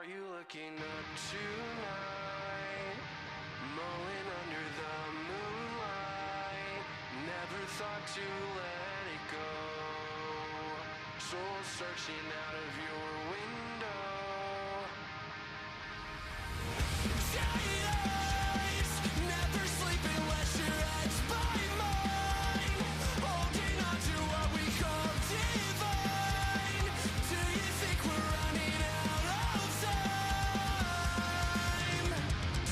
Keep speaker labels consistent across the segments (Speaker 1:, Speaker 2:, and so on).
Speaker 1: are you looking up tonight? Mulling under the moonlight. Never thought to let it go. Soul searching out of your window. Days, never sleep unless your head's by mine. Holding on to what we call divine. Do you think we're running out of time?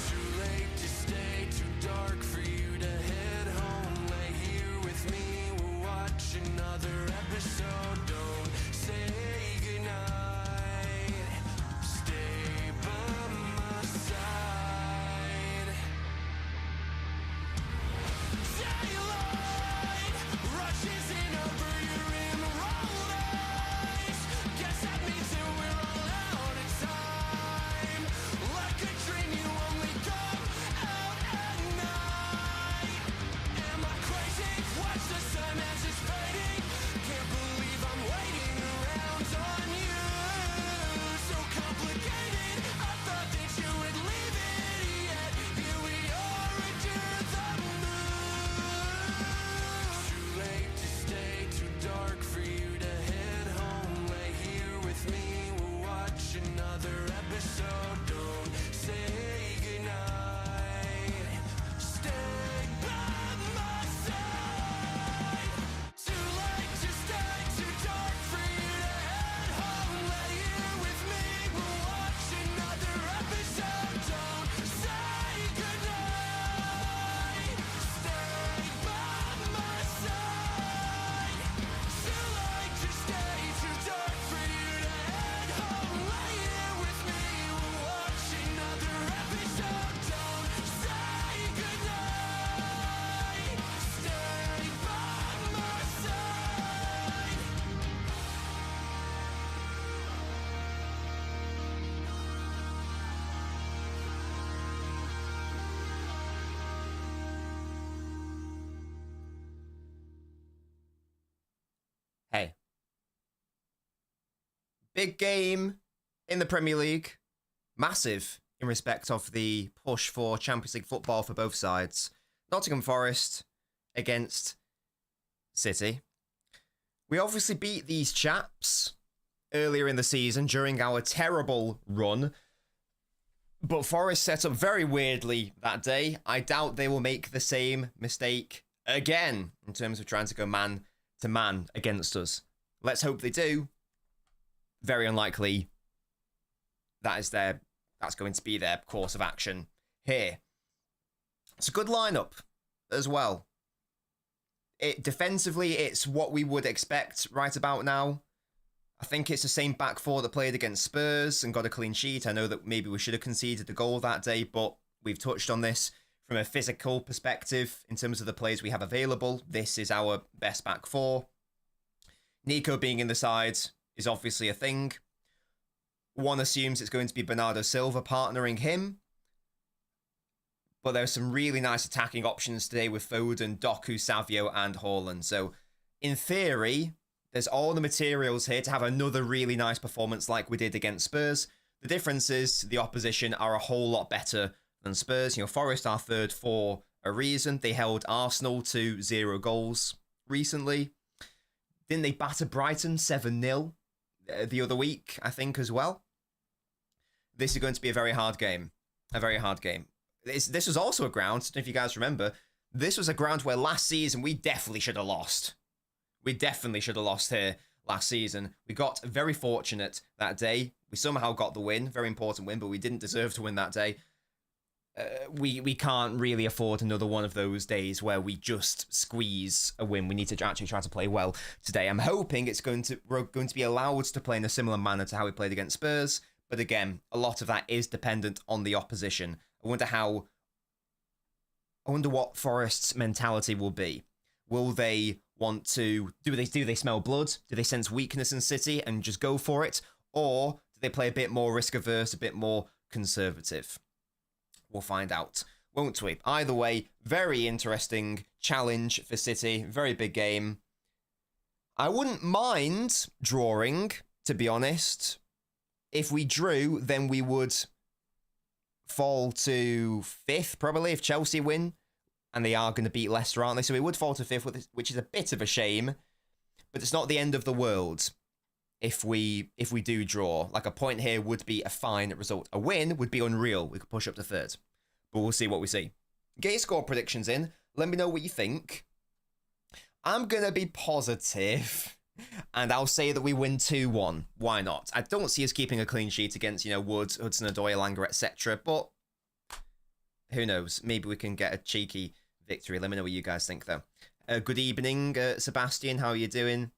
Speaker 1: Too late to stay, too dark for you to head home. Lay here with me, we'll watch another episode. Don't say goodnight. Stay by my side. Daylight rushes in over your emerald eyes. Guess that means that we're all out of time. Like a dream, you only come out at night. Am I crazy? Watch the sun as it's fading. Can't believe I'm waiting around on you. So complicated. I thought that you would leave it, yet here we are under the moon. Too late to stay, too dark for you to head home. Lay here with me, we'll watch another episode. Don't say goodnight. Stay by my side. Too late to stay, too dark for you to head home. Lay here with me, we'll watch another episode. Don't say goodnight. Stay by my side. Too late to stay, too dark for you to head home. Lay here with me, we'll watch another episode. Don't say goodnight. Stay by my side.
Speaker 2: Hey. Big game in the Premier League. Massive in respect of the push for Champions League football for both sides. Nottingham Forest against City. We obviously beat these chaps earlier in the season during our terrible run. But Forest set up very weirdly that day. I doubt they will make the same mistake again in terms of trying to go man to man against us. Let's hope they do. Very unlikely that's going to be their course of action here. It's a good lineup as well. Defensively, it's what we would expect right about now. I think it's the same back four that played against Spurs and got a clean sheet. I know that maybe we should have conceded the goal that day, but we've touched on this from a physical perspective in terms of the players we have available. This is our best back four. Nico being in the side is obviously a thing. One assumes it's going to be Bernardo Silva partnering him. But there's some really nice attacking options today with Foden, Doku, Savio, and Haaland. So, in theory, there's all the materials here to have another really nice performance like we did against Spurs. The difference is the opposition are a whole lot better than Spurs. You know, Forest are third for a reason. They held Arsenal to 0 goals recently. Didn't they batter Brighton 7-0 the other week, I think, as well? This is going to be a very hard game. A very hard game. This was also a ground, if you guys remember, this was a ground where last season we definitely should have lost. We definitely should have lost here last season. We got very fortunate that day. We somehow got the win, very important win, but we didn't deserve to win that day. We can't really afford another one of those days where we just squeeze a win. We need to actually try to play well today. I'm hoping we're going to be allowed to play in a similar manner to how we played against Spurs. But again, a lot of that is dependent on the opposition. I wonder what Forest's mentality will be. Will they want to do they smell blood? Do they sense weakness in City and just go for it? Or do they play a bit more risk averse, a bit more conservative? We'll find out, won't we? Either way, very interesting challenge for City. Very big game. I wouldn't mind drawing, to be honest. If we drew, then we would fall to 5th, probably, if Chelsea win. And they are going to beat Leicester, aren't they? So we would fall to 5th, which is a bit of a shame. But it's not the end of the world if we do draw. Like, a point here would be a fine result. A win would be unreal. We could push up to 3rd. But we'll see what we see. Get your score predictions in. Let me know what you think. I'm going to be positive, and I'll say that we win 2-1. Why not? I don't see us keeping a clean sheet against, Woods, Hudson-Odoi, Langer, etc. But who knows? Maybe we can get a cheeky victory. Let me know what you guys think, though. Good evening, Sebastian. How are you doing?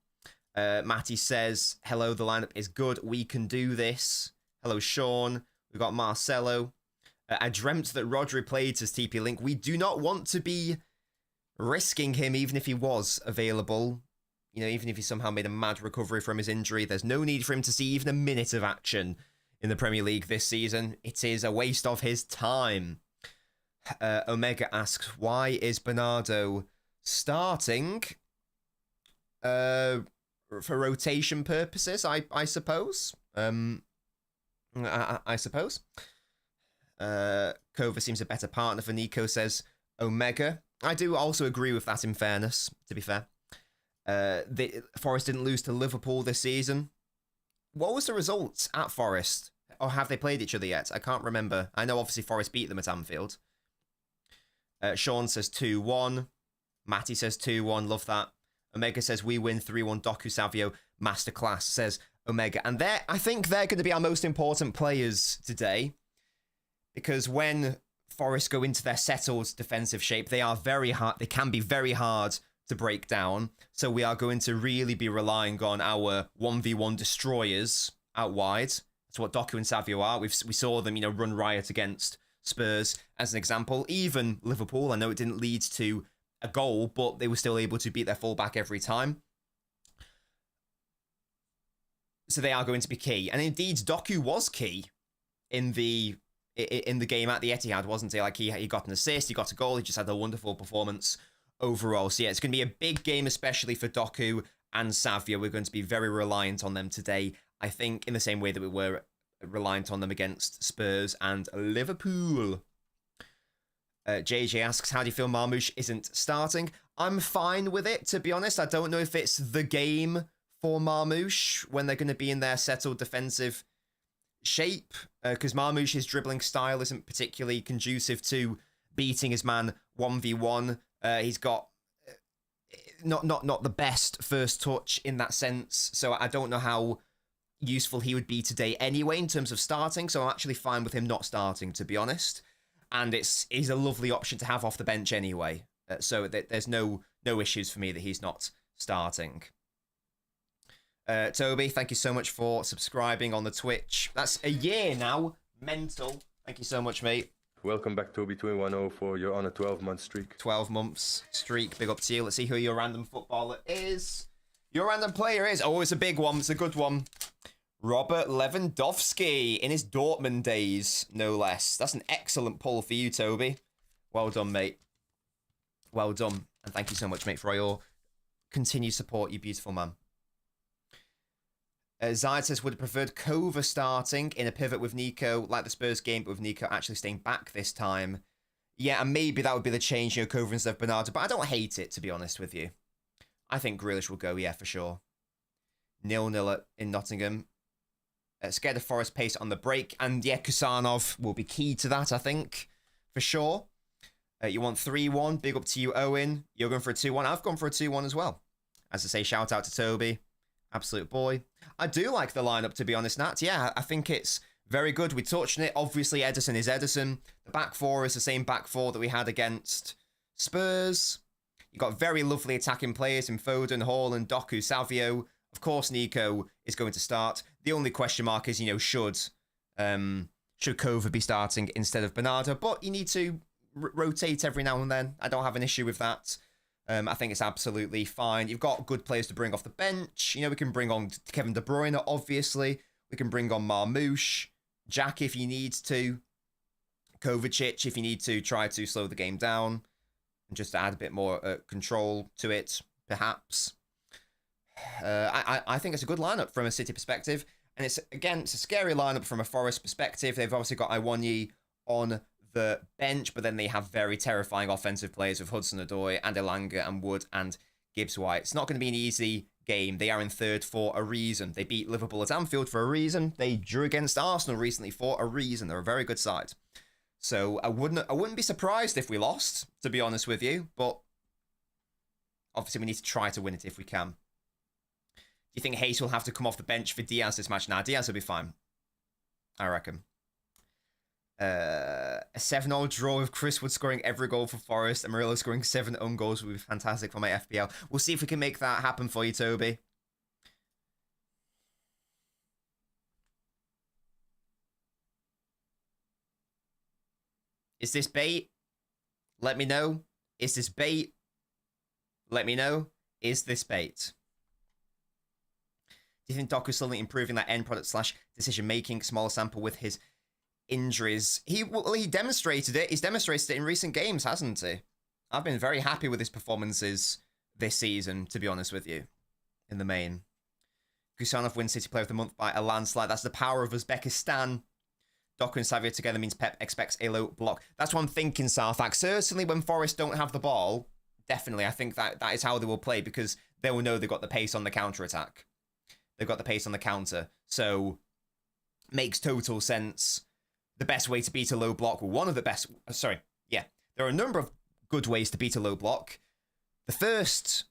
Speaker 2: Matty says, hello, the lineup is good. We can do this. Hello, Sean. We've got Marcelo. I dreamt that Rodri played as TP Link. We do not want to be risking him, even if he was available. Even if he somehow made a mad recovery from his injury. There's no need for him to see even a minute of action in the Premier League this season. It is a waste of his time. Omega asks, why is Bernardo starting? For rotation purposes, I suppose. I suppose. Kova seems a better partner for Nico, says Omega. I do also agree with that, in fairness, to be fair. Forest didn't lose to Liverpool this season. What was the result at Forest? Or have they played each other yet? I can't remember. I know, obviously, Forest beat them at Anfield. Sean says 2-1. Matty says 2-1. Love that. Omega says we win 3-1. Doku Savio masterclass, says Omega. And I think they're going to be our most important players today. Because when Forest go into their settled defensive shape, they are very hard. They can be very hard to break down. So we are going to really be relying on our 1v1 destroyers out wide. That's what Doku and Savio are. We saw them, run riot against Spurs as an example. Even Liverpool, I know it didn't lead to a goal, but they were still able to beat their fullback every time. So they are going to be key. And indeed, Doku was key in the game at the Etihad, wasn't he? Like, he got an assist, he got a goal, he just had a wonderful performance overall. So yeah, it's going to be a big game, especially for Doku and Savio. We're going to be very reliant on them today, I think, in the same way that we were reliant on them against Spurs and Liverpool. JJ asks, how do you feel Marmoush isn't starting? I'm fine with it, to be honest. I don't know if it's the game for Marmoush when they're going to be in their settled defensive shape, because Marmoush's dribbling style isn't particularly conducive to beating his man 1v1. He's got not the best first touch in that sense, so I don't know how useful he would be today anyway in terms of starting, so I'm actually fine with him not starting, to be honest. And he's a lovely option to have off the bench anyway, so there's no issues for me that he's not starting. Toby, thank you so much for subscribing on the Twitch. That's a year now. Mental. Thank you so much, mate.
Speaker 3: Welcome back, Toby2104. You're on a 12-month streak.
Speaker 2: 12 months streak. Big up to you. Let's see who your random footballer is. Your random player is... Oh, it's a big one. It's a good one. Robert Lewandowski in his Dortmund days, no less. That's an excellent pull for you, Toby. Well done, mate. Well done. And thank you so much, mate, for all your continued support, you beautiful man. Zayed says, would have preferred Kova starting in a pivot with Nico, like the Spurs game, but with Nico actually staying back this time. Yeah, and maybe that would be the change, Kova instead of Bernardo, but I don't hate it, to be honest with you. I think Grealish will go, yeah, for sure. 0-0 in Nottingham. Scared of Forest pace on the break, and yeah, Kusanov will be key to that, I think, for sure. You want 3-1, big up to you, Owen. You're going for a 2-1. I've gone for a 2-1 as well. As I say, shout out to Toby. Absolute boy. I do like the lineup, to be honest, Nat. Yeah, I think it's very good. We touched on it. Obviously, Ederson is Ederson. The back four is the same back four that we had against Spurs. You've got very lovely attacking players in Foden, Hall, and Doku, Savio. Of course, Nico is going to start. The only question mark is, should Kova be starting instead of Bernardo? But you need to rotate every now and then. I don't have an issue with that. I think it's absolutely fine. You've got good players to bring off the bench. We can bring on Kevin De Bruyne, obviously. We can bring on Marmoush, Jack if he needs to, Kovacic if you need to try to slow the game down and just add a bit more control to it, perhaps. I think it's a good lineup from a City perspective. And it's a scary lineup from a Forest perspective. They've obviously got Iwanyi on the bench, but then they have very terrifying offensive players with Hudson-Odoi and Elanga and Wood and Gibbs-White. It's not going to be an easy game. They are in third for a reason. They beat Liverpool at Anfield for a reason. They drew against Arsenal recently for a reason. They're a very good side. So I wouldn't be surprised if we lost, to be honest with you, but obviously we need to try to win it if we can. Do you think Hayes will have to come off the bench for Diaz this match? Nah, Diaz will be fine, I reckon. A 7-0 draw with Chris Wood scoring every goal for Forest and Murillo scoring 7 own goals would be fantastic for my FPL. We'll see if we can make that happen for you, Toby. Is this bait? Let me know. Is this bait? Let me know. Is this bait? Do you think Doku's slowly improving that end product / decision making? Smaller sample with his injuries. He demonstrated it. He's demonstrated it in recent games, hasn't he? I've been very happy with his performances this season, to be honest with you, in the main. Gusanov wins City Player of the Month by a landslide. That's the power of Uzbekistan. Doku and Savio together means Pep expects a low block. That's what I'm thinking, Sarthak. Certainly when Forest don't have the ball, definitely, I think that is how they will play, because they will know they've got the pace on the counter-attack. They've got the pace on the counter. So, makes total sense. The best way to beat a low block, well, one of the best... Sorry, yeah. There are a number of good ways to beat a low block. The first,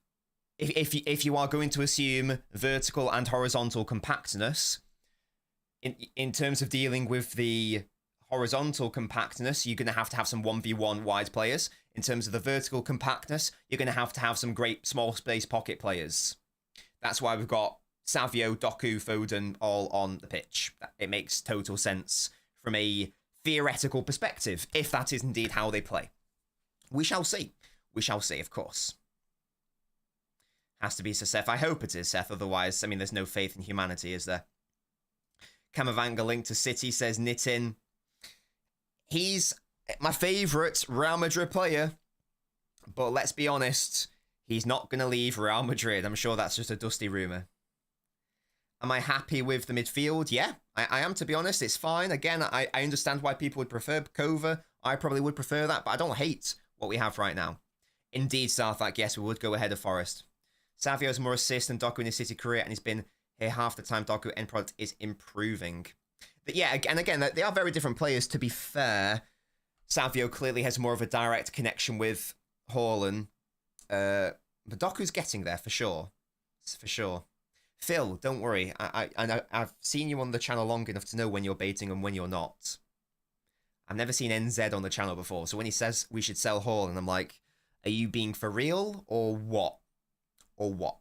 Speaker 2: if you are going to assume vertical and horizontal compactness, in terms of dealing with the horizontal compactness, you're going to have some 1v1 wide players. In terms of the vertical compactness, you're going to have some great small space pocket players. That's why we've got Savio, Doku, Foden all on the pitch. It makes total sense from a theoretical perspective, if that is indeed how they play. We shall see. We shall see, of course. Has to be Seth. I hope it is Seth, otherwise, I mean, there's no faith in humanity, is there? Kamavanga linked to City, says Nitin. He's my favourite Real Madrid player, but let's be honest, he's not going to leave Real Madrid. I'm sure that's just a dusty rumour. Am I happy with the midfield? Yeah, I am, to be honest. It's fine. Again, I understand why people would prefer Kova. I probably would prefer that, but I don't hate what we have right now. Indeed, Sarthak, yes, we would go ahead of Forest. Savio's more assists than Doku in his City career, and he's been here half the time. Doku end product is improving. But yeah, and again, they are very different players, to be fair. Savio clearly has more of a direct connection with Haaland. But Doku's getting there, for sure. For sure. Phil, don't worry. I've seen you on the channel long enough to know when you're baiting and when you're not. I've never seen NZ on the channel before, so when he says we should sell Haaland, I'm like, are you being for real, or what? Or what?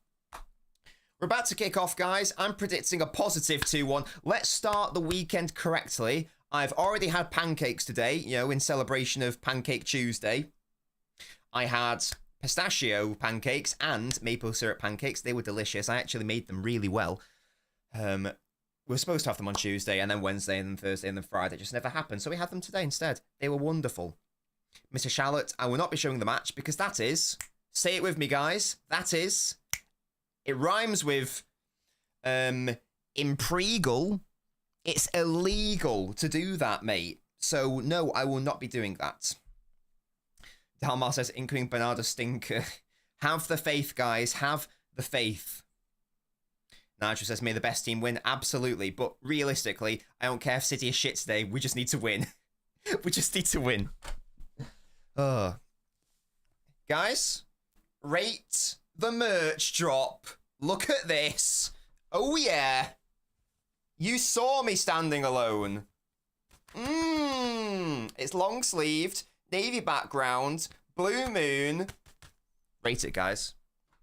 Speaker 2: We're about to kick off, guys. I'm predicting a positive 2-1. Let's start the weekend correctly. I've already had pancakes today, you know, in celebration of Pancake Tuesday. I had pistachio pancakes and maple syrup pancakes. They were delicious. I actually made them really well. We were supposed to have them on Tuesday, and then Wednesday, and then Thursday, and then Friday. It just never happened, so we had them today instead. They were wonderful. Mr. Charlotte, I will not be showing the match, because that is... Say it with me, guys. That is... It rhymes with impregal. It's illegal to do that, mate. So, no, I will not be doing that. Dalmar says, incoming Bernardo stinker. Have the faith, guys. Have the faith. Nigel says, may the best team win. Absolutely. But realistically, I don't care if City is shit today. We just need to win. We just need to win. Guys, rate the merch drop. Look at this. Oh, yeah. You saw me standing alone. It's long-sleeved, navy background, blue moon. Rate it, guys.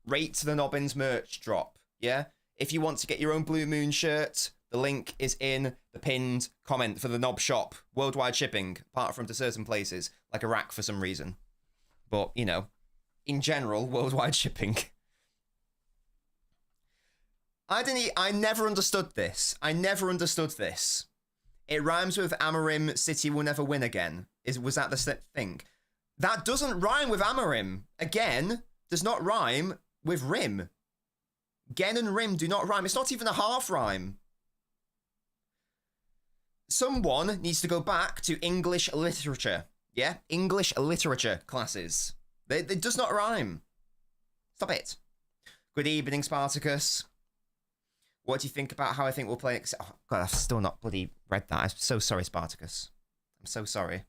Speaker 2: Rate the NOTTINGHAM merch drop, yeah? If you want to get your own blue moon shirt, the link is in the pinned comment for the Nob shop. Worldwide shipping, apart from to certain places, like Iraq for some reason. But, you know, in general, worldwide shipping. I never understood this. I never understood this. It rhymes with Amorim, City will never win again. Was that the thing? That doesn't rhyme with Amorim. Again, does not rhyme with Rim. Gen and Rim do not rhyme. It's not even a half rhyme. someone needs to go back to English literature. Yeah? English literature classes. It does not rhyme. Stop it. Good evening, Spartacus. What do you think about how I think we'll play? Oh, God, I've still not bloody read that. I'm so sorry, Spartacus. I'm so sorry.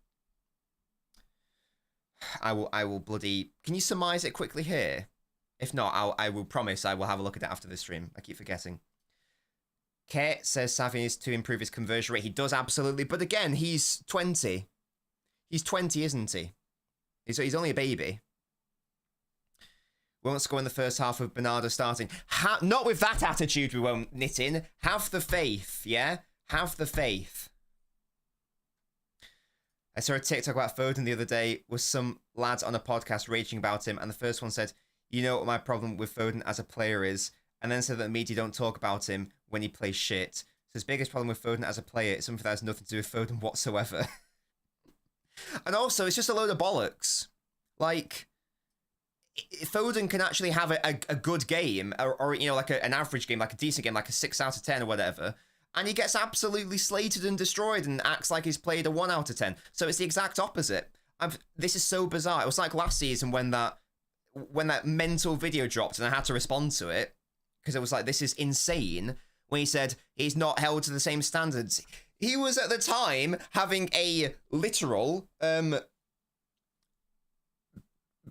Speaker 2: I will bloody... Can you surmise it quickly here? If not, I will promise I will have a look at it after this stream. I keep forgetting. Kate says Savvy needs to improve his conversion rate. He does, absolutely. But again, he's 20. He's 20, isn't he? He's only a baby. Won't score in the first half with Bernardo starting. Not with that attitude, we won't, knit in. Have the faith, yeah? Have the faith. I saw a TikTok about Foden the other day with some lads on a podcast raging about him, and the first one said, you know what my problem with Foden as a player is, and then said that the media don't talk about him when he plays shit. So his biggest problem with Foden as a player is something that has nothing to do with Foden whatsoever. And also, it's just a load of bollocks. Like, Foden can actually have a good game, or you know, like an average game, like a decent game, like a 6 out of 10 or whatever, and he gets absolutely slated and destroyed and acts like he's played a 1 out of 10. So it's the exact opposite. This is so bizarre. It was like last season when that mental video dropped and I had to respond to it because it was like, this is insane. When he said he's not held to the same standards. He was at the time having a literal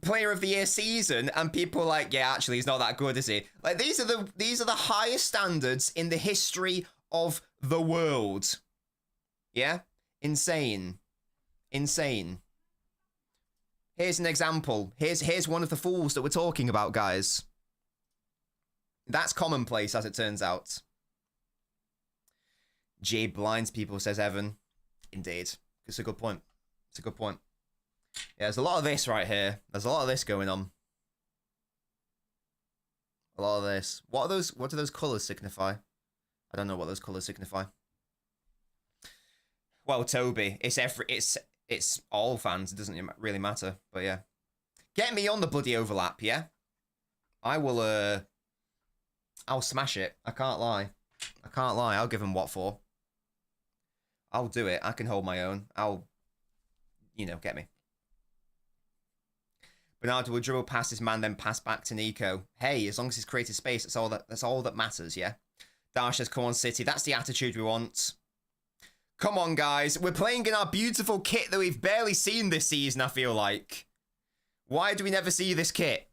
Speaker 2: player of the year season, and people were like, yeah, actually he's not that good, is he? Like, these are the highest standards in the history of the world. Yeah? Insane. Insane. Here's an example. Here's one of the fools that we're talking about, guys. That's commonplace, as it turns out. Jay blinds people, says Evan. Indeed. It's a good point. It's a good point. Yeah, there's a lot of this right here. There's a lot of this going on. A lot of this. What do those colours signify? I don't know what those colours signify. Well, Toby, it's all fans. It doesn't really matter. But yeah. Get me on the bloody overlap, yeah? I'll smash it. I can't lie. I can't lie. I'll give him what for. I'll do it. I can hold my own. You know, get me. Bernardo will dribble past his man, then pass back to Nico. Hey, as long as he's created space, that's all that matters, yeah? Dash says, come on, City. That's the attitude we want. Come on, guys. We're playing in our beautiful kit that we've barely seen this season, I feel like. Why do we never see this kit?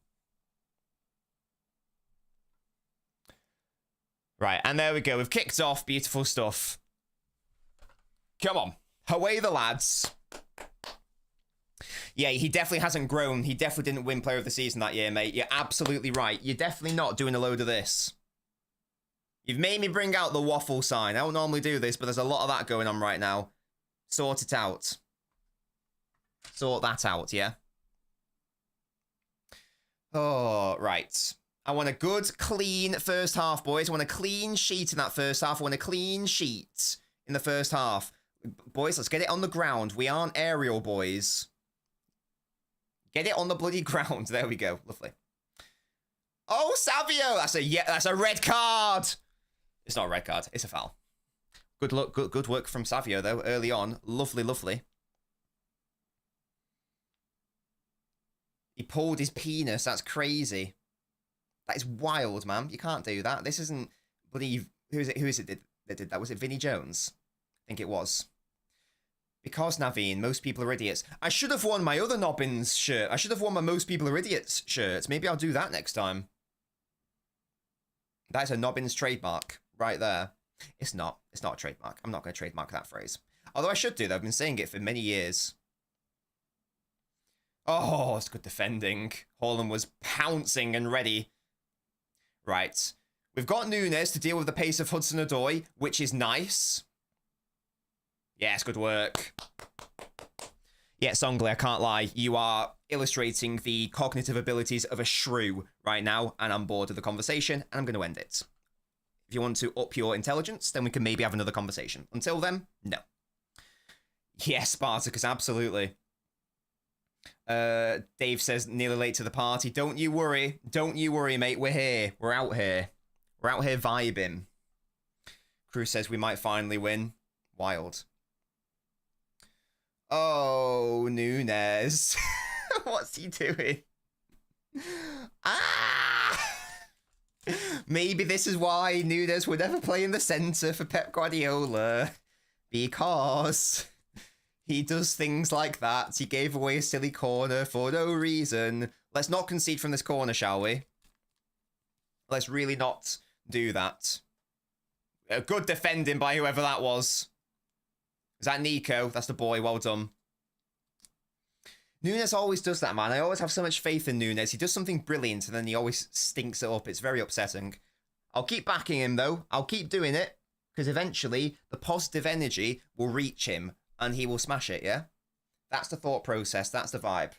Speaker 2: Right, and there we go. We've kicked off. Beautiful stuff. Come on. Away the lads. Yeah, he definitely hasn't grown. He definitely didn't win Player of the Season that year, mate. You're absolutely right. You're definitely not doing a load of this. You've made me bring out the waffle sign. I don't normally do this, but there's a lot of that going on right now. Sort it out. Sort that out, yeah? Oh, right. I want a good, clean first half, boys. I want a clean sheet in that first half. I want a clean sheet in the first half. Boys, let's get it on the ground. We aren't aerial, boys. Get it on the bloody ground. There we go. Lovely. Oh, Savio! That's a red card! It's not a red card. It's a foul. Good luck. Good work from Savio, though, early on. Lovely, lovely. He pulled his penis. That's crazy. That is wild, man. You can't do that. This isn't bloody... Who is it that did that? Was it Vinnie Jones? I think it was. Because, Naveen, most people are idiots. I should have worn my other NOTTINGHAM shirt. I should have worn my Most People Are Idiots shirt. Maybe I'll do that next time. That is a NOTTINGHAM trademark right there. It's not. It's not a trademark. I'm not going to trademark that phrase. Although I should do, though. I've been saying it for many years. Oh, it's good defending. Haaland was pouncing and ready. Right. We've got Nunes to deal with the pace of Hudson-Odoi, which is nice. Yes, good work. Yeah, Songley, I can't lie. You are illustrating the cognitive abilities of a shrew right now, and I'm bored of the conversation, and I'm going to end it. If you want to up your intelligence, then we can maybe have another conversation. Until then, no. Yes, Spartacus, absolutely. Dave says, nearly late to the party. Don't you worry. Don't you worry, mate. We're here. We're out here. We're out here vibing. Cruz says we might finally win. Wild. Oh, Nunes. What's he doing? Ah! Maybe this is why Nunes would never play in the centre for Pep Guardiola. Because he does things like that. He gave away a silly corner for no reason. Let's not concede from this corner, shall we? Let's really not do that. A good defending by whoever that was. Is that Nico? That's the boy. Well done. Nunes always does that, man. I always have so much faith in Nunes. He does something brilliant, and then he always stinks it up. It's very upsetting. I'll keep backing him, though. I'll keep doing it, because eventually the positive energy will reach him, and he will smash it, yeah? That's the thought process. That's the vibe.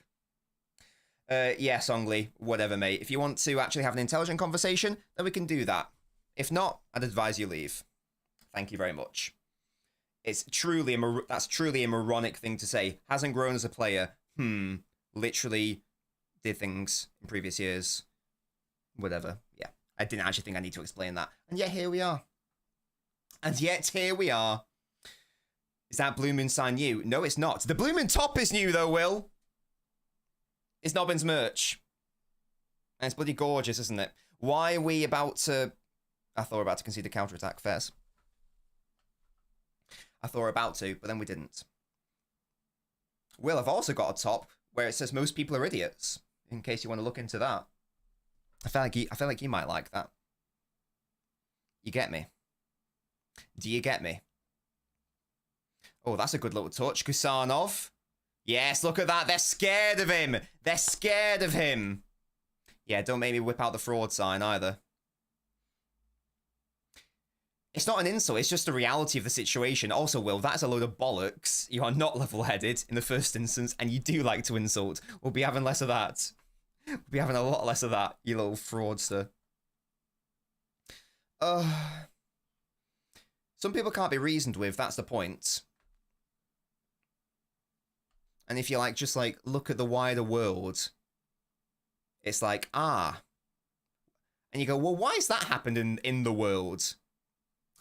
Speaker 2: Yeah, Songli, whatever, mate. If you want to actually have an intelligent conversation, then we can do that. If not, I'd advise you leave. Thank you very much. It's truly that's truly a moronic thing to say. Hasn't grown as a player. Literally did things in previous years. Whatever. Yeah. I didn't actually think I need to explain that. And yet here we are. And yet here we are. Is that Blue Moon sign new? No, it's not. The Blue Moon top is new though, Will. It's NOTTINGHAM's merch. And it's bloody gorgeous, isn't it? Why are we about to... I thought we were about to concede a counter-attack. Fairs. I thought we were about to, but then we didn't. Will, I've also got a top where it says most people are idiots. In case you want to look into that. I feel like you might like that. You get me? Do you get me? Oh, that's a good little touch. Kusanov. Yes, look at that. They're scared of him. They're scared of him. Yeah, don't make me whip out the fraud sign either. It's not an insult, it's just the reality of the situation. Also, Will, that's a load of bollocks. You are not level-headed in the first instance, and you do like to insult. We'll be having less of that. We'll be having a lot less of that, you little fraudster. Some people can't be reasoned with, that's the point. And if you like, just like, look at the wider world, it's like, ah. And you go, well, why has that happened in the world?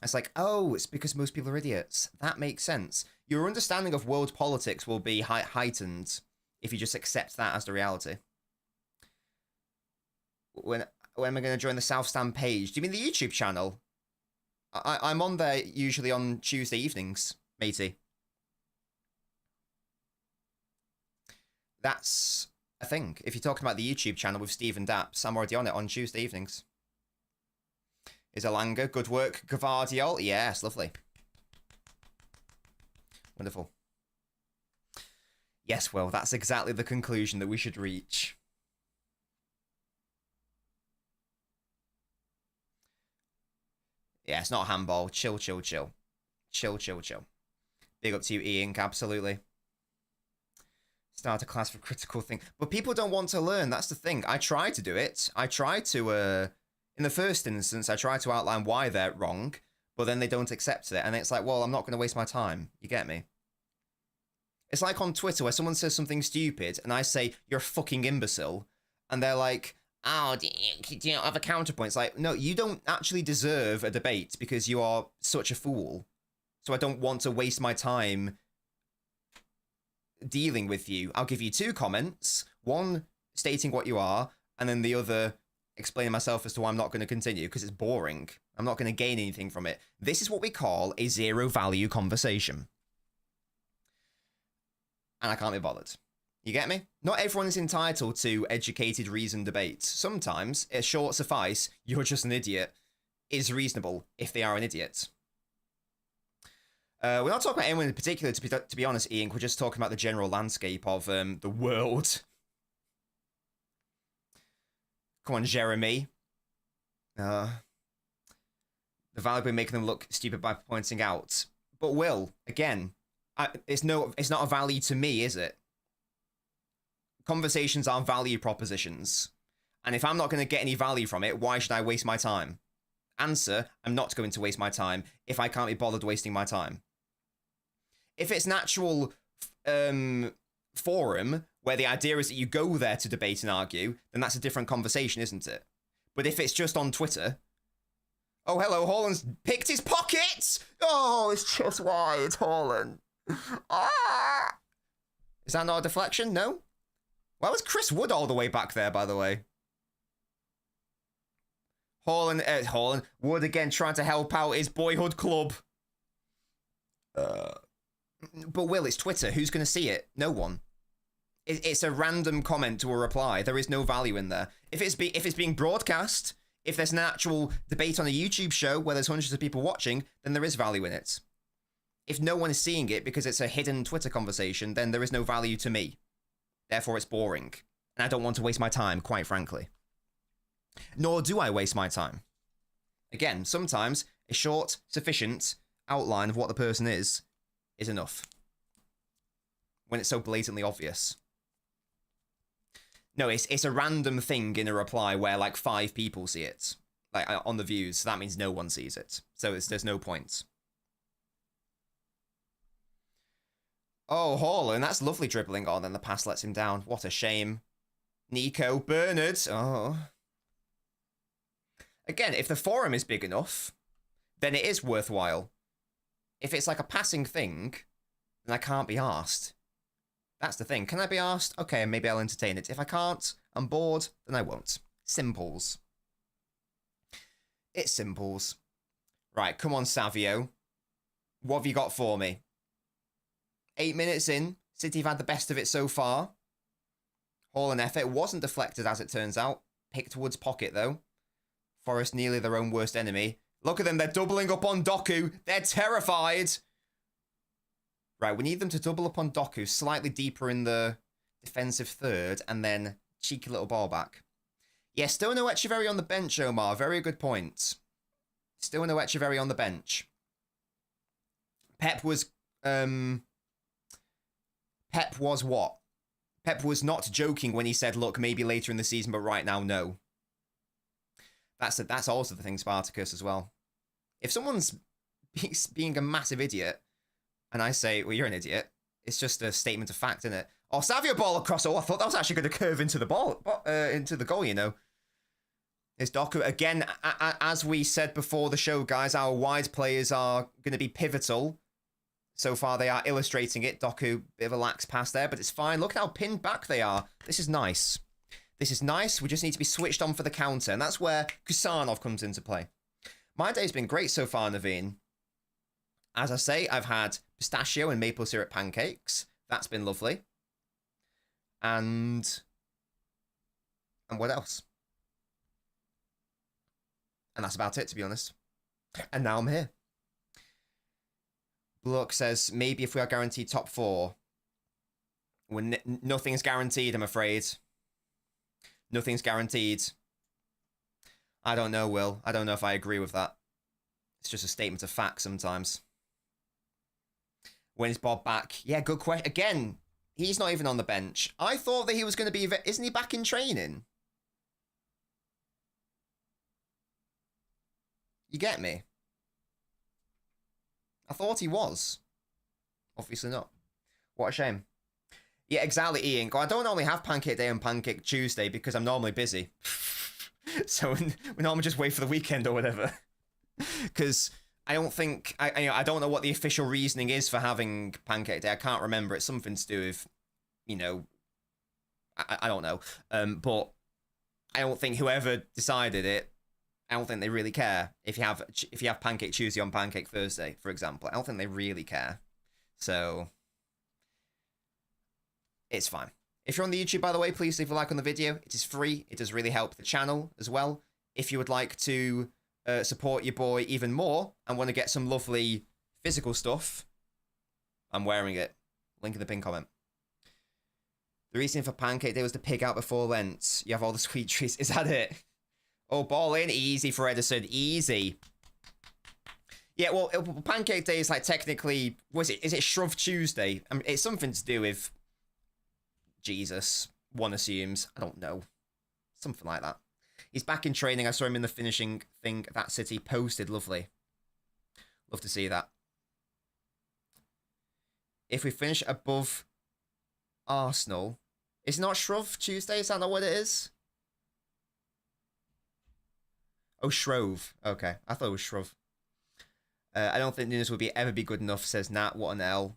Speaker 2: It's like, oh, it's because most people are idiots. That makes sense. Your understanding of world politics will be heightened if you just accept that as the reality. When am I going to join the South Stand page? Do you mean the YouTube channel? I'm on there usually on Tuesday evenings, matey. That's a thing. If you're talking about the YouTube channel with Stephen Daps, I'm already on it on Tuesday evenings. Is Alanga, good work. Gavardiol, yes, lovely. Wonderful. Yes, well, that's exactly the conclusion that we should reach. Yeah, it's not handball. Chill, chill, chill. Chill, chill, chill. Big up to you, Ian, absolutely. Start a class for critical thing. But people don't want to learn, that's the thing. I try to do it. I try to, in the first instance, I try to outline why they're wrong, but then they don't accept it. And it's like, well, I'm not going to waste my time. You get me? It's like on Twitter where someone says something stupid and I say, you're a fucking imbecile. And they're like, oh, do you not have a counterpoint? It's like, no, you don't actually deserve a debate because you are such a fool. So I don't want to waste my time dealing with you. I'll give you two comments. One stating what you are, and then the other explaining myself as to why I'm not going to continue because it's boring. I'm not going to gain anything from it. This is what we call a zero value conversation. And I can't be bothered. You get me? Not everyone is entitled to educated, reasoned debates. Sometimes a short suffice, you're just an idiot, is reasonable if they are an idiot. We're not talking about anyone in particular, to be honest, Ian. We're just talking about the general landscape of the world. Come on, Jeremy. The value we're making them look stupid by pointing out. But Will, again, it's not a value to me, is it? Conversations are value propositions. And if I'm not going to get any value from it, why should I waste my time? Answer, I'm not going to waste my time if I can't be bothered wasting my time. If it's an actual forum where the idea is that you go there to debate and argue, then that's a different conversation, isn't it? But if it's just on Twitter, Oh, hello, Haaland's picked his pockets! Oh, it's just wide, Haaland. Ah! Is that not a deflection? No? Why was Chris Wood all the way back there, by the way? Haaland, Wood again trying to help out his boyhood club. But Will, it's Twitter. Who's going to see it? No one. It's a random comment to a reply. There is no value in there. If it's being broadcast, if there's an actual debate on a YouTube show where there's hundreds of people watching, then there is value in it. If no one is seeing it because it's a hidden Twitter conversation, then there is no value to me. Therefore, it's boring. And I don't want to waste my time, quite frankly. Nor do I waste my time. Again, sometimes a short, sufficient outline of what the person is enough. When it's so blatantly obvious. No, it's a random thing in a reply where like 5 people see it. Like on the views, so that means no one sees it. So there's no point. Oh, Haaland, that's lovely dribbling. Oh, then the pass lets him down. What a shame. Nico, Bernard. Oh. Again, if the forum is big enough, then it is worthwhile. If it's like a passing thing, then I can't be asked. That's the thing. Can I be asked? Okay, maybe I'll entertain it. If I can't, I'm bored, then I won't. Simples. It's simples. Right, come on, Savio. What have you got for me? 8 minutes in. City have had the best of it so far. Haaland effort wasn't deflected, as it turns out. Picked Wood's pocket, though. Forest nearly their own worst enemy. Look at them. They're doubling up on Doku. They're terrified. Right, we need them to double up on Doku slightly deeper in the defensive third and then cheeky little ball back. Yeah, still no Echeverry on the bench, Omar. Very good point. Still no Echeverry on the bench. Pep was what? Pep was not joking when he said, look, maybe later in the season, but right now, no. That's also the thing, Spartacus, as well. If someone's being a massive idiot, and I say, well, you're an idiot, it's just a statement of fact, isn't it? Oh, Savio ball across. Oh, I thought that was actually going to curve into the ball, into the goal, you know. It's Doku. Again, as we said before the show, guys, our wide players are going to be pivotal. So far, they are illustrating it. Doku, bit of a lax pass there, but it's fine. Look how pinned back they are. This is nice. This is nice. We just need to be switched on for the counter, and that's where Kusanov comes into play. My day's been great so far, Naveen. As I say, I've had pistachio and maple syrup pancakes. That's been lovely. And what else? And that's about it, to be honest. And now I'm here. Block says, maybe if we are guaranteed top 4. When nothing's guaranteed, I'm afraid. Nothing's guaranteed. I don't know, Will. I don't know if I agree with that. It's just a statement of fact sometimes. When is Bob back? Yeah, good question. Again, he's not even on the bench. I thought that he was going to be... Isn't he back in training? You get me? I thought he was. Obviously not. What a shame. Yeah, exactly, Ian. I don't normally have Pancake Day and Pancake Tuesday because I'm normally busy. So we normally just wait for the weekend or whatever. Because I don't think... I don't know what the official reasoning is for having Pancake Day. I can't remember. It's something to do with, you know... I don't know. But I don't think whoever decided it, I don't think they really care if you have Pancake Tuesday on Pancake Thursday, for example. I don't think they really care. So... it's fine. If you're on the YouTube, by the way, please leave a like on the video. It is free. It does really help the channel as well. If you would like to support your boy even more and want to get some lovely physical stuff, I'm wearing it. Link in the pinned comment. The reason for Pancake Day was to pig out before Lent. You have all the sweet treats. Is that it? Oh, ball in. Easy for Edison. Easy. Yeah, well, Pancake Day is like technically... Is it Shrove Tuesday? I mean, it's something to do with... Jesus, one assumes. I don't know. Something like that. He's back in training. I saw him in the finishing thing that City posted. Lovely. Love to see that. If we finish above Arsenal... It's not Shrove Tuesday? Is that not what it is? Oh, Shrove. Okay, I thought it was Shrove. I don't think Nunes will ever be good enough, says Nat. What an L.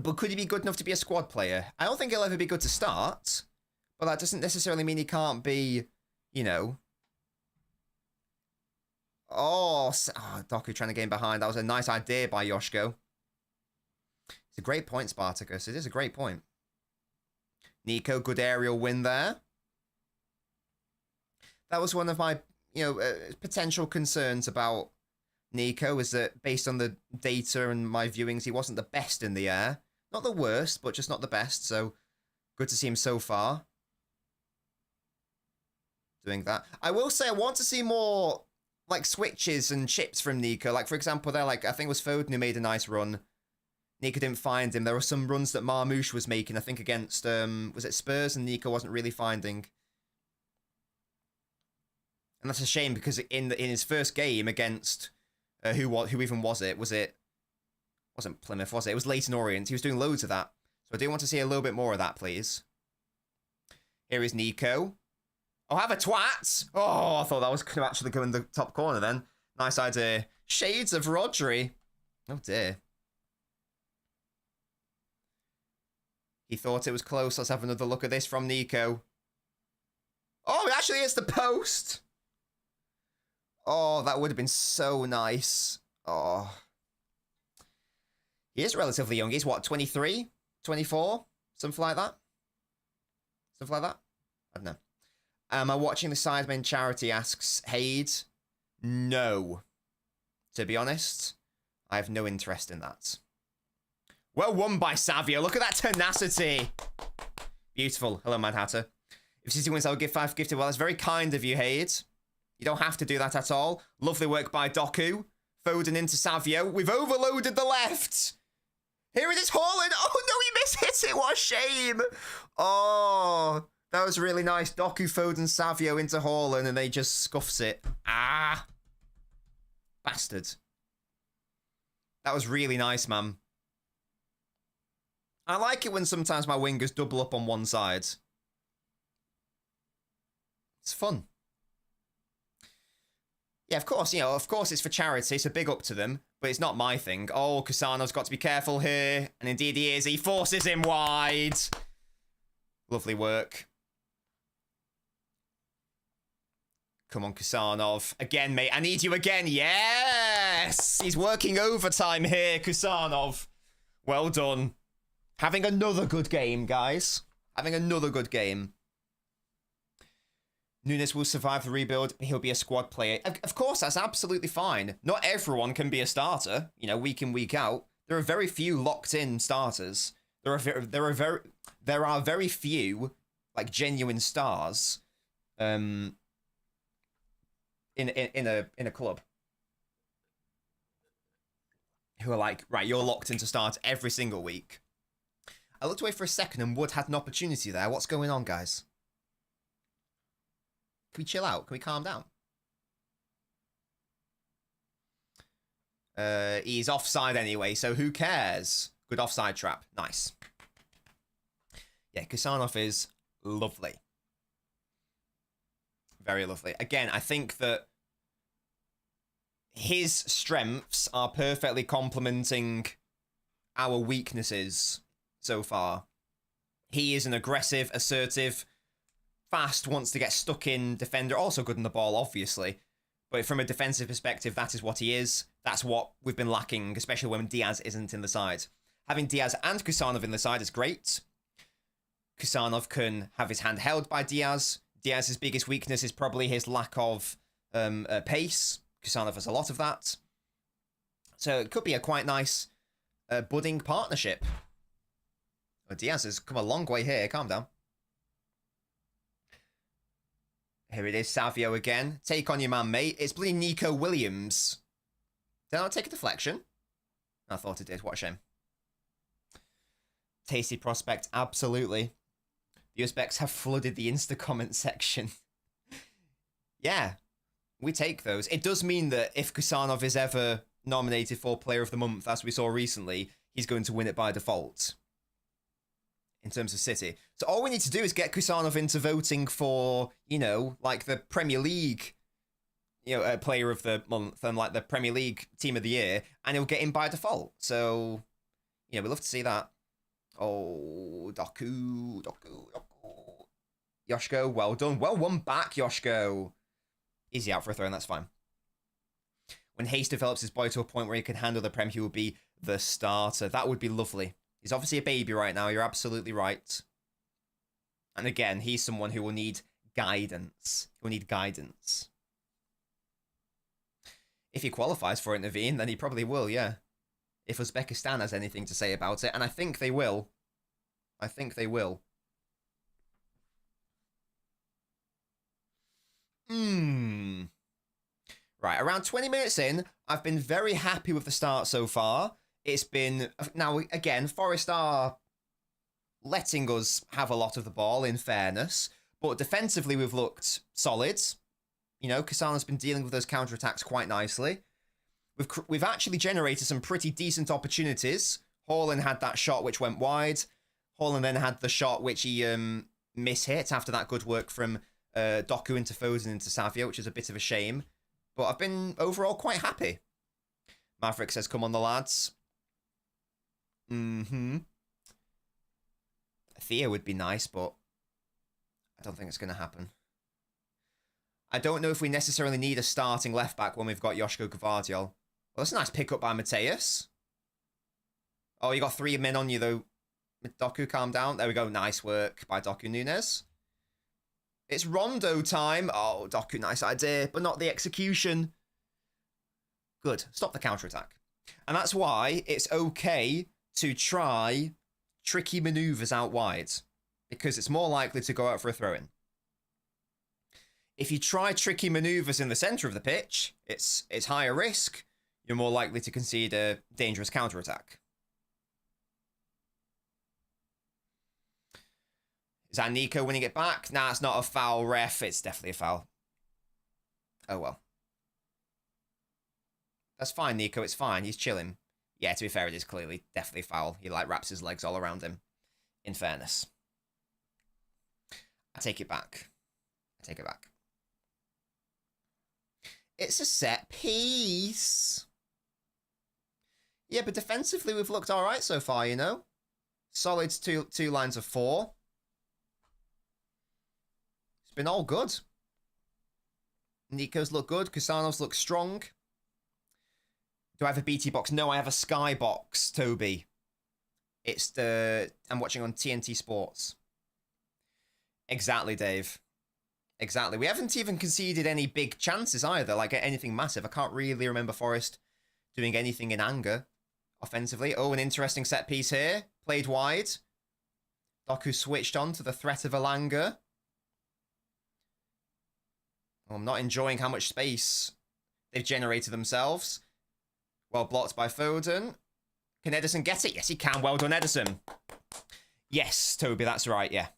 Speaker 2: But could he be good enough to be a squad player? I don't think he'll ever be good to start. But that doesn't necessarily mean he can't be, you know... Oh, Doku trying to gain behind. That was a nice idea by Yoshko. It's a great point, Spartacus. It is a great point. Nico, good aerial win there. That was one of my, potential concerns about Nico, is that based on the data and my viewings, he wasn't the best in the air. Not the worst, but just not the best. So good to see him so far doing that. I will say I want to see more like switches and chips from Nico. Like, for example, there, like, I think it was Foden who made a nice run. Nico didn't find him. There were some runs that Marmouche was making, I think, against, was it Spurs? And Nico wasn't really finding. And that's a shame, because in his first game against, who even was it? Wasn't Plymouth, was it? It was Leyton Orient. He was doing loads of that. So I do want to see a little bit more of that, please. Here is Nico. Oh, have a twat! Oh, I thought that was going to actually go in the top corner then. Nice idea. Shades of Rodri. Oh, dear. He thought it was close. Let's have another look at this from Nico. Oh, it actually hits the post. Oh, that would have been so nice. Oh. He is relatively young. He's what, 23? 24? Something like that? Something like that? I don't know. Am I watching the Sidemen charity, asks Haid. No. To be honest, I have no interest in that. Well won by Savio. Look at that tenacity. Beautiful. Hello, Mad Hatter. If City wins, I'll give 5 gifted. Well, that's very kind of you, Haid. You don't have to do that at all. Lovely work by Doku. Foden into Savio. We've overloaded the left. Here it is, Haaland. Oh, no, he mishit it. What a shame. Oh, that was really nice. Doku, Foden, Savio into Haaland, and they just scuffs it. Ah. Bastard. That was really nice, man. I like it when sometimes my wingers double up on one side. It's fun. Yeah, of course, it's for charity, so big up to them. But it's not my thing. Oh, Kusano's got to be careful here. And indeed he is. He forces him wide. Lovely work. Come on, Kusanov. Again, mate. I need you again. Yes! He's working overtime here, Kusanov. Well done. Having another good game, guys. Having another good game. Nunes will survive the rebuild. He'll be a squad player. Of course, that's absolutely fine. Not everyone can be a starter, week in, week out. There are very few locked-in starters. There are very few, like, genuine stars in a club who are like, right, you're locked in to start every single week. I looked away for a second and Wood had an opportunity there. What's going on, guys? Can we chill out? Can we calm down? He's offside anyway, so who cares? Good offside trap. Nice. Yeah, Kusanov is lovely. Very lovely. Again, I think that his strengths are perfectly complementing our weaknesses so far. He is an aggressive, assertive, fast, wants to get stuck in defender. Also good in the ball, obviously. But from a defensive perspective, that is what he is. That's what we've been lacking, especially when Diaz isn't in the side. Having Diaz and Kusanov in the side is great. Kusanov can have his hand held by Diaz. Diaz's biggest weakness is probably his lack of pace. Kusanov has a lot of that. So it could be a quite nice budding partnership. Oh, Diaz has come a long way here. Calm down. Here it is, Savio again. Take on your man, mate. It's bloody Nico Williams. Did I not take a deflection? I thought it did. What a shame. Tasty prospect. Absolutely. The Uzbeks have flooded the Insta comment section. Yeah, we take those. It does mean that if Kusanov is ever nominated for Player of the Month, as we saw recently, he's going to win it by default. In terms of City. So all we need to do is get Kusanov into voting for, like the Premier League player of the month and like the Premier League team of the year, and he'll get in by default. So, we'd love to see that. Oh, Doku. Yoshko, well done. Well won back, Yoshko. Easy out for a throw, and that's fine. When Hayes develops his boy to a point where he can handle the Prem, he will be the starter. That would be lovely. He's obviously a baby right now. You're absolutely right. And again, he's someone who will need guidance. If he qualifies for it, Naveen, then he probably will, yeah. If Uzbekistan has anything to say about it, and I think they will. Right, around 20 minutes in, I've been very happy with the start so far. It's been... Now, again, Forest are letting us have a lot of the ball, in fairness. But defensively, we've looked solid. Kasana's been dealing with those counterattacks quite nicely. We've actually generated some pretty decent opportunities. Haaland had that shot which went wide. Haaland then had the shot which he mishit after that good work from Doku into Foden into Savio, which is a bit of a shame. But I've been overall quite happy. Maverick says, come on the lads. Thea would be nice, but I don't think it's going to happen. I don't know if we necessarily need a starting left-back when we've got Joško Gvardiol. Well, that's a nice pick-up by Mateus. Oh, you got 3 men on you, though. Doku, calm down. There we go. Nice work by Doku Nunes. It's Rondo time. Oh, Doku, nice idea, but not the execution. Good. Stop the counter-attack. And that's why it's okay to try tricky manoeuvres out wide, because it's more likely to go out for a throw-in. If you try tricky manoeuvres in the centre of the pitch, it's higher risk. You're more likely to concede a dangerous counter-attack. Is that Nico winning it back? Nah, it's not a foul, ref. It's definitely a foul. Oh, well. That's fine, Nico. It's fine. He's chilling. Yeah, to be fair, it is clearly definitely foul. He, wraps his legs all around him. In fairness. I take it back. It's a set piece. Yeah, but defensively, we've looked all right so far, Solid two lines of 4. It's been all good. Nico's look good. Kusanov's look strong. Do I have a BT box? No, I have a Sky box, Toby. I'm watching on TNT Sports. Exactly, Dave. Exactly. We haven't even conceded any big chances either, anything massive. I can't really remember Forest doing anything in anger offensively. Oh, an interesting set piece here. Played wide. Doku switched on to the threat of Elanga. Oh, I'm not enjoying how much space they've generated themselves. Well blocked by Foden. Can Ederson get it? Yes, he can. Well done, Ederson. Yes, Toby, that's right, yeah.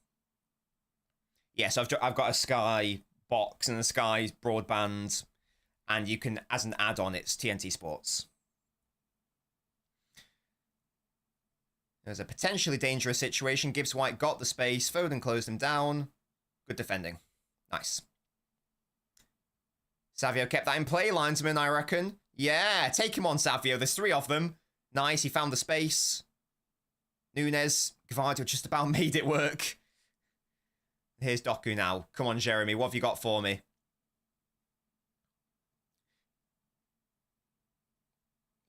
Speaker 2: Yes, I've got a Sky box and a Sky broadband, and you can, as an add-on, it's TNT Sports. There's a potentially dangerous situation. Gibbs White got the space. Foden closed him down. Good defending. Nice. Savio kept that in play, linesman, I reckon. Yeah, take him on, Savio. There's 3 of them. Nice, he found the space. Nunes, Gvardiol just about made it work. Here's Doku now. Come on, Jeremy. What have you got for me?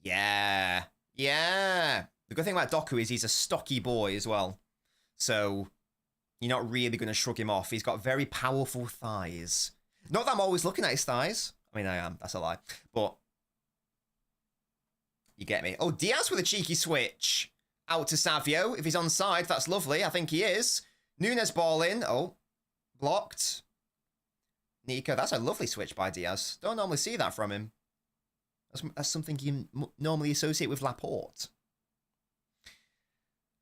Speaker 2: Yeah. Yeah. The good thing about Doku is he's a stocky boy as well. So you're not really going to shrug him off. He's got very powerful thighs. Not that I'm always looking at his thighs. I mean, I am. That's a lie. But you get me. Oh, Diaz with a cheeky switch. Out to Savio. If he's onside, that's lovely. I think he is. Nunes ball in. Oh. Blocked. Nico, that's a lovely switch by Diaz. Don't normally see that from him. That's something you normally associate with Laporte.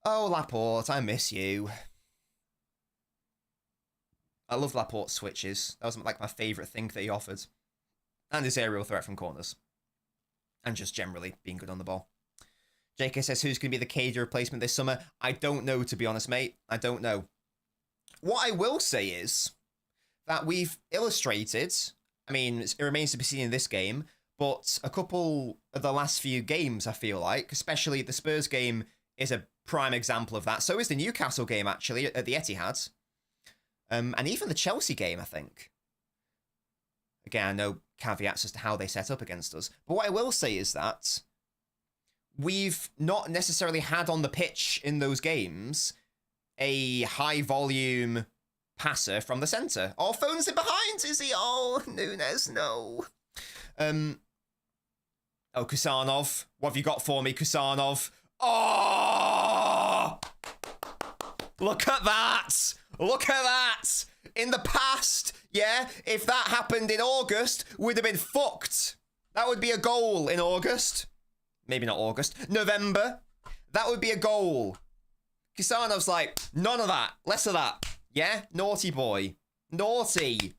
Speaker 2: Oh, Laporte, I miss you. I love Laporte's switches. That was my favourite thing that he offered. And his aerial threat from corners. And just generally being good on the ball. JK says, who's going to be the KD replacement this summer? I don't know, to be honest, mate. I don't know. What I will say is that we've illustrated I mean, it remains to be seen in this game, but a couple of the last few games, I feel like, especially the Spurs game, is a prime example of that. So is the Newcastle game, actually, at the Etihad. And even the Chelsea game, I think. Again, I know caveats as to how they set up against us. But what I will say is that we've not necessarily had on the pitch in those games a high-volume passer from the centre. Oh, phones it behind, is he? Oh, Nunes, no. Oh, Kusanov. What have you got for me, Kusanov? Oh! Look at that! Look at that! In the past, yeah, if that happened in August, we'd have been fucked. That would be a goal in August. Maybe not August. November. That would be a goal. Kusanov's like, none of that. Less of that. Yeah? Naughty boy. Naughty.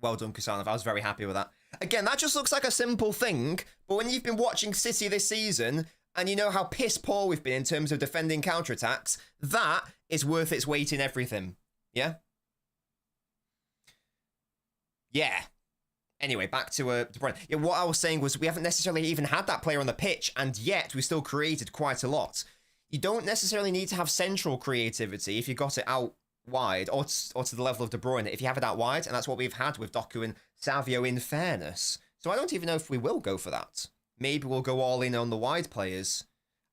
Speaker 2: Well done, Kusanov. I was very happy with that. Again, that just looks like a simple thing, but when you've been watching City this season, and you know how piss poor we've been in terms of defending counterattacks, that is worth its weight in everything. Yeah? Yeah. Anyway, back to De Bruyne. Yeah, what I was saying was we haven't necessarily even had that player on the pitch, and yet we still created quite a lot. You don't necessarily need to have central creativity if you got it out wide, or to the level of De Bruyne, if you have it out wide, and that's what we've had with Doku and Savio, in fairness. So I don't even know if we will go for that. Maybe we'll go all in on the wide players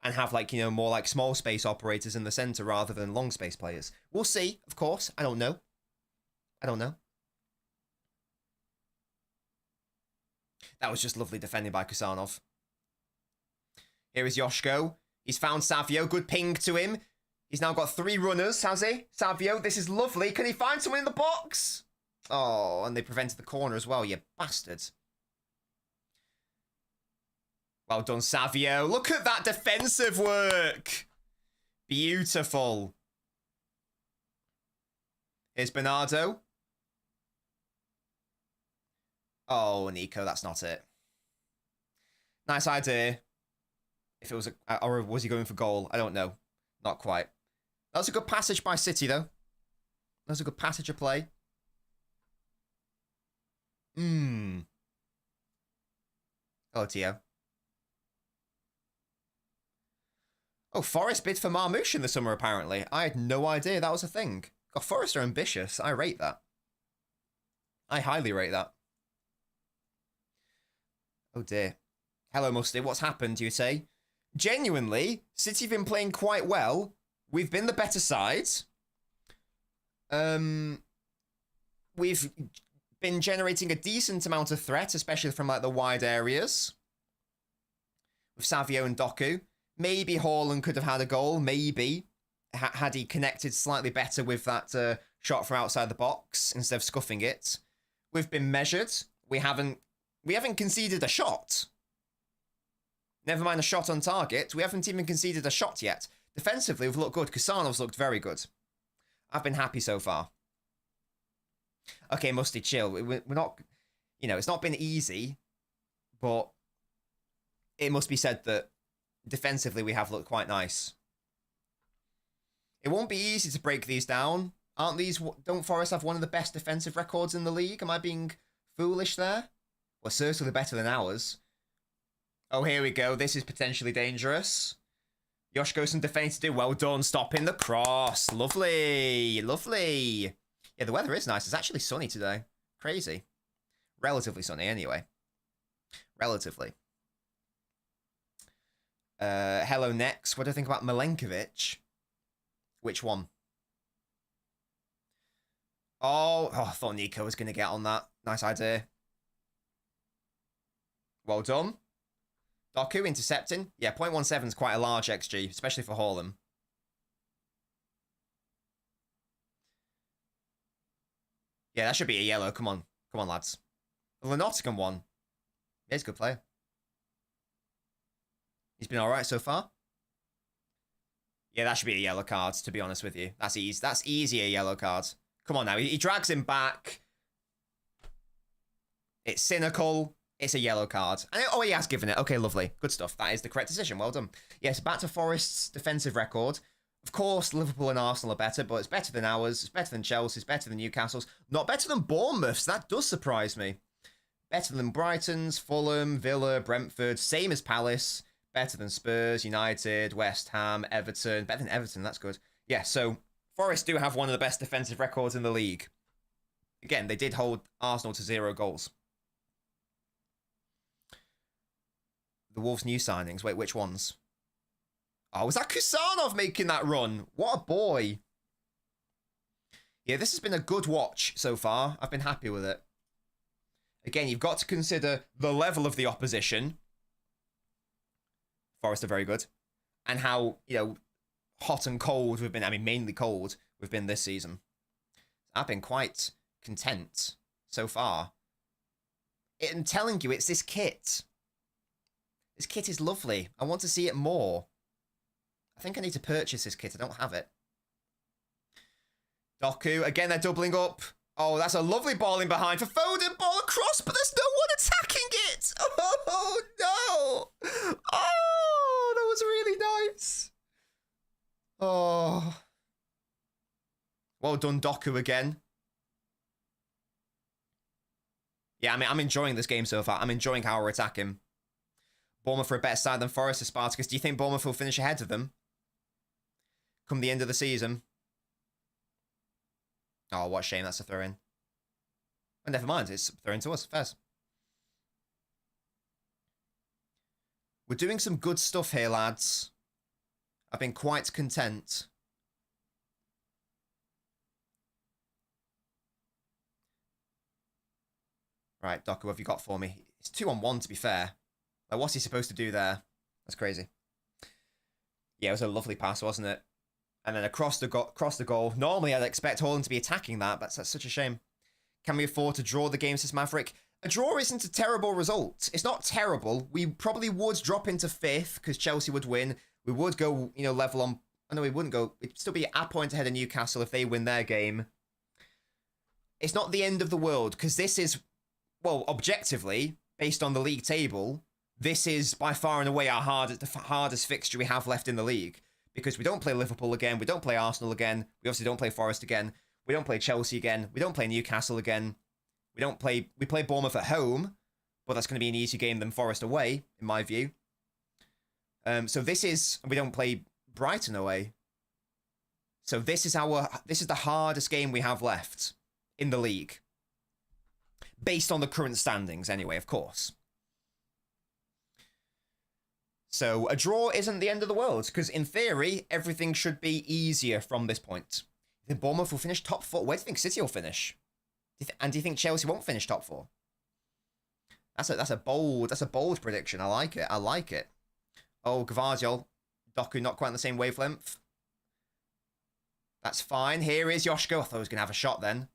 Speaker 2: and have, like, you know, more like small space operators in the centre rather than long space players. We'll see, of course. I don't know. I don't know. That was just lovely defending by Kusanov. Here is Yoshko. He's found Savio. Good ping to him. He's now got 3 runners, has he? Savio, this is lovely. Can he find someone in the box? Oh, and they prevented the corner as well, you bastards. Well done, Savio. Look at that defensive work. Beautiful. Here's Bernardo. Oh, Nico, that's not it. Nice idea. If it was or was he going for goal? I don't know. Not quite. That was a good passage by City, though. That was a good passage of play. Oh, Tio. Oh, Forest bid for Marmoush in the summer, apparently. I had no idea that was a thing. God, Forest are ambitious. I rate that. I highly rate that. Oh, dear. Hello, Musty. What's happened, you say? Genuinely, City have been playing quite well. We've been the better side. We've been generating a decent amount of threat, especially from, like, the wide areas. With Savio and Doku. Maybe Haaland could have had a goal. Maybe. Had he connected slightly better with that shot from outside the box instead of scuffing it. We've been measured. We haven't conceded a shot. Never mind a shot on target. We haven't even conceded a shot yet. Defensively, we've looked good. Kusanov's looked very good. I've been happy so far. Okay, Musty, chill. We're not... You know, it's not been easy, but it must be said that defensively we have looked quite nice. It won't be easy to break these down. Aren't these... Don't Forest have one of the best defensive records in the league? Am I being foolish there? Well, certainly better than ours. Oh, here we go. This is potentially dangerous. Yoshko, some defense to do. Well done. Stopping the cross. Lovely. Lovely. Yeah, the weather is nice. It's actually sunny today. Crazy. Relatively sunny, anyway. Relatively. Hello, next. What do I think about Milenkovic? Which one? Oh, I thought Nico was going to get on that. Nice idea. Well done. Doku intercepting. Yeah, 0.17 is quite a large XG, especially for Haaland. Yeah, that should be a yellow. Come on. Come on, lads. The Nottingham one. Yeah, he's a good player. He's been all right so far. Yeah, that should be a yellow card, to be honest with you. That's easy. That's easy, a yellow card. Come on now. He drags him back. It's cynical. It's a yellow card. And oh, he has given it. Okay, lovely. Good stuff. That is the correct decision. Well done. Yes, back to Forest's defensive record. Of course, Liverpool and Arsenal are better, but it's better than ours. It's better than Chelsea's, better than Newcastle's. Not better than Bournemouth's. That does surprise me. Better than Brighton's, Fulham, Villa, Brentford. Same as Palace. Better than Spurs, United, West Ham, Everton. Better than Everton, that's good. Yeah, so Forest do have one of the best defensive records in the league. Again, they did hold Arsenal to 0 goals. The Wolves' new signings. Wait, which ones? Oh, was that Kusanov making that run? What a boy. Yeah, this has been a good watch so far. I've been happy with it. Again, you've got to consider the level of the opposition. Forest are very good. And how, hot and cold we've been. I mean, mainly cold we've been this season. I've been quite content so far. I'm telling you, it's this kit. This kit is lovely. I want to see it more. I think I need to purchase this kit. I don't have it. Doku, again, they're doubling up. Oh, that's a lovely ball in behind for Foden. Ball across, but there's no one attacking it. Oh, no. Oh, that was really nice. Oh. Well done, Doku, again. Yeah, I mean, I'm enjoying this game so far. I'm enjoying how we're attacking. Bournemouth are a better side than Forest, Spartacus. Do you think Bournemouth will finish ahead of them come the end of the season? Oh, what a shame. That's a throw-in. Well, never mind. It's a throw-in to us. Fairs. We're doing some good stuff here, lads. I've been quite content. Right, Doku, what have you got for me? It's 2-on-1, to be fair. Like, what's he supposed to do there? That's crazy. Yeah, it was a lovely pass, wasn't it? And then across the goal. Normally, I'd expect Haaland to be attacking that, but that's such a shame. Can we afford to draw the game, says Maverick? A draw isn't a terrible result. It's not terrible. We probably would drop into 5th because Chelsea would win. We would go, level on... Oh, no, we wouldn't go. We'd still be a point ahead of Newcastle if they win their game. It's not the end of the world because this is, well, objectively, based on the league table, this is by far and away our hardest fixture we have left in the league. Because we don't play Liverpool again, we don't play Arsenal again, we obviously don't play Forest again, we don't play Chelsea again, we don't play Newcastle again, we play Bournemouth at home, but that's going to be an easier game than Forest away, in my view. So we don't play Brighton away. So this is the hardest game we have left in the league. Based on the current standings anyway, of course. So a draw isn't the end of the world, because in theory, everything should be easier from this point. Do you think Bournemouth will finish top 4? Where do you think City will finish? And do you think Chelsea won't finish top 4? That's a bold prediction. I like it. I like it. Oh, Gvardiol. Doku not quite on the same wavelength. That's fine. Here is Joshko. I thought he was going to have a shot then.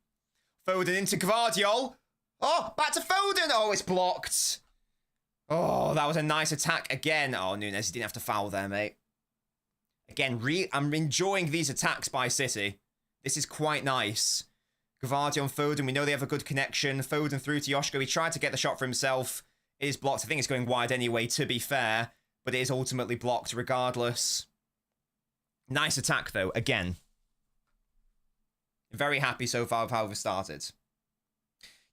Speaker 2: Foden into Gvardiol. Oh, back to Foden. Oh, it's blocked. Oh, that was a nice attack again. Oh, Nunes, you didn't have to foul there, mate. Again, I'm enjoying these attacks by City. This is quite nice. Gvardiol and Foden, we know they have a good connection. Foden through to Joshko. He tried to get the shot for himself. It is blocked. I think it's going wide anyway, to be fair. But it is ultimately blocked regardless. Nice attack, though, again. Very happy so far with how we've started.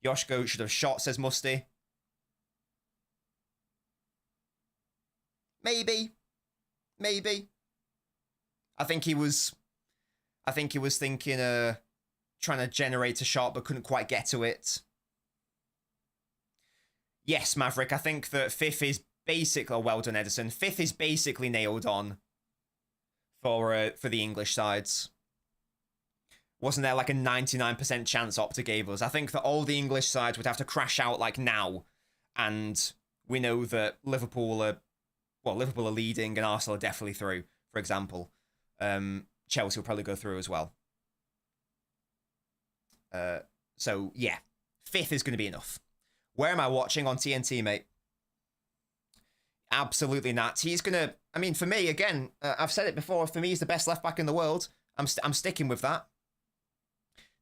Speaker 2: Joshko should have shot, says Musty. Maybe. I think he was thinking, trying to generate a shot, but couldn't quite get to it. Yes, Maverick, I think that 5th is basically, well done, Edison. 5th is basically nailed on for the English sides. Wasn't there like a 99% chance Opta gave us? I think that all the English sides would have to crash out like now. And we know that Liverpool are leading and Arsenal are definitely through, for example. Chelsea will probably go through as well. So, yeah. 5th is going to be enough. Where am I watching on TNT, mate? Absolutely not. He's going to... I mean, for me, again, I've said it before, for me, he's the best left-back in the world. I'm sticking with that.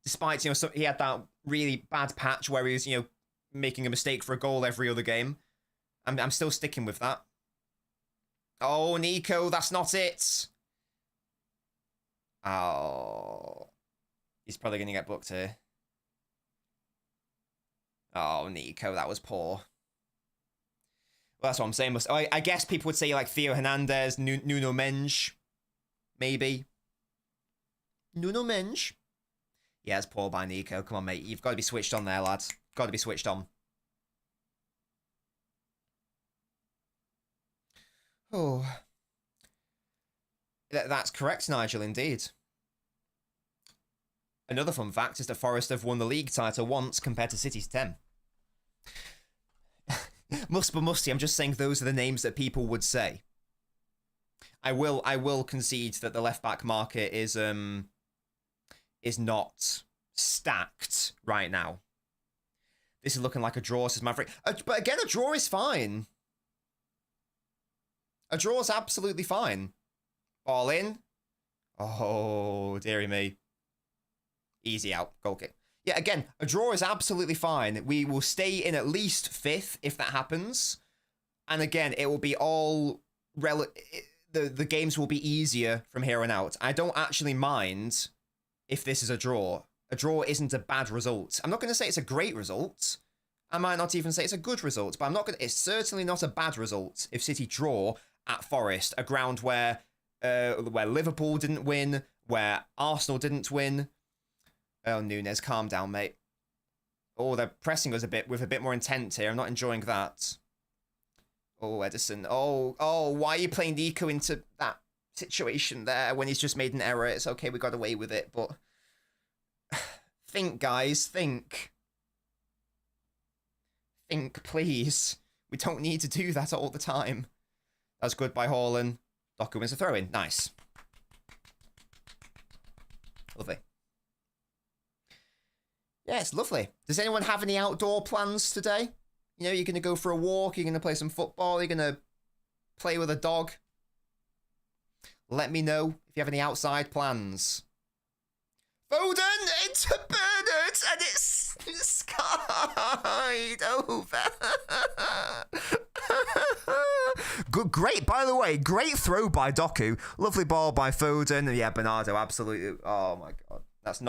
Speaker 2: Despite, he had that really bad patch where he was, making a mistake for a goal every other game. I'm still sticking with that. Oh, Nico, that's not it. Oh. He's probably going to get booked here. Oh, Nico, that was poor. Well, that's what I'm saying. I guess people would say like Theo Hernandez, Nuno Mensch. Maybe. Nuno Mensch. Yeah, it's poor by Nico. Come on, mate. You've got to be switched on there, lads. Got to be switched on. Oh. That's correct, Nigel, indeed. Another fun fact is that Forest have won the league title once compared to City's 10. Musty, I'm just saying those are the names that people would say. I will concede that the left-back market is not stacked right now. This is looking like a draw, says Maverick. But again, a draw is fine. A draw is absolutely fine. Ball in. Oh, dearie me. Easy out. Goal kick. Yeah, again, a draw is absolutely fine. We will stay in at least 5th if that happens. And again, it will be all... The games will be easier from here on out. I don't actually mind if this is a draw. A draw isn't a bad result. I'm not going to say it's a great result. I might not even say it's a good result. But I'm not going to... It's certainly not a bad result if City draw at Forest. A ground where Liverpool didn't win. Where Arsenal didn't win. Oh, Nunes, calm down, mate. Oh, they're pressing us with a bit more intent here. I'm not enjoying that. Oh, Edison. Oh, why are you playing Nico into that situation there when he's just made an error? It's okay, we got away with it, but... Think, guys, think. Think, please. We don't need to do that all the time. That's good by Haaland. Doku wins a throw-in. Nice. Lovely. Yeah, it's lovely. Does anyone have any outdoor plans today? You know, you're going to go for a walk, you're going to play some football, you're going to play with a dog. Let me know if you have any outside plans. Foden into Bernard, and it's skied over. Good, great, by the way, great throw by Doku. Lovely ball by Foden. Yeah, Bernardo, absolutely. Oh my God. That's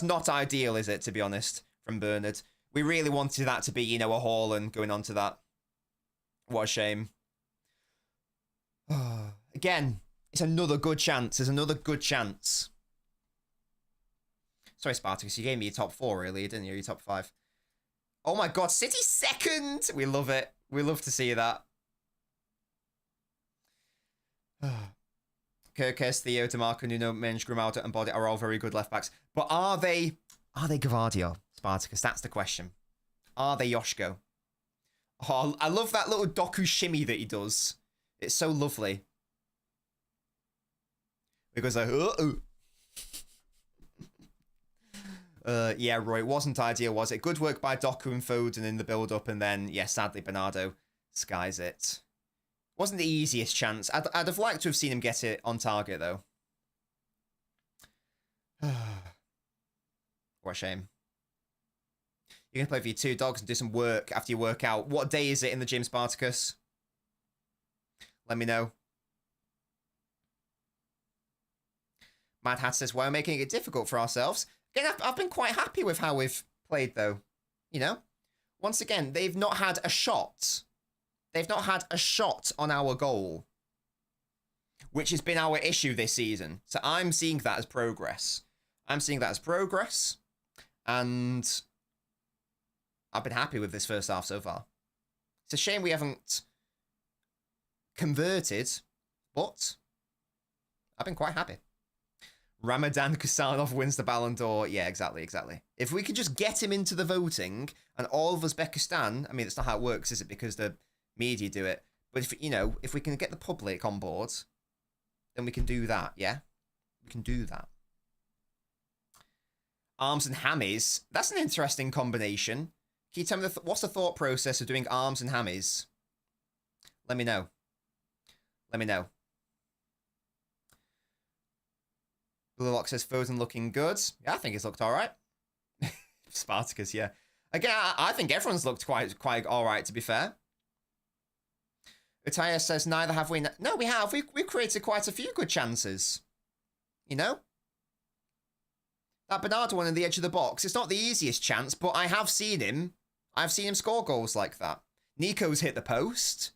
Speaker 2: not ideal, is it, to be honest, from Bernard? We really wanted that to be, you know, a Haaland going on to that. What a shame. Again, it's another good chance. There's another good chance. Sorry, Spartacus, you gave me your top 4, really, didn't you? Your top 5. Oh my God, City second! We love it. We love to see that. Kirkes, Theo, DeMarco, Nuno, Mensch, Grimaldo, and Body are all very good left-backs. But are they Gvardiol, Spartacus? That's the question. Are they Yoshko? Oh, I love that little Doku shimmy that he does. It's so lovely. It goes like, yeah, Roy, it wasn't ideal, was it? Good work by Doku and Foden in the build-up, and then, yeah, sadly, Bernardo skies it. Wasn't the easiest chance. I'd have liked to have seen him get it on target, though. What a shame. You're going to play for your 2 dogs and do some work after you work out. What day is it in the gym, Spartacus? Let me know. Mad Hat says, why are we making it difficult for ourselves? Again, I've been quite happy with how we've played, though. You know? Once again, they've not had a shot. They've not had a shot on our goal, which has been our issue this season. So I'm seeing that as progress. I'm seeing that as progress, and I've been happy with this first half so far. It's a shame we haven't converted, but I've been quite happy. Ramadan Kusanov wins the Ballon d'Or. Yeah, exactly. If we could just get him into the voting, and all of Uzbekistan, I mean, that's not how it works, is it? Because the media do it. But if, you know, if we can get the public on board, then we can do that, yeah? We can do that. Arms and hammies. That's an interesting combination. Can you tell me what's the thought process of doing arms and hammies? Let me know. Let me know. Bluelock says Foden looking good. Yeah, I think he's looked all right. Spartacus, yeah. Again, I think everyone's looked quite all right, to be fair. Utaya says, neither have we. No, we have. We've created quite a few good chances. You know? That Bernardo one on the edge of the box, it's not the easiest chance, but I have seen him. I've seen him score goals like that. Nico's hit the post.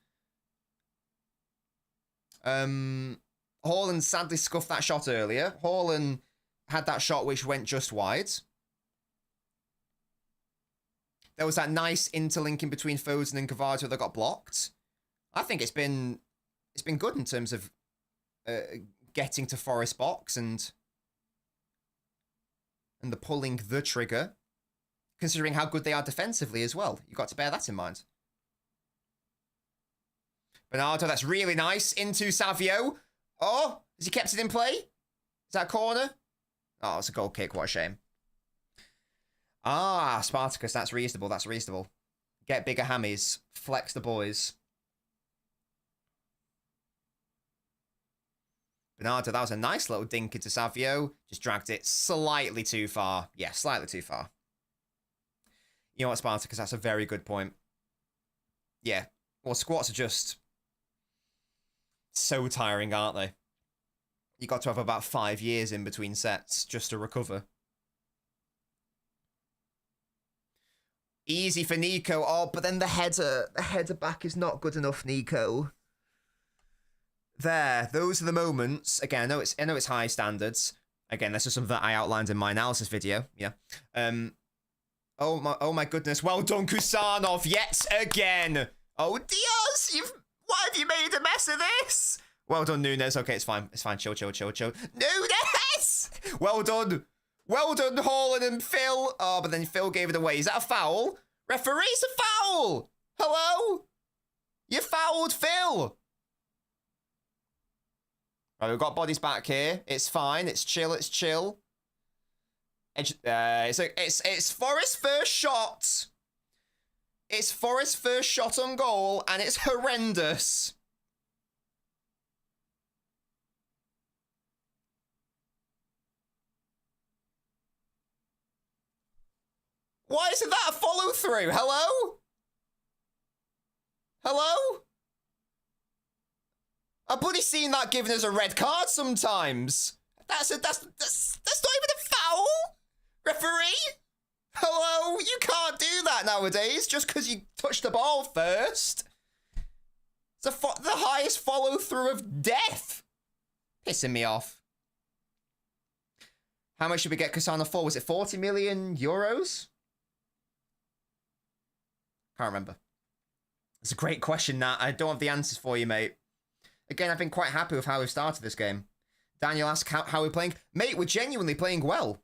Speaker 2: Haaland sadly scuffed that shot earlier. Haaland had that shot which went just wide. There was that nice interlinking between Foden and Cavaggio that got blocked. I think it's been good in terms of getting to Forest box and the pulling the trigger, considering how good they are defensively as well. You've got to bear that in mind. Bernardo, that's really nice. Into Savio. Oh, has he kept it in play? Is that a corner? Oh, it's a goal kick. What a shame. Ah, Spartacus, that's reasonable. That's reasonable. Get bigger hammies. Flex the boys. Bernardo, that was a nice little dink into Savio. Just dragged it slightly too far. Yeah, slightly too far. You know what, Spartacus, that's a very good point. Yeah. Well, squats are just so tiring, aren't they? You got to have about 5 years in between sets just to recover. Easy for Nico. Oh, but then the header back is not good enough, Nico. There, those are the moments. Again, I know it's high standards. Again, this is something that I outlined in my analysis video. Yeah. Oh my goodness. Well done, Kusanov, yet again. Oh, Diaz, why have you made a mess of this? Well done, Nunes. Okay, it's fine. It's fine. Chill. Nunes! Well done. Well done, Haaland and Phil. Oh, but then Phil gave it away. Is that a foul? Referee's a foul! Hello? You fouled Phil. Right, we've got bodies back here. It's fine. It's chill. It's chill. It's Forest's first shot. It's Forest's first shot on goal, and it's horrendous. Why isn't that a follow-through? Hello? Hello? I've bloody seen that given as a red card sometimes. That's not even a foul. Referee? Hello? You can't do that nowadays just because you touched the ball first. It's the highest follow-through of death. Pissing me off. How much should we get Kusanov for? Was it 40 million euros? Can't remember. It's a great question, Nat. I don't have the answers for you, mate. Again, I've been quite happy with how we've started this game. Daniel asked how we're playing. Mate, we're genuinely playing well.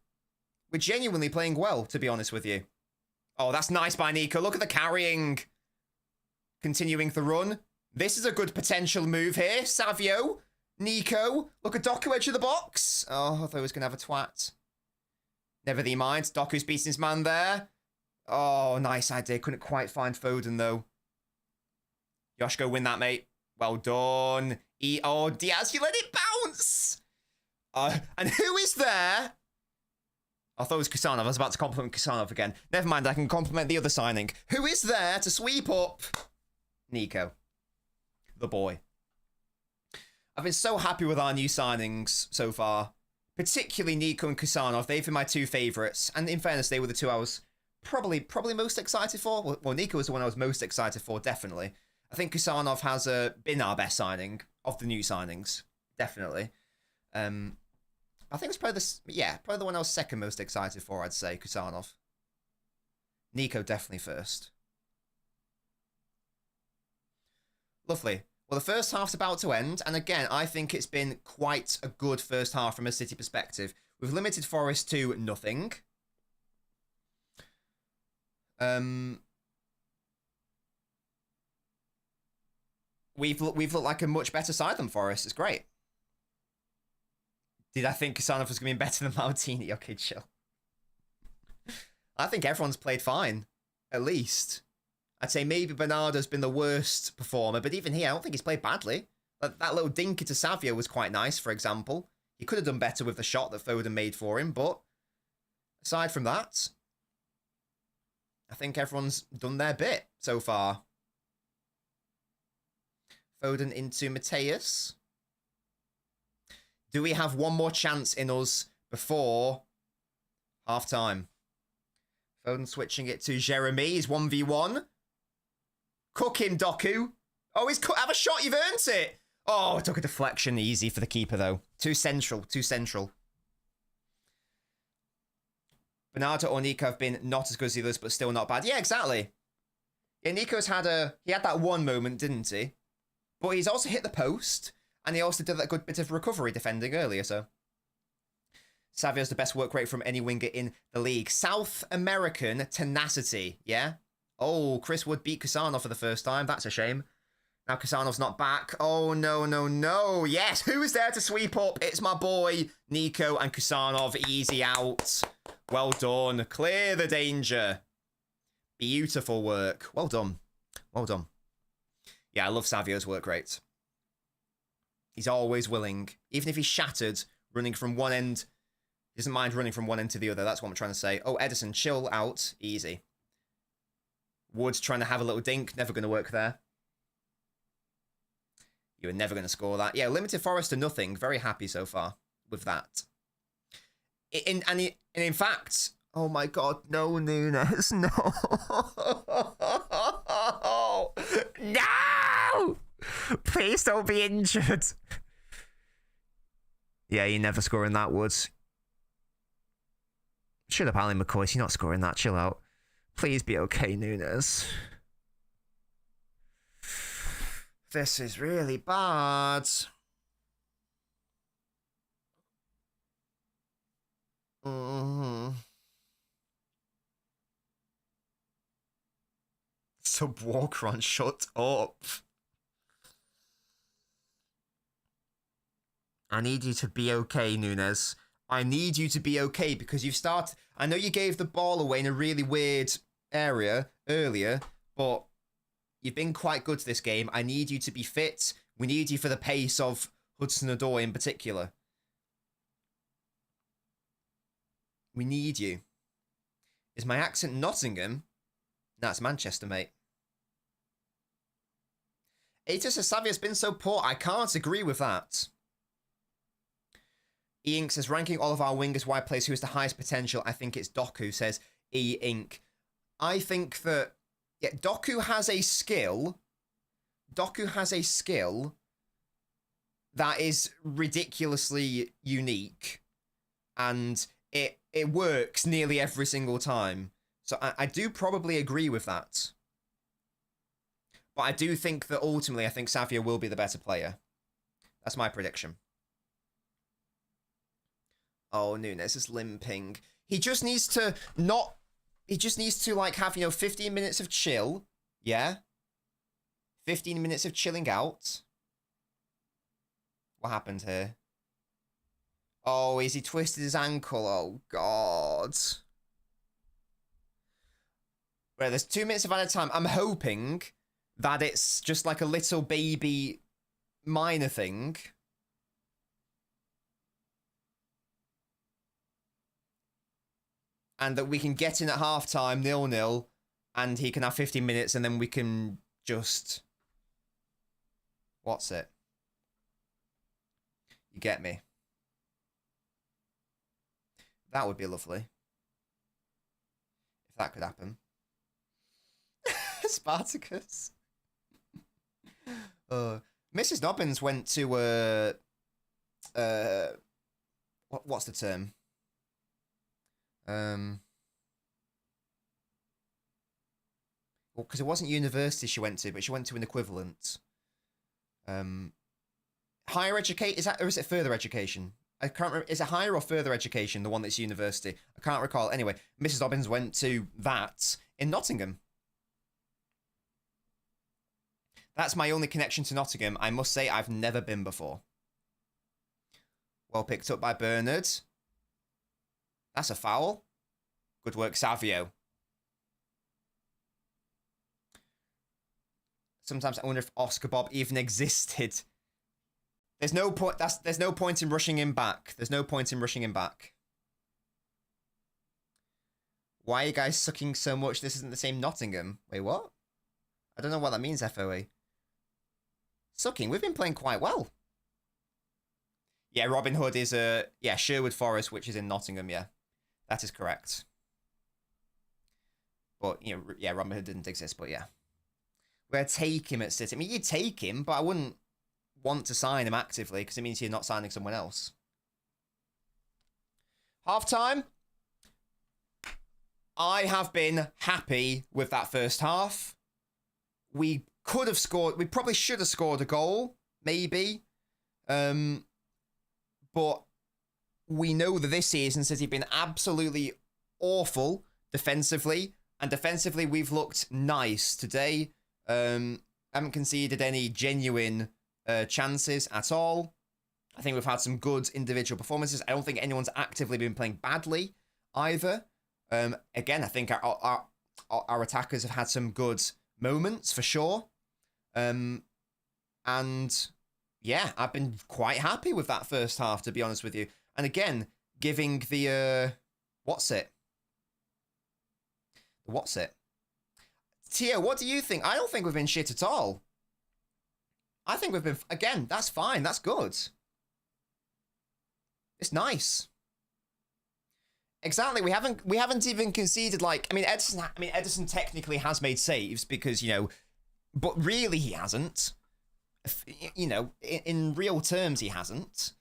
Speaker 2: We're genuinely playing well, to be honest with you. Oh, that's nice by Nico. Look at the carrying. Continuing the run. This is a good potential move here. Savio. Nico. Look at Doku, edge of the box. Oh, I thought he was going to have a twat. Never the mind. Doku's beating his man there. Oh, nice idea. Couldn't quite find Foden, though. Yoshko, win that, mate. Well done. Oh, Diaz, you let it bounce. And who is there? I thought it was Kusanov. I was about to compliment Kusanov again. Never mind, I can compliment the other signing. Who is there to sweep up? Nico. The boy. I've been so happy with our new signings so far. Particularly Nico and Kusanov. They've been my two favourites. And in fairness, they were the two I was probably most excited for. Well, Nico was the one I was most excited for, definitely. I think Kusanov has been our best signing of the new signings. Definitely. I think it's probably probably the one I was second most excited for, I'd say, Kusanov. Nico definitely first. Lovely. Well, the first half's about to end, and again, I think it's been quite a good first half from a City perspective. We've limited Forest to nothing. We've looked like a much better side than Forest. It's great. Did I think Kusanov was going to be better than Maldini? Okay, chill. I think everyone's played fine, at least. I'd say maybe Bernardo's been the worst performer, but even here, I don't think he's played badly. That little dink into Savio was quite nice, for example. He could have done better with the shot that Foden made for him, but aside from that, I think everyone's done their bit so far. Foden into Mateus. Do we have one more chance in us before Half time. Foden switching it to Jeremy. He's 1v1. Cook him, Doku. Oh, he's have a shot. You've earned it. Oh, it took a deflection. Easy for the keeper, though. Too central. Too central. Bernardo or Nico have been not as good as the others, but still not bad. Yeah, exactly. Yeah, Nico's had he had that one moment, didn't he? But he's also hit the post, and he also did that good bit of recovery defending earlier, so. Savio's the best work rate from any winger in the league. South American tenacity, yeah? Oh, Chris Wood beat Kusanov for the first time. That's a shame. Now Kusanov's not back. Oh, no, no, no. Yes, who's there to sweep up? It's my boy, Nico and Kusanov. Easy out. Well done. Clear the danger. Beautiful work. Well done. Well done. Yeah, I love Savio's work rate. He's always willing. Even if he's shattered, running from one end... He doesn't mind running from one end to the other. That's what I'm trying to say. Oh, Edison, chill out. Easy. Wood's trying to have a little dink. Never going to work there. You were never going to score that. Yeah, limited Forest to nothing. Very happy so far with that. In fact... Oh my God, no, Nunes. No. No! Please don't be injured. Yeah, you're never scoring that, Woods. Shut up, Ali McCoy. You're not scoring that. Chill out. Please be okay, Nunes. This is really bad. Sub Walker, shut up. I need you to be okay, Nunes. I need you to be okay because you've started... I know you gave the ball away in a really weird area earlier, but you've been quite good this game. I need you to be fit. We need you for the pace of Hudson-Odoi in particular. We need you. Is my accent Nottingham? No, it's Manchester, mate. Atos Savio's been so poor. I can't agree with that. E-Ink says, ranking all of our wingers wide players, who has the highest potential? I think it's Doku, says E-Ink. I think that, yeah, Doku has a skill. Doku has a skill that is ridiculously unique. And it works nearly every single time. So I do probably agree with that. But I do think that ultimately, I think Savio will be the better player. That's my prediction. Oh, Nunes is limping. He just needs to not... He just needs to, like, have, 15 minutes of chill. Yeah? 15 minutes of chilling out. What happened here? Oh, is he twisted his ankle? Oh, God. Well, there's 2 minutes of added time. I'm hoping that it's just like a little baby minor thing. And that we can get in at halftime 0-0, and he can have 15 minutes, and then we can just... What's it? You get me? That would be lovely. If that could happen. Spartacus. Mrs. Nobbins went to what's the term? Well, because it wasn't university she went to, but she went to an equivalent. Higher education, is that, or is it further education? I can't remember. Is it higher or further education, the one that's university? I can't recall. Anyway, Mrs. Dobbins went to that in Nottingham. That's my only connection to Nottingham. I must say, I've never been before. Well picked up by Bernard. That's a foul. Good work, Savio. Sometimes I wonder if Oscar Bob even existed. There's no point. There's no point in rushing him back. There's no point in rushing him back. Why are you guys sucking so much? This isn't the same Nottingham. Wait, what? I don't know what that means, FOE. Sucking? We've been playing quite well. Yeah, Robin Hood is yeah, Sherwood Forest, which is in Nottingham, yeah. That is correct. But, you know, yeah, Robin Hood didn't exist, but yeah. We're going to take him at City. I mean, you'd take him, but I wouldn't want to sign him actively because it means you're not signing someone else. Half-time. I have been happy with that first half. We could have scored. We probably should have scored a goal, maybe. But we know that this season City have been absolutely awful defensively. And defensively, we've looked nice today. Haven't conceded any genuine chances at all. I think we've had some good individual performances. I don't think anyone's actively been playing badly either. Again, I think our attackers have had some good moments for sure. And yeah, I've been quite happy with that first half, to be honest with you. And again, giving the what's it? Tio, what do you think? I don't think we've been shit at all. I think we've been, again, that's fine. That's good. It's nice. Exactly. We haven't even conceded, like, I mean, Ederson technically has made saves because, you know, but really he hasn't. You know, in real terms, he hasn't.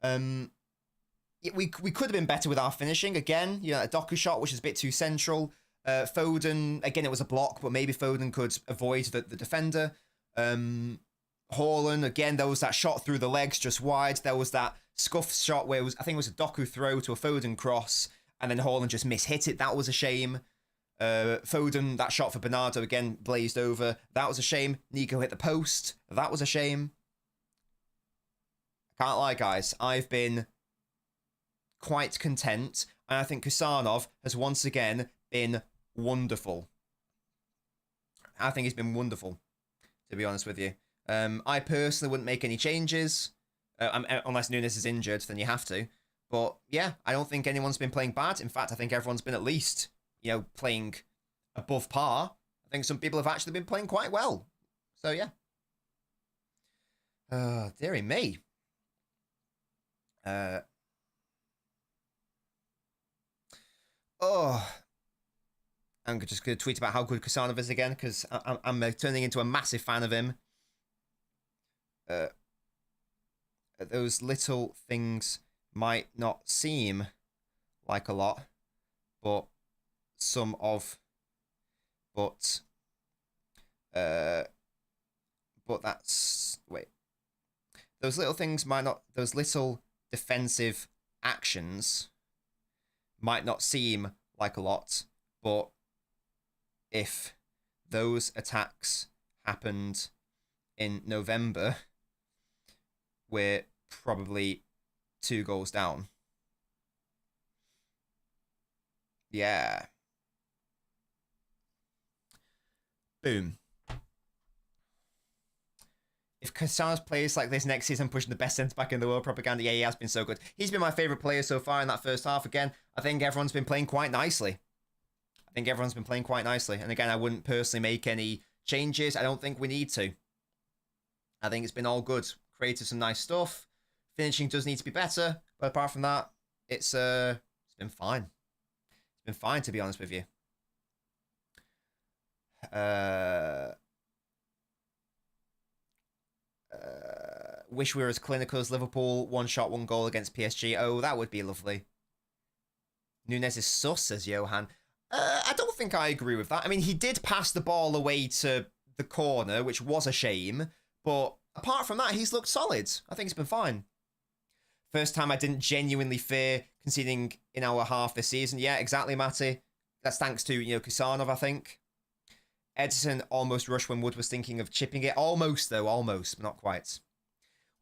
Speaker 2: We could have been better with our finishing. Again, you know, a Doku shot, which is a bit too central. Foden, again, it was a block, but maybe Foden could avoid the defender. Haaland, again, there was that shot through the legs just wide. There was that scuff shot where I think it was a Doku throw to a Foden cross, and then Haaland just mishit it. That was a shame. Foden, that shot for Bernardo, again, blazed over. That was a shame. Nico hit the post. That was a shame. Can't lie, guys. I've been quite content, and I think Kusanov has once again been wonderful. I think he's been wonderful, to be honest with you. I personally wouldn't make any changes, unless Nunes is injured, then you have to. But yeah, I don't think anyone's been playing bad. In fact, I think everyone's been at least, you know, playing above par. I think some people have actually been playing quite well. So yeah. Dearie me. I'm just going to tweet about how good Kusanov is again, because I'm turning into a massive fan of him. Those little things might not seem like a lot, but that's, wait. Those little things might not, those little defensive actions might not seem like a lot, but if those attacks happened in November, we're probably 2 goals down. Yeah. Boom. If Casanos plays like this next season, pushing the best centre-back in the world propaganda, yeah, he has been so good. He's been my favourite player so far in that first half. Again, I think everyone's been playing quite nicely. And again, I wouldn't personally make any changes. I don't think we need to. I think it's been all good. Created some nice stuff. Finishing does need to be better. But apart from that, it's been fine. It's been fine, to be honest with you. Wish we were as clinical as Liverpool. 1 shot, 1 goal against PSG. Oh, that would be lovely. Nunes is sus, says Johan. I don't think I agree with that. I mean, he did pass the ball away to the corner, which was a shame. But apart from that, he's looked solid. I think it's been fine. First time I didn't genuinely fear conceding in our half this season. Yeah, exactly, Matty. That's thanks to, you know, Kusanov, I think. Edison almost rushed when Wood was thinking of chipping it. Almost, though. Almost, but not quite.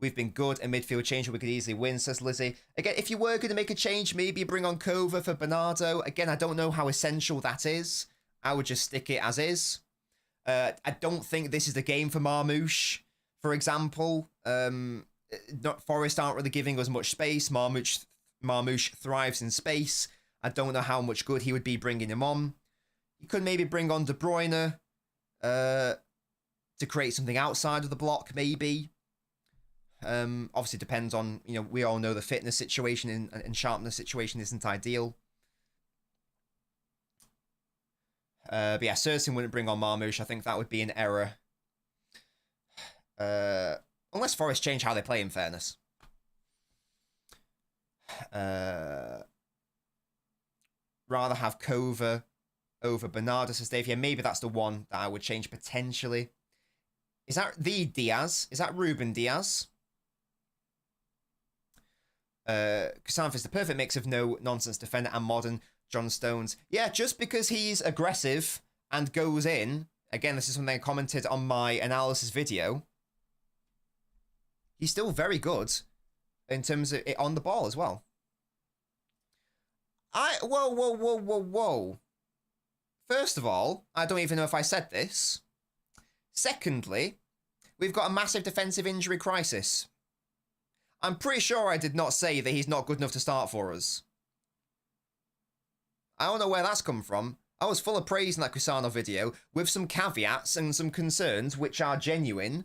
Speaker 2: We've been good. A midfield change we could easily win, says Lizzie. Again, if you were going to make a change, maybe bring on Kova for Bernardo. Again, I don't know how essential that is. I would just stick it as is. I don't think this is the game for Marmoush, for example. Forest aren't really giving us much space. Marmoush thrives in space. I don't know how much good he would be bringing him on. You could maybe bring on De Bruyne to create something outside of the block, maybe. Obviously depends on, you know, we all know the fitness situation and sharpness situation isn't ideal. But yeah, Certain wouldn't bring on Marmoush. I think that would be an error. Unless Forest change how they play, in fairness. Rather have Kova over Bernardo, says Dave. Yeah, maybe that's the one that I would change potentially. Is that the Diaz? Is that Ruben Diaz? Kusanov is the perfect mix of no-nonsense defender and modern John Stones. Yeah, just because he's aggressive and goes in. Again, this is something I commented on my analysis video. He's still very good in terms of it on the ball as well. Whoa. First of all, I don't even know if I said this. Secondly, we've got a massive defensive injury crisis. I'm pretty sure I did not say that he's not good enough to start for us. I don't know where that's come from. I was full of praise in that Kusanov video with some caveats and some concerns which are genuine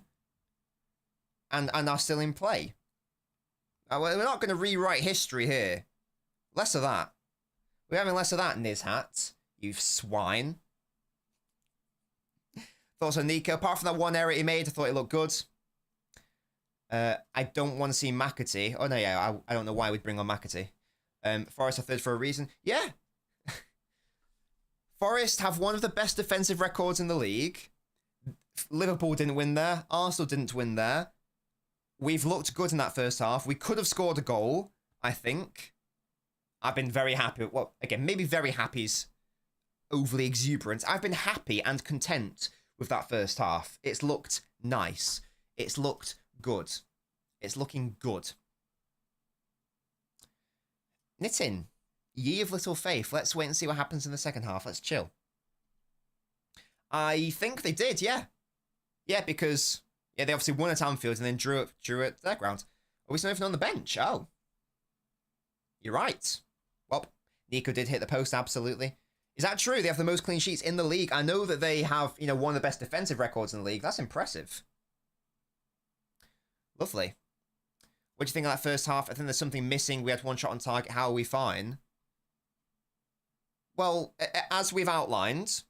Speaker 2: and are still in play. We're not going to rewrite history here. Less of that. We're having less of that, Nizhat. You swine. Thoughts on Nico? Apart from that one error he made, I thought it looked good. I don't want to see McAtee. Oh, no, yeah, I don't know why we'd bring on McAtee. Forest are third for a reason. Yeah. Forest have one of the best defensive records in the league. Liverpool didn't win there. Arsenal didn't win there. We've looked good in that first half. We could have scored a goal, I think. I've been very happy. Well, again, maybe very happy is overly exuberant. I've been happy and content with that first half. It's looked nice. It's looked good. It's looking good. Nitin, ye of little faith. Let's wait and see what happens in the second half. Let's chill. I think they did, yeah. Yeah, because they obviously won at Anfield and then drew at their ground. Are we still even on the bench? Oh. You're right. Well, Nico did hit the post, absolutely. Is that true? They have the most clean sheets in the league. I know that they have, one of the best defensive records in the league. That's impressive. Lovely. What do you think of that first half? I think there's something missing. We had one shot on target. How are we fine? Well, as we've outlined,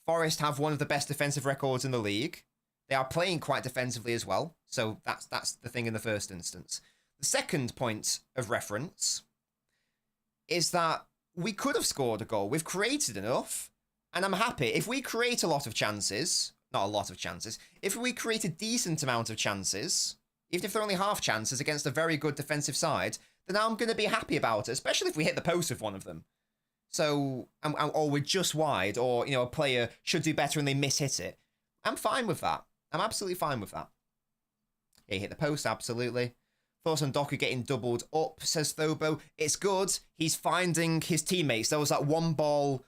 Speaker 2: Forest have one of the best defensive records in the league. They are playing quite defensively as well. So that's the thing in the first instance. The second point of reference is that we could have scored a goal. We've created enough, and I'm happy. If we create a lot of chances, not a lot of chances, if we create a decent amount of chances, even if they're only half chances against a very good defensive side, then I'm going to be happy about it, especially if we hit the post with one of them. So, or we're just wide, or, a player should do better and they miss-hit it. I'm fine with that. I'm absolutely fine with that. Yeah, he hit the post, absolutely. Thoughts on Doku getting doubled up, says Thobo. It's good. He's finding his teammates. There was that one ball.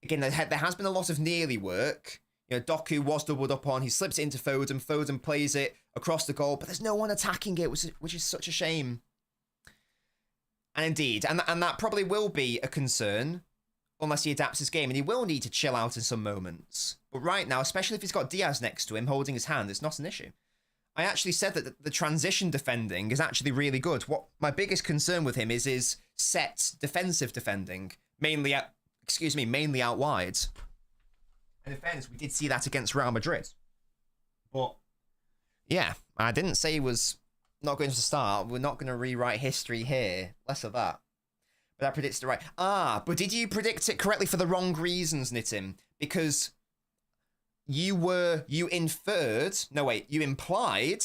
Speaker 2: Again, there has been a lot of nearly work. Doku was doubled up on. He slips it into Foden. Foden plays it across the goal, but there's no one attacking it, which is such a shame. And indeed, and that probably will be a concern unless he adapts his game, and he will need to chill out in some moments. But right now, especially if he's got Diaz next to him holding his hand, it's not an issue. I actually said that the transition defending is actually really good. What my biggest concern with him is his set defensive defending, mainly out wide. And in fairness, we did see that against Real Madrid. But yeah, I didn't say he was not going to start. We're not going to rewrite history here. Less of that. But I predicted it right. But did you predict it correctly for the wrong reasons, Nitin? Because you implied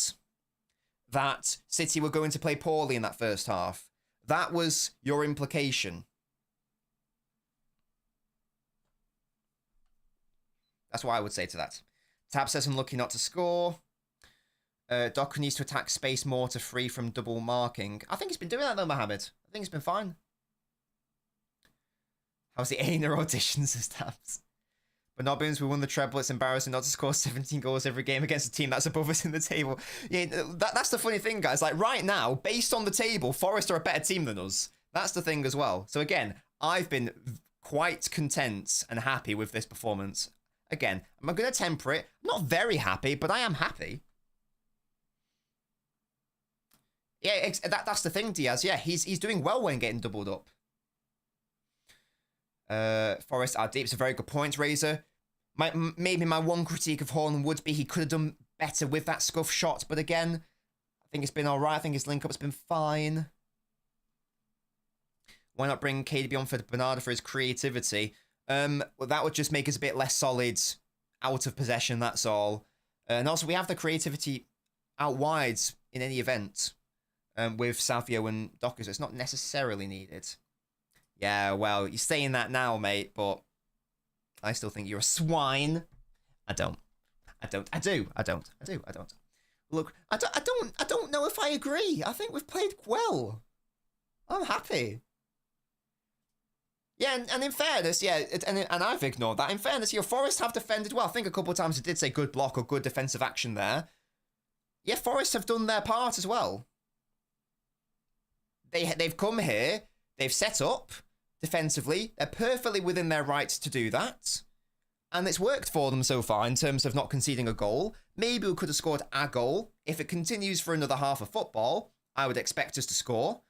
Speaker 2: that City were going to play poorly in that first half. That was your implication. That's what I would say to that. Tab says unlucky not to score. Doku needs to attack space more to free from double marking. I think he's been doing that though, Mohammed. I think he's been fine. How's the Aina audition, says Tabs? But NOTTINGHAM, we won the treble. It's embarrassing not to score 17 goals every game against a team that's above us in the table. Yeah, that's the funny thing, guys. Like, right now, based on the table, Forest are a better team than us. That's the thing as well. So again, I've been quite content and happy with this performance. Again, I'm going to temper it. I'm not very happy, but I am happy. Yeah, that's the thing, Diaz. Yeah, he's doing well when getting doubled up. Forest are deep. It's a very good point, Razor. Maybe my one critique of Haaland would be he could have done better with that scuff shot, but again, I think it's been all right. I think his link-up's been fine. Why not bring KDB on for Bernardo for his creativity? Well, that would just make us a bit less solid out of possession, that's all. And also, we have the creativity out wide in any event with Savio and Doku, so it's not necessarily needed. Yeah, well, you're saying that now, mate, but I still think you're a swine. I don't. Look, I don't know if I agree. I think we've played well. I'm happy. Yeah, and in fairness, yeah, and I've ignored that. In fairness, your Forest have defended well. I think a couple of times it did say good block or good defensive action there. Yeah, Forest have done their part as well. They've come here, they've set up defensively. They're perfectly within their rights to do that. And it's worked for them so far in terms of not conceding a goal. Maybe we could have scored a goal. If it continues for another half of football, I would expect us to score.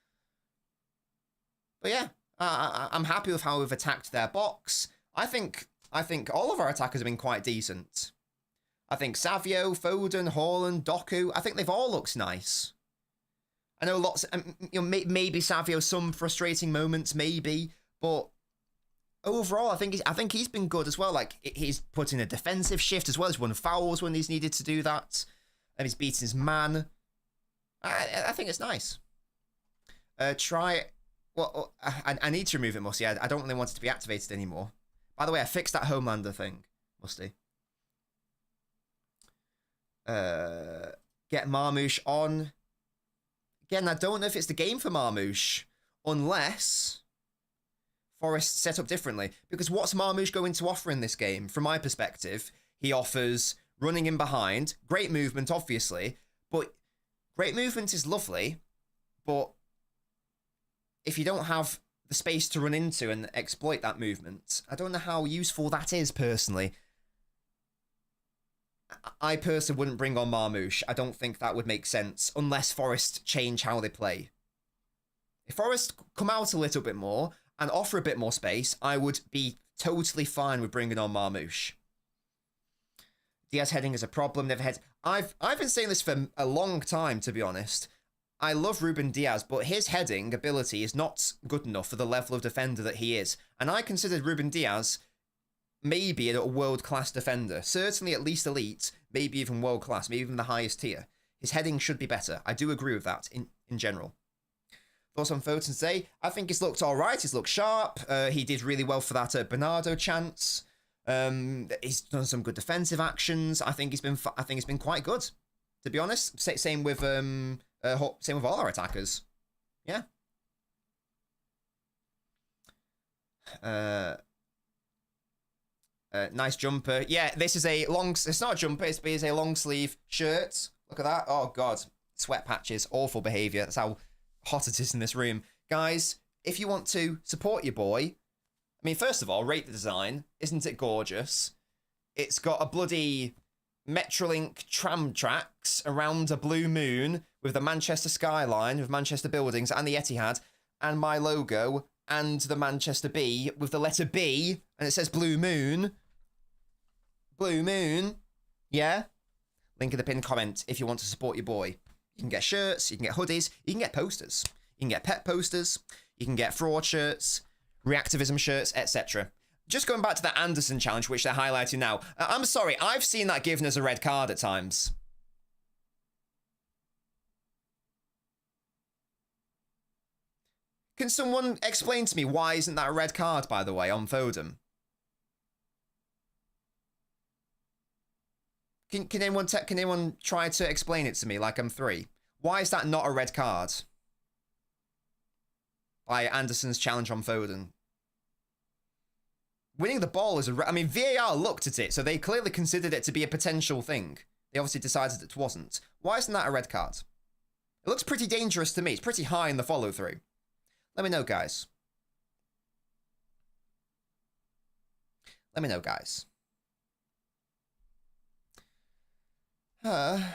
Speaker 2: But yeah, I'm happy with how we've attacked their box. I think all of our attackers have been quite decent. I think Savio, Foden, Haaland, Doku, I think they've all looked nice. I know lots, maybe Savio, some frustrating moments, maybe, but overall, I think he's been good as well. Like, he's put in a defensive shift as well. He's won fouls when he's needed to do that, and he's beaten his man. I think it's nice. Well, I need to remove it, Musty. I don't really want it to be activated anymore. By the way, I fixed that Homelander thing, Musty. Get Marmoush on. Again, I don't know if it's the game for Marmoush, unless Forest set up differently. Because what's Marmoush going to offer in this game? From my perspective, he offers running in behind, great movement, obviously, but great movement is lovely, but if you don't have the space to run into and exploit that movement, I don't know how useful that is, personally. I personally wouldn't bring on Marmoush. I don't think that would make sense unless Forest change how they play. If Forest come out a little bit more and offer a bit more space, I would be totally fine with bringing on Marmoush. Diaz heading is a problem. Never head. I've been saying this for a long time, to be honest. I love Ruben Diaz, but his heading ability is not good enough for the level of defender that he is. And I considered Ruben Diaz maybe a world-class defender. Certainly at least elite, maybe even world-class, maybe even the highest tier. His heading should be better. I do agree with that in general. Thoughts on Foden today? I think he's looked all right. He's looked sharp. He did really well for that Bernardo chance. He's done some good defensive actions. I think he's been quite good, to be honest. Same with all our attackers. Yeah. Nice jumper. Yeah, this is a long... It's not a jumper, it's a long sleeve shirt. Look at that. Oh, God. Sweat patches. Awful behaviour. That's how hot it is in this room. Guys, if you want to support your boy... I mean, first of all, rate the design. Isn't it gorgeous? It's got a bloody Metrolink tram tracks around a blue moon with the Manchester skyline, with Manchester buildings and the Etihad, and my logo, and the Manchester B with the letter B, and it says Blue Moon. Blue Moon. Yeah? Link in the pinned comment if you want to support your boy. You can get shirts, you can get hoodies, you can get posters. You can get pet posters, you can get fraud shirts, reactivism shirts, etc. Just going back to that Anderson challenge, which they're highlighting now. I'm sorry, I've seen that given as a red card at times. Can someone explain to me why isn't that a red card, by the way, on Foden? Can anyone try to explain it to me like I'm 3? Why is that not a red card? By Anderson's challenge on Foden. Winning the ball is I mean, VAR looked at it, so they clearly considered it to be a potential thing. They obviously decided it wasn't. Why isn't that a red card? It looks pretty dangerous to me. It's pretty high in the follow-through. Let me know, guys. Let me know, guys. Can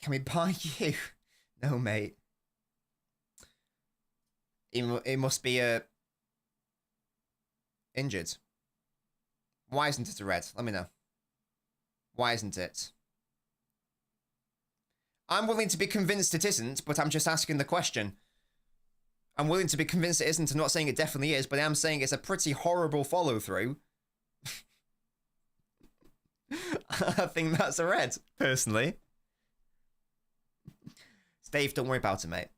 Speaker 2: we buy you? No, mate. He must be injured. Why isn't it a red? Let me know. Why isn't it? I'm willing to be convinced it isn't, but I'm just asking the question. I'm willing to be convinced it isn't. I'm not saying it definitely is, but I am saying it's a pretty horrible follow-through. I think that's a red, personally. Dave, don't worry about it, mate.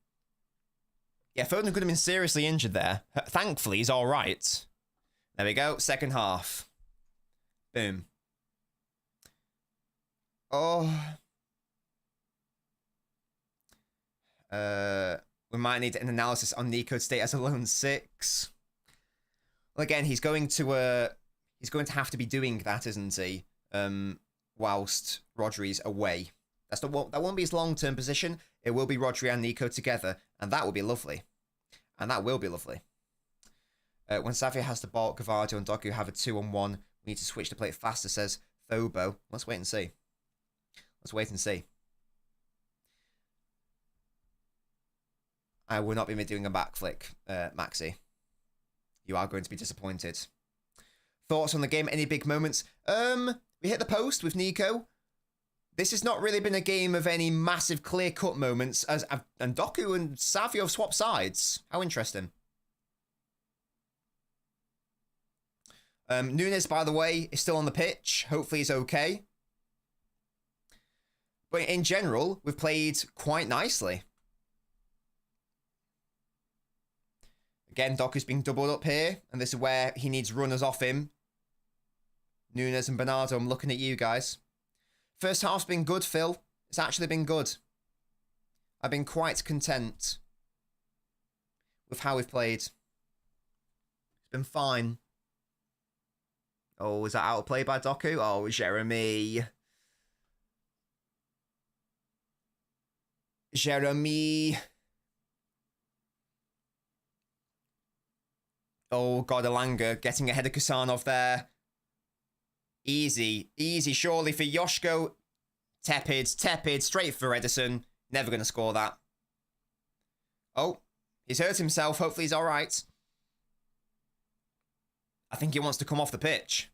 Speaker 2: Yeah, Foden could have been seriously injured there. Thankfully, he's all right. There we go. Second half. Boom. Oh. We might need an analysis on Nico's state as a lone 6. Well, again, he's going to have to be doing that, isn't he? Whilst Rodri's away. That won't be his long-term position. It will be Rodri and Nico together, and that will be lovely. And that will be lovely. When Savio has the ball, Gavardio and Doku have a 2-on-1. We need to switch to play it faster, says Thobo. Let's wait and see. Let's wait and see. I will not be doing a back flick, Maxi. You are going to be disappointed. Thoughts on the game? Any big moments? We hit the post with Nico. This has not really been a game of any massive clear-cut moments, and Doku and Savio have swapped sides. How interesting. Nunes, by the way, is still on the pitch. Hopefully he's okay. But in general, we've played quite nicely. Again, Doku's being doubled up here, and this is where he needs runners off him. Nunes and Bernardo, I'm looking at you guys. First half's been good, Phil. It's actually been good. I've been quite content with how we've played. It's been fine. Oh, is that outplay by Doku? Oh, Jeremy. Jeremy. Oh, God, Elanga getting ahead of Kusanov there. Easy, easy, surely for Yoshko. Tepid, straight for Edison. Never going to score that. Oh, he's hurt himself. Hopefully he's all right. I think he wants to come off the pitch.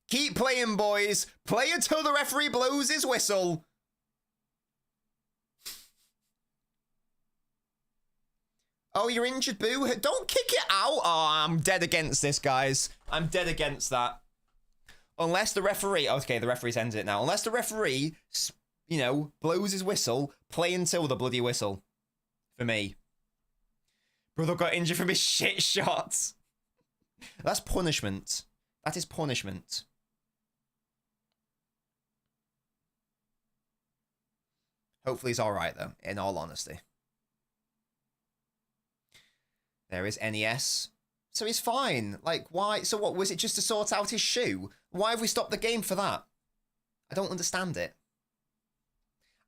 Speaker 2: Keep playing, boys. Play until the referee blows his whistle. Oh, you're injured, boo. Don't kick it out. Oh, I'm dead against this, guys. I'm dead against that. Unless the referee... Okay, the referee's ended it now. Unless the referee, you know, blows his whistle, play until the bloody whistle. For me. Brother got injured from his shit shots. That's punishment. That is punishment. Hopefully he's all right, though, in all honesty. There is NES. So he's fine. Like, why? So what, was it just to sort out his shoe? Why have we stopped the game for that? I don't understand it.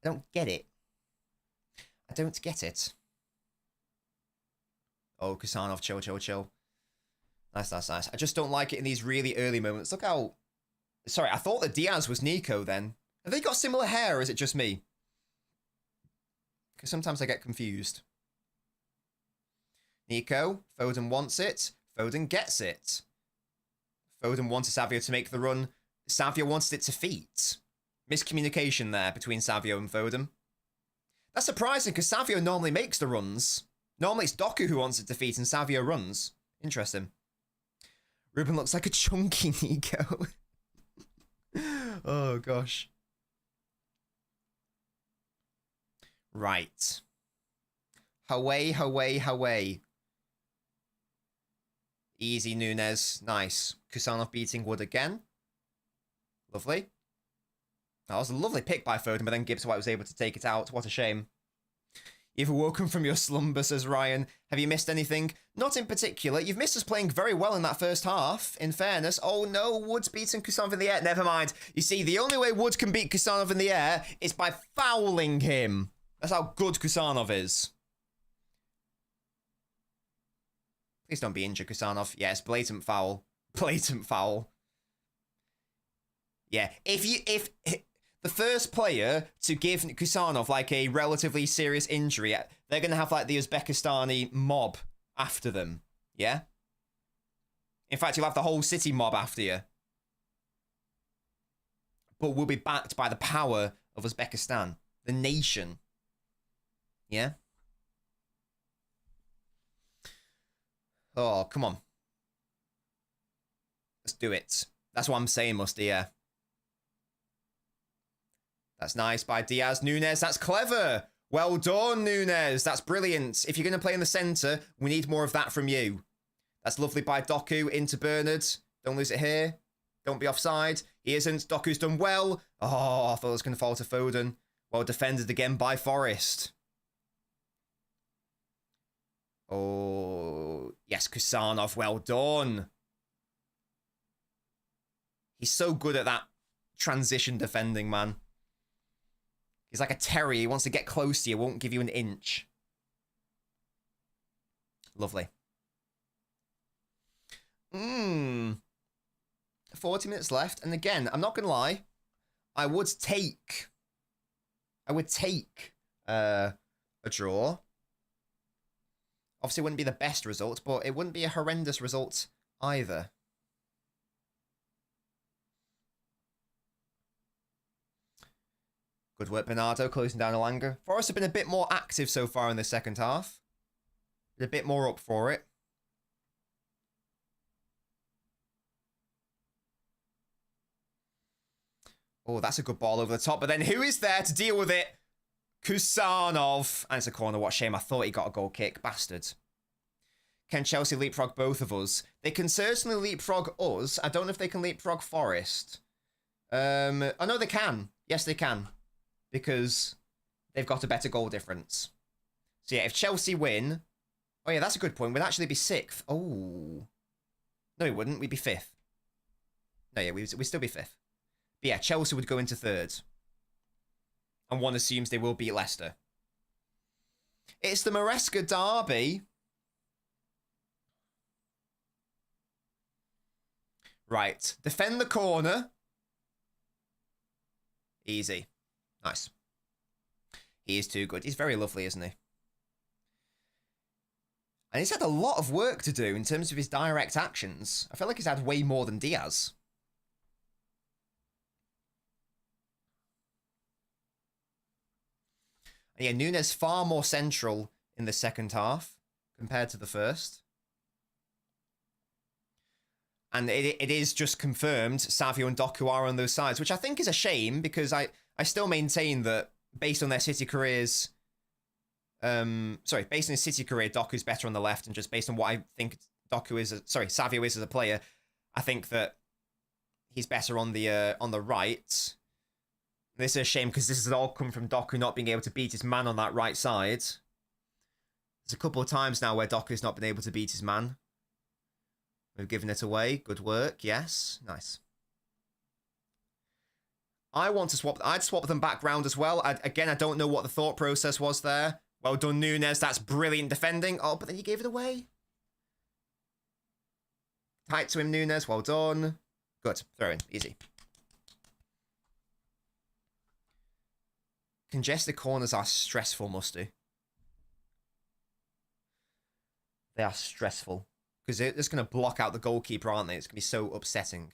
Speaker 2: I don't get it. I don't get it. Oh, Kusanov, chill, chill, chill. Nice, nice, nice. I just don't like it in these really early moments. Look how... Sorry, I thought that Diaz was Nico then. Have they got similar hair, or is it just me? Because sometimes I get confused. Nico, Foden wants it. Foden gets it. Foden wanted Savio to make the run. Savio wanted it to feet. Miscommunication there between Savio and Foden. That's surprising because Savio normally makes the runs. Normally it's Doku who wants it to feet and Savio runs. Interesting. Ruben looks like a chunky Nico. Oh, gosh. Right. Away, away, away. Easy, Nunes. Nice. Kusanov beating Wood again. Lovely. That was a lovely pick by Foden, but then Gibbs White was able to take it out. What a shame. You've awoken from your slumber, says Ryan. Have you missed anything? Not in particular. You've missed us playing very well in that first half, in fairness. Oh no, Wood's beaten Kusanov in the air. Never mind. You see, the only way Wood can beat Kusanov in the air is by fouling him. That's how good Kusanov is. Please don't be injured, Kusanov. Yes, blatant foul. Blatant foul. Yeah, if the first player to give Kusanov like a relatively serious injury, they're going to have like the Uzbekistani mob after them. Yeah? In fact, you'll have the whole city mob after you. But we'll be backed by the power of Uzbekistan, the nation. Yeah? Oh, come on. Let's do it. That's what I'm saying, Musty, yeah. That's nice by Diaz. Nunes, that's clever. Well done, Nunes. That's brilliant. If you're going to play in the centre, we need more of that from you. That's lovely by Doku into Bernard. Don't lose it here. Don't be offside. He isn't. Doku's done well. Oh, I thought it was going to fall to Foden. Well defended again by Forest. Oh, yes, Kusanov. Well done. He's so good at that transition defending, man. He's like a terrier. He wants to get close to you. Won't give you an inch. Lovely. 40 minutes left. And again, I'm not going to lie. I would take a draw. Obviously, it wouldn't be the best result, but it wouldn't be a horrendous result either. Good work, Bernardo, closing down Elanga. Forest have been a bit more active so far in the second half. Been a bit more up for it. Oh, that's a good ball over the top. But then who is there to deal with it? Kusanov. And it's a corner. What a shame. I thought he got a goal kick. Bastard. Can Chelsea leapfrog both of us? They can certainly leapfrog us. I don't know if they can leapfrog Forest. Oh, no, they can. Yes, they can. Because they've got a better goal difference. So, yeah, if Chelsea win... Oh, yeah, that's a good point. We'd actually be 6th. Oh. No, we wouldn't. We'd be 5th. No, yeah, we'd still be 5th. But yeah, Chelsea would go into 3rd. And one assumes they will beat Leicester. It's the Maresca derby. Right. Defend the corner. Easy. Nice. He is too good. He's very lovely, isn't he? And he's had a lot of work to do in terms of his direct actions. I feel like he's had way more than Diaz. And yeah, Nunes far more central in the second half compared to the first. And it is just confirmed Savio and Doku are on those sides, which I think is a shame because I still maintain that based on their City careers, based on his City career, Doku's better on the left, and just based on what I think Savio is as a player, I think that he's better on the right. This is a shame because this has all come from Doku not being able to beat his man on that right side. There's a couple of times now where Doku's not been able to beat his man. We've given it away. Good work. Yes. Nice. I want to swap. I'd swap them back round as well. Again, I don't know what the thought process was there. Well done, Nunes. That's brilliant defending. Oh, but then you gave it away. Tight to him, Nunes. Well done. Good. Throw in. Easy. Congested corners are stressful, Musty. They are stressful. Because they're just going to block out the goalkeeper, aren't they? It's going to be so upsetting.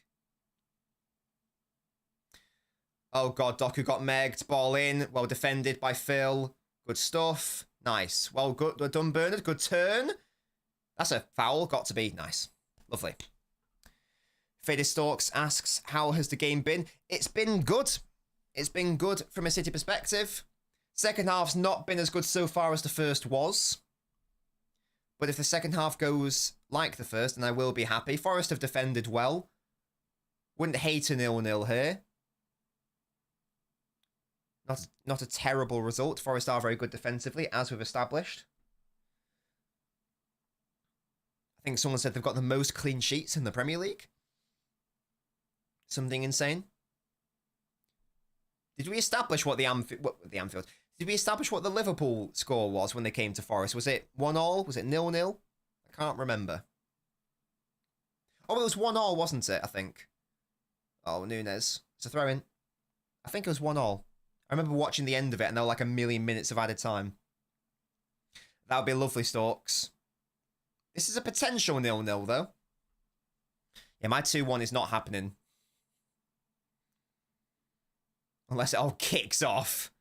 Speaker 2: Oh, God. Doku got megged. Ball in. Well defended by Phil. Good stuff. Nice. Well done, Bernard. Good turn. That's a foul. Got to be. Nice. Lovely. Faded Stalks asks, how has the game been? It's been good. It's been good from a City perspective. Second half's not been as good so far as the first was. But if the second half goes like the first, then I will be happy. Forest have defended well. Wouldn't hate a 0-0 here. Not a terrible result. Forest are very good defensively, as we've established. I think someone said they've got the most clean sheets in the Premier League. Something insane. Did we establish what the Anfield? Did we establish what the Liverpool score was when they came to Forest? Was it 1-1? Was it 0-0? I can't remember. Oh, it was 1-1, wasn't it? I think. Oh, Nunes. It's a throw-in. I think it was 1-1. I remember watching the end of it, and there were like a million minutes of added time. That would be lovely, Storks. This is a potential 0-0, though. Yeah, my 2-1 is not happening. Unless it all kicks off.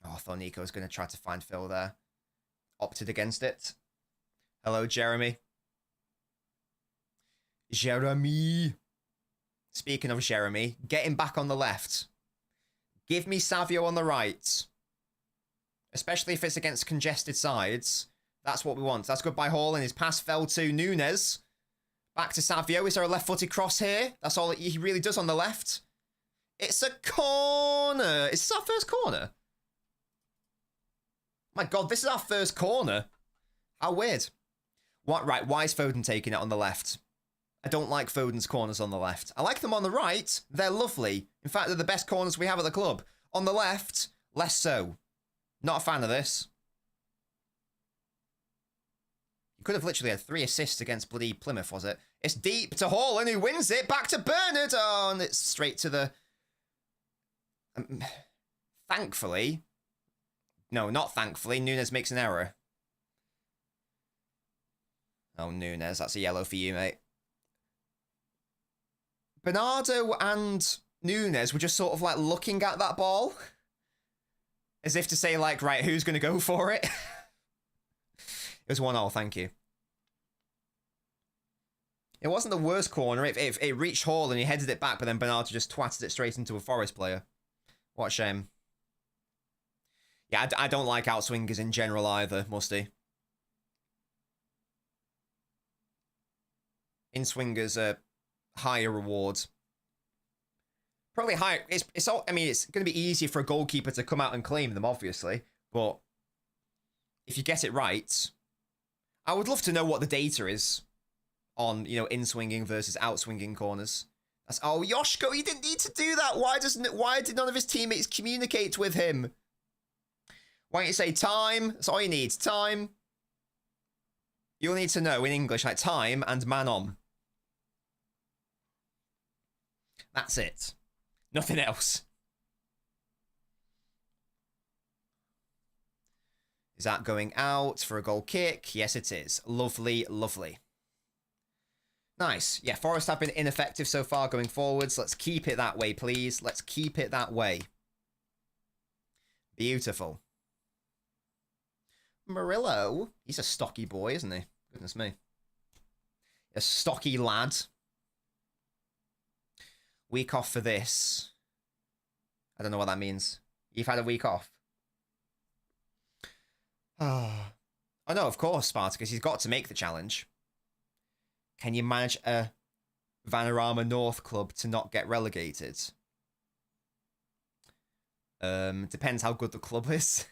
Speaker 2: Oh, I thought Nico was going to try to find Phil there. Opted against it. Hello, Jeremy. Jeremy. Speaking of Jeremy, get him back on the left. Give me Savio on the right. Especially if it's against congested sides. That's what we want. That's good by Hall, and his pass fell to Nunes. Back to Savio. Is there a left-footed cross here? That's all he really does on the left. It's a corner. Is this our first corner? My God, this is our first corner. How weird. What? Right, why is Foden taking it on the left? I don't like Foden's corners on the left. I like them on the right. They're lovely. In fact, they're the best corners we have at the club. On the left, less so. Not a fan of this. You could have literally had 3 assists against bloody Plymouth, was it? It's deep to Haaland, who wins it. Back to Bernard. Oh, and it's straight to the... thankfully... No, not thankfully. Nunes makes an error. Oh, Nunes. That's a yellow for you, mate. Bernardo and Nunes were just sort of like looking at that ball. As if to say, like, right, who's going to go for it? It was 1-0, thank you. It wasn't the worst corner. It reached Hall and he headed it back, but then Bernardo just twatted it straight into a Forest player. What a shame. Yeah, I don't like outswingers in general either, Musty. In-swingers are higher rewards. Probably higher. It's all. I mean, it's going to be easier for a goalkeeper to come out and claim them, obviously. But if you get it right, I would love to know what the data is on, you know, in-swinging versus out-swinging corners. That's, oh, Yoshko, he didn't need to do that. Why did none of his teammates communicate with him? Why don't you say time? That's all you need. Time. You'll need to know in English, like time and man on. That's it. Nothing else. Is that going out for a goal kick? Yes, it is. Lovely, lovely. Nice. Yeah, Forest have been ineffective so far going forwards. Let's keep it that way, please. Let's keep it that way. Beautiful. Murillo. He's a stocky boy, isn't he? Goodness me. A stocky lad. Week off for this. I don't know what that means. You've had a week off. Oh no, of course, Spartacus. He's got to make the challenge. Can you manage a Vanarama North club to not get relegated? Depends how good the club is.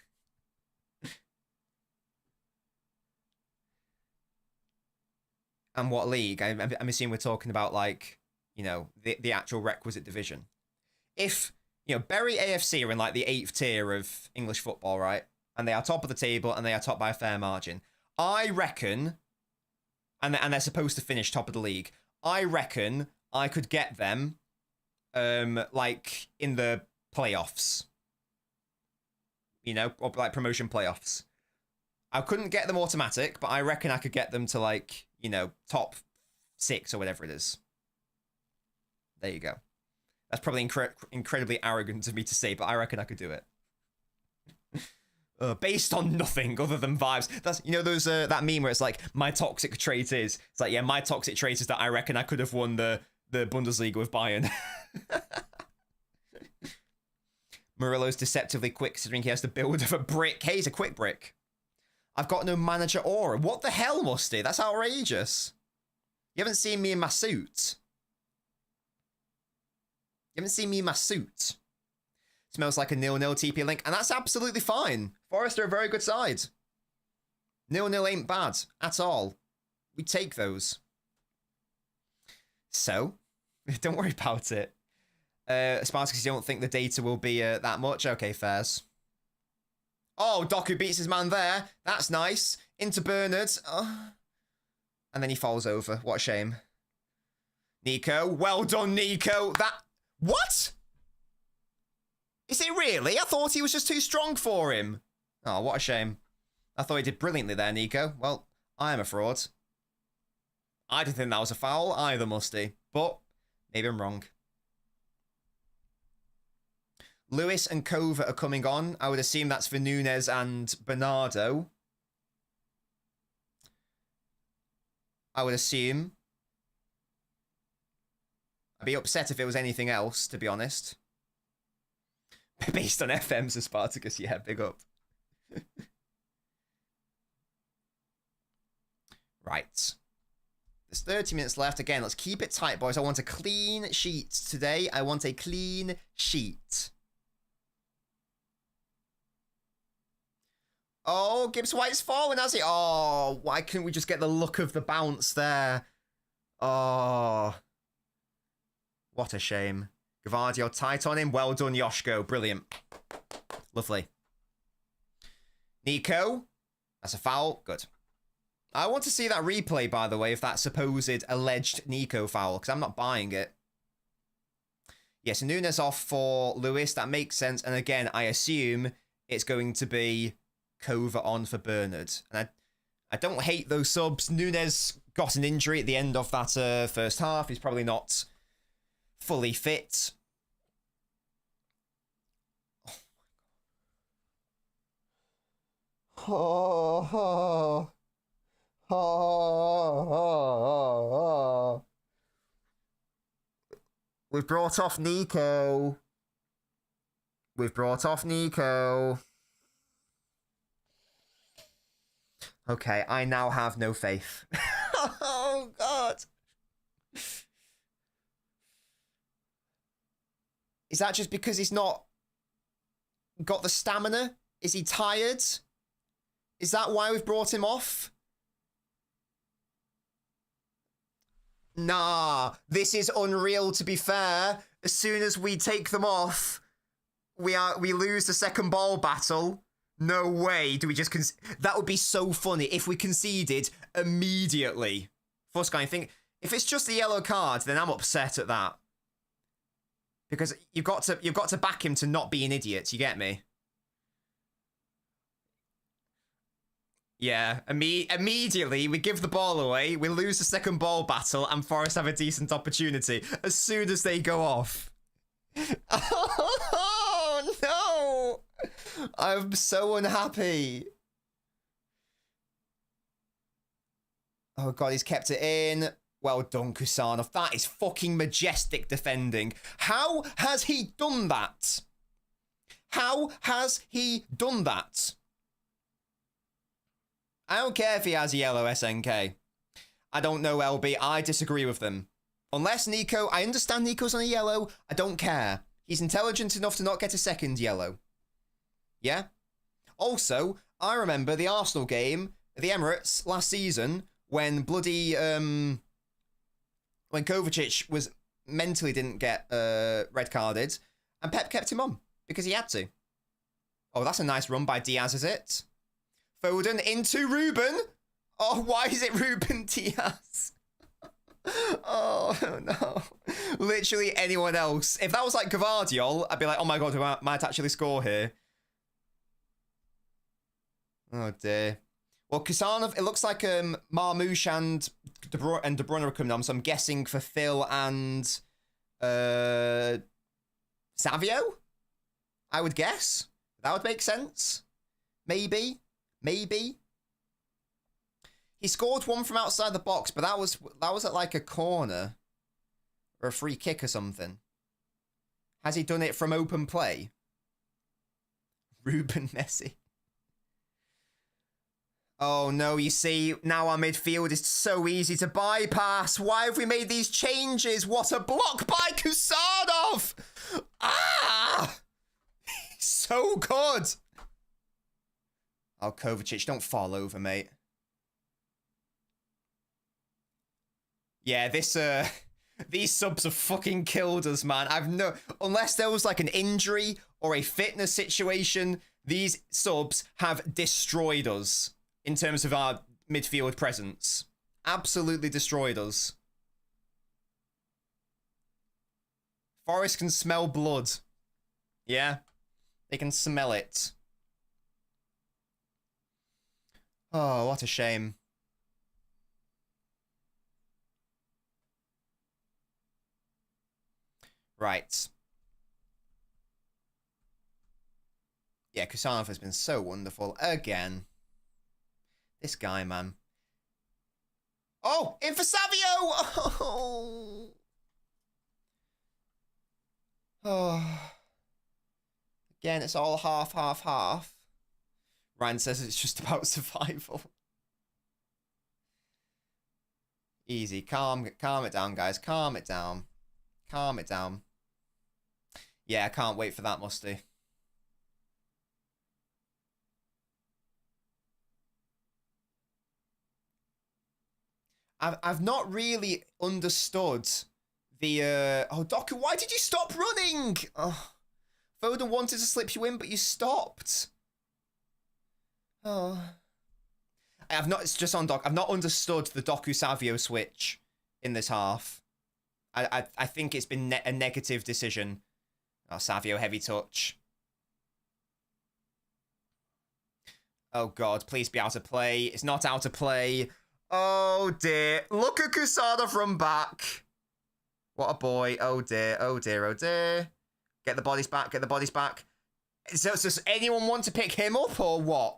Speaker 2: And what league? I'm assuming we're talking about, like, you know, the actual requisite division. If, you know, Bury AFC are in, like, the 8th tier of English football, right? And they are top of the table, and they are top by a fair margin. I reckon, and they're supposed to finish top of the league, I reckon I could get them, like, in the playoffs. You know, or, like, promotion playoffs. I couldn't get them automatic, but I reckon I could get them to, like, you know, top 6 or whatever it is. There you go. That's probably incredibly arrogant of me to say, but I reckon I could do it. Based on nothing other than vibes. That's, you know, those that meme where it's like, my toxic trait is. It's like, yeah, my toxic trait is that I reckon I could have won the Bundesliga with Bayern. Murillo's deceptively quick, considering he has the build of a brick. Hey, he's a quick brick. I've got no manager aura. What the hell, Musty? That's outrageous. You haven't seen me in my suit. You haven't seen me in my suit. Smells like a 0-0 TP Link, and that's absolutely fine. Forest are a very good side. 0-0 ain't bad at all. We take those. So, don't worry about it. Spartacus, you don't think the data will be that much? Okay, fairs. Oh, Doku beats his man there. That's nice. Into Bernard. Oh, And then he falls over. What a shame. Nico. Well done, Nico. That... What? Is it really? I thought he was just too strong for him. Oh, what a shame. I thought he did brilliantly there, Nico. Well, I am a fraud. I didn't think that was a foul either, Musty. But maybe I'm wrong. Lewis and Kova are coming on. I would assume that's for Nunes and Bernardo. I would assume. I'd be upset if it was anything else, to be honest. Based on FM's of Spartacus, yeah, big up. Right. There's 30 minutes left. Again, let's keep it tight, boys. I want a clean sheet today. I want a clean sheet. Oh, Gibbs White's fallen, has he? Oh, why couldn't we just get the look of the bounce there? Oh. What a shame. Gavardio tight on him. Well done, Yoshko. Brilliant. Lovely. Nico. That's a foul. Good. I want to see that replay, by the way, of that supposed alleged Nico foul, because I'm not buying it. Yes, yeah, so Nunes off for Lewis. That makes sense. And again, I assume it's going to be Kova on for Bernard. And I don't hate those subs. Nunes got an injury at the end of that first half. He's probably not fully fit. Oh, oh, oh. We've brought off Nico. We've brought off Nico. Okay, I now have no faith. Oh, God. Is that just because he's not got the stamina? Is he tired? Is that why we've brought him off? Nah, this is unreal, to be fair. As soon as we take them off, we lose the second ball battle. No way. Do we just... That would be so funny if we conceded immediately. Fuskai, I think if it's just a yellow card, then I'm upset at that. Because you've got to back him to not be an idiot, you get me? Yeah, immediately we give the ball away, we lose the second ball battle, and Forest have a decent opportunity as soon as they go off. Oh, no! I'm so unhappy. Oh, God, he's kept it in. Well done, Kusanov. That is fucking majestic defending. How has he done that? How has he done that? I don't care if he has a yellow SNK. I don't know, LB. I disagree with them. Unless Nico... I understand Nico's on a yellow. I don't care. He's intelligent enough to not get a second yellow. Yeah? Also, I remember the Arsenal game at the Emirates last season when bloody... when Kovacic was mentally didn't get red carded, and Pep kept him on because he had to. Oh, that's a nice run by Diaz, is it? Foden into Ruben. Oh, why is it Ruben Diaz? Oh, no. Literally anyone else. If that was like Gavardiol, I'd be like, oh my God, who might actually score here? Oh, dear. Well, Kusanov, it looks like Marmouche and De Bruyne are coming on, so I'm guessing for Phil and Savio? I would guess. That would make sense. Maybe. Maybe. He scored one from outside the box, but that was at like a corner or a free kick or something. Has he done it from open play? Ruben Messi. Oh no, you see, now our midfield is so easy to bypass. Why have we made these changes? What a block by Kusanov! Ah! So good! Oh, Kovacic, don't fall over, mate. Yeah, these subs have fucking killed us, man. Unless there was like an injury or a fitness situation, these subs have destroyed us in terms of our midfield presence. Absolutely destroyed us. Forest can smell blood. Yeah, they can smell it. Oh, what a shame. Right. Yeah, Kusanov has been so wonderful. Again. This guy, man. Oh, in for Savio! Oh. Oh. Again, it's all half, half, half. Ryan says it's just about survival. Easy. Calm it down, guys. Calm it down. Calm it down. Yeah, I can't wait for that, Musty. I've not really understood the oh, Doku, why did you stop running? Oh, Foden wanted to slip you in, but you stopped. Oh, I've not. It's just on Doc. I've not understood the Doku Savio switch in this half. I think it's been a negative decision. Oh, Savio heavy touch. Oh God, please be out of play. It's not out of play. Oh dear. Look at Kusada from back. What a boy. Oh dear. Oh dear. Oh dear. Get the bodies back. Get the bodies back. So does anyone want to pick him up or what?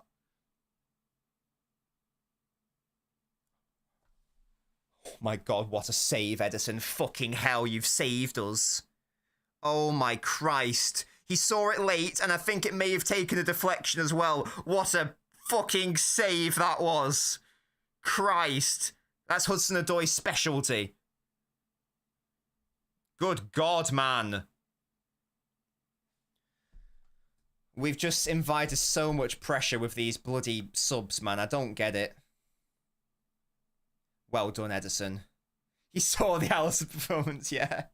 Speaker 2: Oh my God, what a save, Edison. Fucking hell, you've saved us. Oh my Christ. He saw it late and I think it may have taken a deflection as well. What a fucking save that was. Christ. That's Hudson-Odoi's specialty. Good God, man. We've just invited so much pressure with these bloody subs, man. I don't get it. Well done, Edison. He saw the Alisson performance, yeah.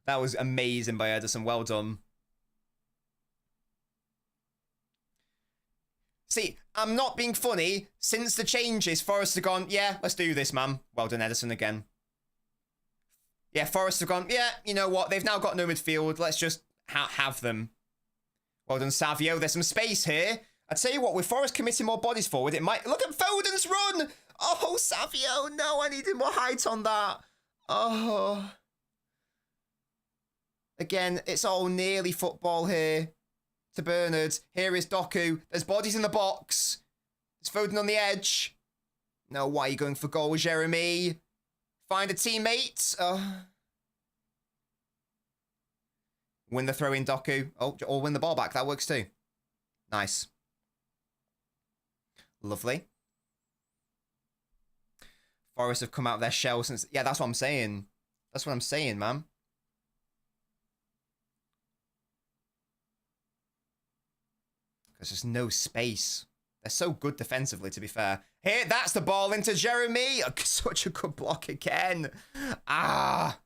Speaker 2: That was amazing by Edison. Well done. See, I'm not being funny. Since the changes, Forest have gone, yeah, let's do this, man. Well done, Edison, again. Yeah, Forest have gone, yeah, you know what? They've now got no midfield. Let's just have them. Well done, Savio. There's some space here. I tell you what, with Forest committing more bodies forward, it might... Look at Foden's run! Oh, Savio, no, I needed more height on that. Oh. Again, it's all nearly football here. To Bernard. Here is Doku. There's bodies in the box. There's Foden on the edge. No, why are you going for goal, Jeremy? Find a teammate. Win the throw in, Doku. Oh, or win the ball back. That works too. Nice. Lovely. Forest have come out of their shell since... Yeah, that's what I'm saying. That's what I'm saying, man. There's just no space. They're so good defensively, to be fair. Here, that's the ball into Jeremy. Oh, such a good block again. Ah.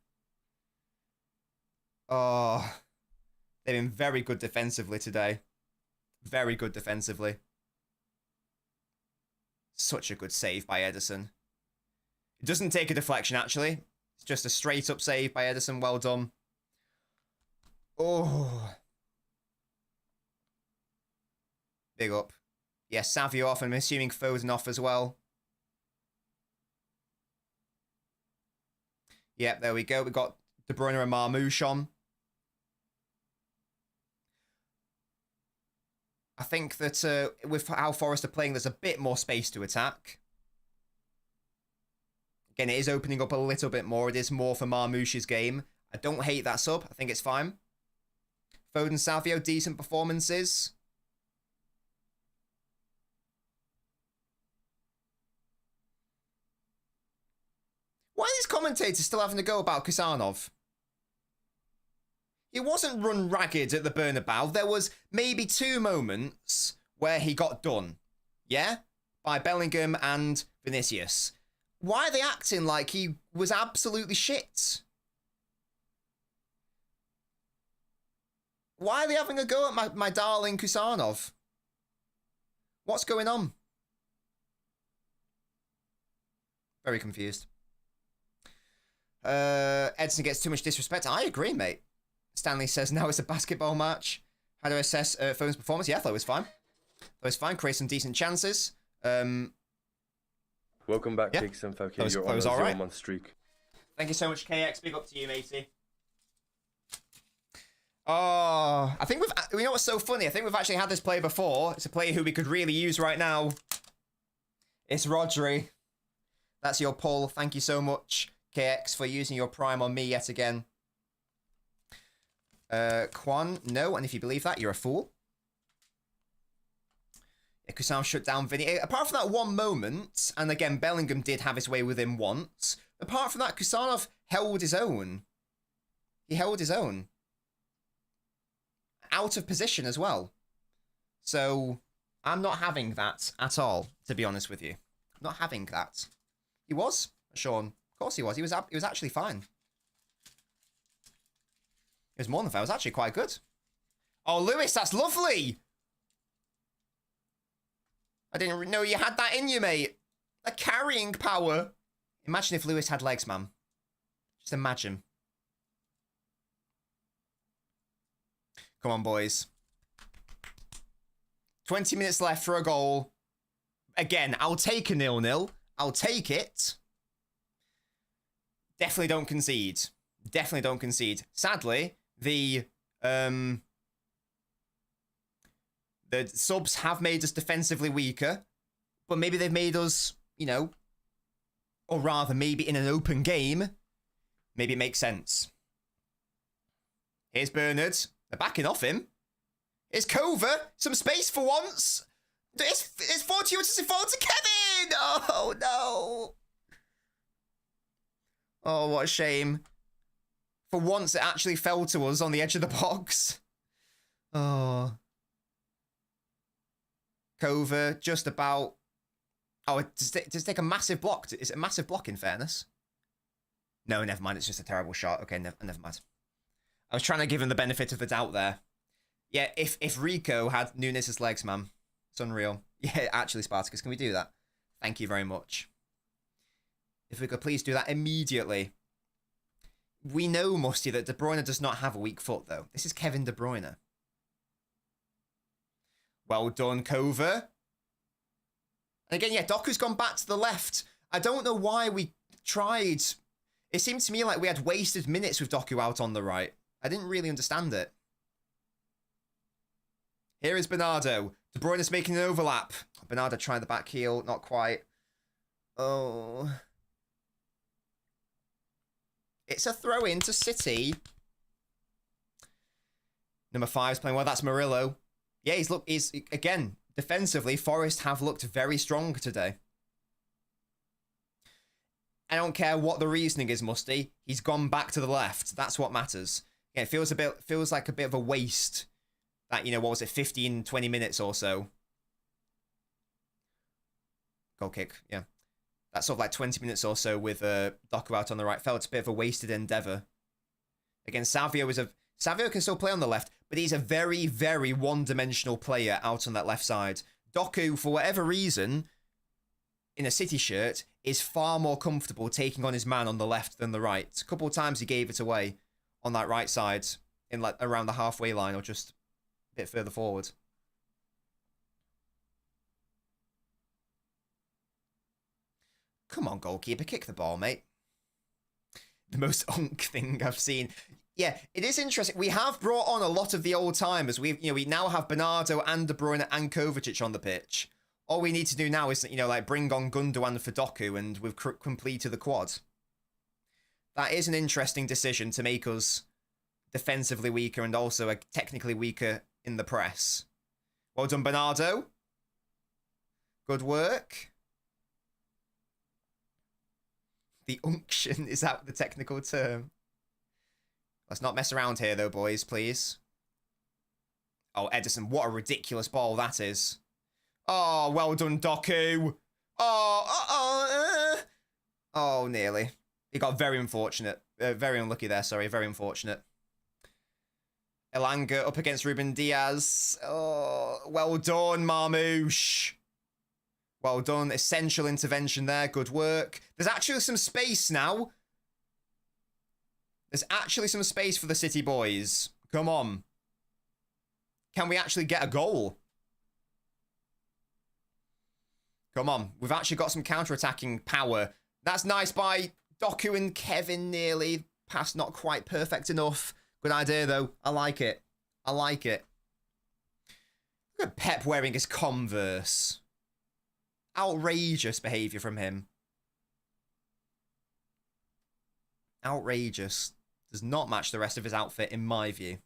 Speaker 2: Oh. They've been very good defensively today. Very good defensively. Such a good save by Edison. It doesn't take a deflection, actually. It's just a straight-up save by Edison. Well done. Oh. Big up. Yeah, Savio off, and I'm assuming Foden off as well. Yep, there we go. We've got De Bruyne and Marmouche on. I think that with how Forest are playing, there's a bit more space to attack. Again, it is opening up a little bit more. It is more for Marmouche's game. I don't hate that sub. I think it's fine. Foden, Savio, decent performances. Why are these commentators still having to go about Kusanov? He wasn't run ragged at the Bernabeu. There was maybe 2 moments where he got done. Yeah? By Bellingham and Vinicius. Why are they acting like he was absolutely shit? Why are they having a go at my darling Kusanov? What's going on? Very confused. Edson gets too much disrespect. I agree, mate. Stanley says, now it's a basketball match. How do I assess Foden's performance? Yeah, I thought it was fine. Thought it was fine. Create some decent chances.
Speaker 3: Welcome back,
Speaker 2: Yeah.
Speaker 3: Kicks and 5K.
Speaker 2: That was
Speaker 3: You're on a
Speaker 2: all right.
Speaker 3: 0-month streak.
Speaker 2: Thank you so much, KX. Big up to you, matey. Oh, I think you know what's so funny? I think we've actually had this player before. It's a player who we could really use right now. It's Rodri. That's your pull. Thank you so much, KX, for using your prime on me yet again. Quan, no, and if you believe that, you're a fool. Yeah, Kusam shut down Vinny. Apart from that one moment, and again, Bellingham did have his way with him once. Apart from that, Kusanov held his own. He held his own. Out of position as well. So, I'm not having that at all, to be honest with you. Not having that. He was, Sean. Of course he was. He was actually fine. It was more than fine. It was actually quite good. Oh, Lewis, that's lovely! I didn't know you had that in you, mate. A carrying power. Imagine if Lewis had legs, man. Just imagine. Come on, boys. 20 minutes left for a goal. Again, I'll take a 0-0. I'll take it. Definitely don't concede. Definitely don't concede. Sadly, the subs have made us defensively weaker, but maybe they've made us, you know, or rather, maybe in an open game, maybe it makes sense. Here's Bernard. They're backing off him. Here's Cover. Some space for once. It's 40 to fall to Kevin. Oh, no. Oh, what a shame. For once, it actually fell to us on the edge of the box. Oh. Cover, just about... Oh, does it take a massive block? Is it a massive block, in fairness? No, never mind. It's just a terrible shot. Okay, never mind. I was trying to give him the benefit of the doubt there. Yeah, if Rico had Nunes' legs, man. It's unreal. Yeah, actually, Spartacus, can we do that? Thank you very much. If we could please do that immediately. We know, Musty, that De Bruyne does not have a weak foot, though. This is Kevin De Bruyne. Well done, Cover. And again, yeah, Doku's gone back to the left. I don't know why we tried. It seemed to me like we had wasted minutes with Doku out on the right. I didn't really understand it. Here is Bernardo. De Bruyne is making an overlap. Bernardo trying the back heel. Not quite. Oh. It's a throw in to City. Number 5's playing well. That's Murillo. Yeah, he's again, defensively, Forest have looked very strong today. I don't care what the reasoning is, Musty. He's gone back to the left. That's what matters. Yeah, it feels like a bit of a waste. That, you know, what was it, 15, 20 minutes or so. Goal kick, yeah. That's sort of like 20 minutes or so with Doku out on the right. Felt a bit of a wasted endeavour. Again, Savio can still play on the left, but he's a very, very one-dimensional player out on that left side. Doku, for whatever reason, in a City shirt, is far more comfortable taking on his man on the left than the right. A couple of times he gave it away on that right side, in like around the halfway line or just a bit further forward. Come on, goalkeeper, kick the ball, mate. The most unk thing I've seen. Yeah, it is interesting. We have brought on a lot of the old timers. We now have Bernardo and De Bruyne and Kovacic on the pitch. All we need to do now is, like bring on Gundogan for Doku, and we've completed the quad. That is an interesting decision to make us defensively weaker and also technically weaker in the press. Well done, Bernardo. Good work. The unction, is that the technical term? Let's not mess around here, though, boys, please. Oh, Edison, what a ridiculous ball that is. Oh, well done, Doku. Oh, nearly. He got very unfortunate. Very unlucky there, sorry. Very unfortunate. Elanga up against Ruben Diaz. Oh, well done, Marmouche. Well done. Essential intervention there. Good work. There's actually some space now. There's actually some space for the City boys. Come on. Can we actually get a goal? Come on. We've actually got some counter-attacking power. That's nice by Doku and Kevin nearly. Pass not quite perfect enough. Good idea, though. I like it. I like it. Look at Pep wearing his Converse. Outrageous behaviour from him. Outrageous. Does not match the rest of his outfit, in my view.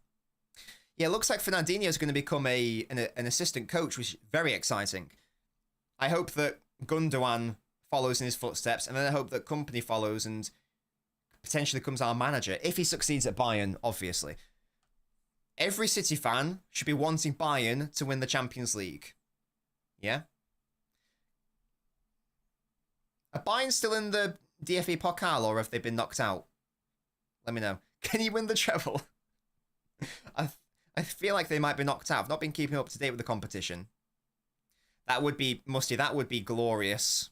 Speaker 2: Yeah, it looks like Fernandinho is going to become an assistant coach, which is very exciting. I hope that Gundogan follows in his footsteps, and then I hope that Company follows and potentially becomes our manager, if he succeeds at Bayern, obviously. Every City fan should be wanting Bayern to win the Champions League. Yeah? Are Bayern still in the DFB Pokal, or have they been knocked out? Let me know. Can he win the treble? I feel like they might be knocked out. I've not been keeping up to date with the competition. That would be, Musty, that would be glorious.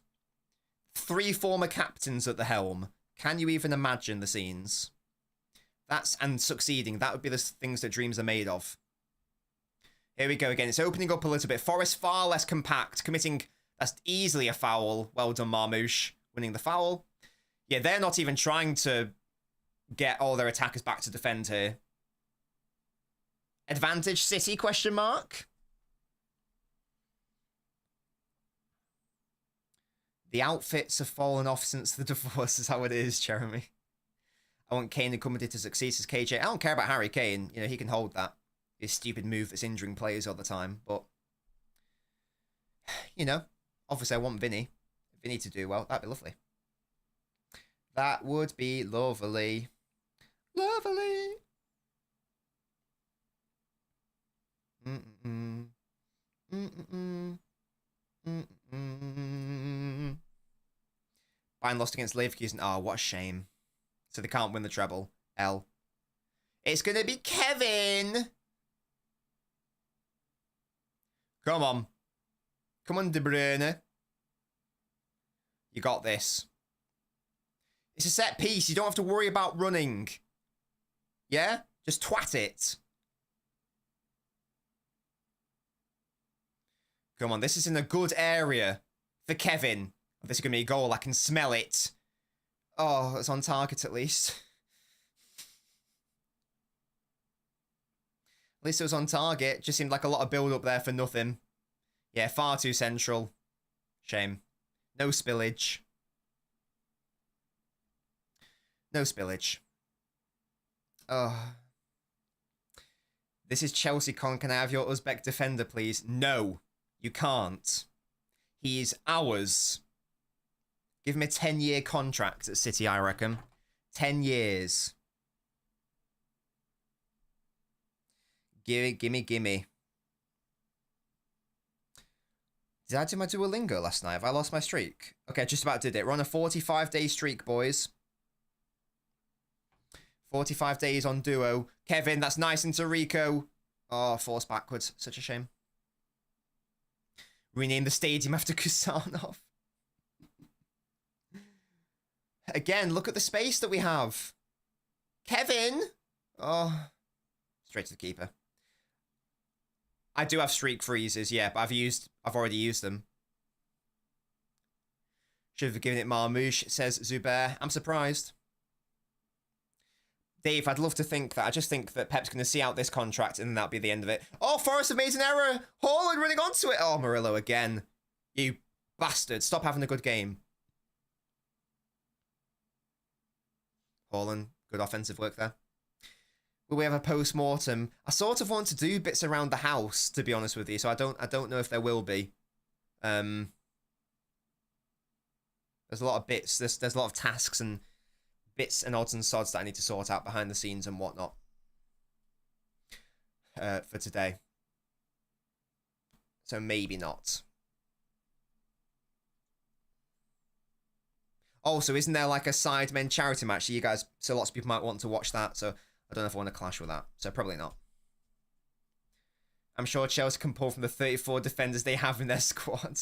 Speaker 2: 3 former captains at the helm. Can you even imagine the scenes? And succeeding. That would be the things that dreams are made of. Here we go again. It's opening up a little bit. Forest far less compact. Committing, that's easily a foul. Well done, Marmouche. Winning the foul. Yeah, they're not even trying to get all their attackers back to defend here. Advantage City, question mark? The outfits have fallen off since the divorce is how it is, Jeremy. I want Kane and Company to succeed as KJ. I don't care about Harry Kane. You know, he can hold that. His stupid move that's injuring players all the time. But, you know, obviously I want Vinny to do well. That'd be lovely. That would be lovely. Lovely. Mm-mm. Mm-mm. Mm-mm. Bayern lost against Leverkusen. Oh, what a shame. So they can't win the treble. L. It's going to be Kevin. Come on. Come on, De Bruyne. You got this. It's a set piece. You don't have to worry about running. Yeah? Just twat it. Come on, this is in a good area for Kevin. This is going to be a goal. I can smell it. Oh, it's on target at least. At least it was on target. Just seemed like a lot of build-up there for nothing. Yeah, far too central. Shame. No spillage. No spillage. Oh. This is Chelsea Con. Can I have your Uzbek defender, please? No, you can't. He is ours. Give him a 10-year contract at City, I reckon. 10 years. Gimme, gimme, gimme. Did I do my Duolingo last night? Have I lost my streak? Okay, just about did it. We're on a 45-day streak, boys. 45 days on Duo. Kevin, that's nice into Rico. Oh, forced backwards. Such a shame. Rename the stadium after Kusanov. Again, look at the space that we have. Kevin! Oh. Straight to the keeper. I do have streak freezes, yeah, but I've already used them. Should have given it Marmouche, says Zubair. I'm surprised. Dave, I'd love to think that. I just think that Pep's going to see out this contract and that'll be the end of it. Oh, Forrest have made an error. Haaland running onto it. Oh, Murillo again. You bastard. Stop having a good game. Haaland, good offensive work there. Will we have a post-mortem? I sort of want to do bits around the house, to be honest with you, so I don't know if there will be. There's a lot of bits. There's a lot of tasks and bits and odds and sods that I need to sort out behind the scenes and whatnot for today. So maybe not. Also, isn't there like a Sidemen charity match? So lots of people might want to watch that. So I don't know if I want to clash with that. So probably not. I'm sure Chelsea can pull from the 34 defenders they have in their squad.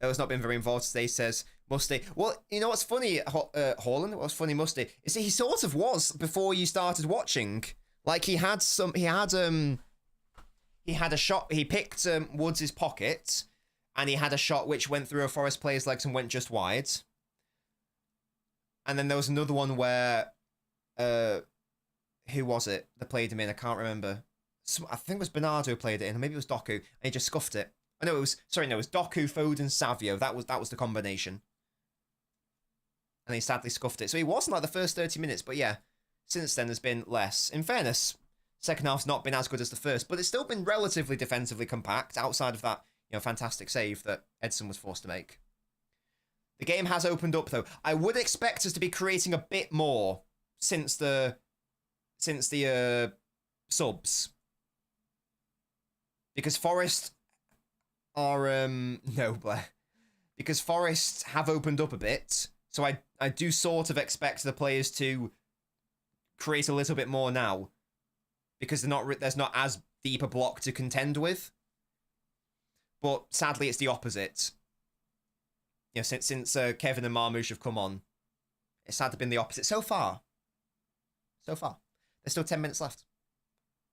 Speaker 2: has not been very involved today, says Musty. Well, you know what's funny, Haaland? What's funny, Musty, is that he sort of was before you started watching. Like, he had a shot, he picked Woods' pocket, and he had a shot which went through a Forest player's legs and went just wide. And then there was another one where, who was it that played him in? I can't remember. I think it was Bernardo who played it in, or maybe it was Doku, and he just scuffed it. I know it was, it was Doku, Foden, Savio. That was the combination. And he sadly scuffed it. So he wasn't like the first 30 minutes, but yeah, since then there's been less. In fairness, second half's not been as good as the first, but it's still been relatively defensively compact outside of that, fantastic save that Edson was forced to make. The game has opened up though. I would expect us to be creating a bit more since the subs. Because Forest are no, Blair. Because Forest have opened up a bit. So I do sort of expect the players to create a little bit more now, because there's not as deep a block to contend with. But sadly, it's the opposite. Since Kevin and Marmoush have come on, it's had to been the opposite so far. There's still 10 minutes left.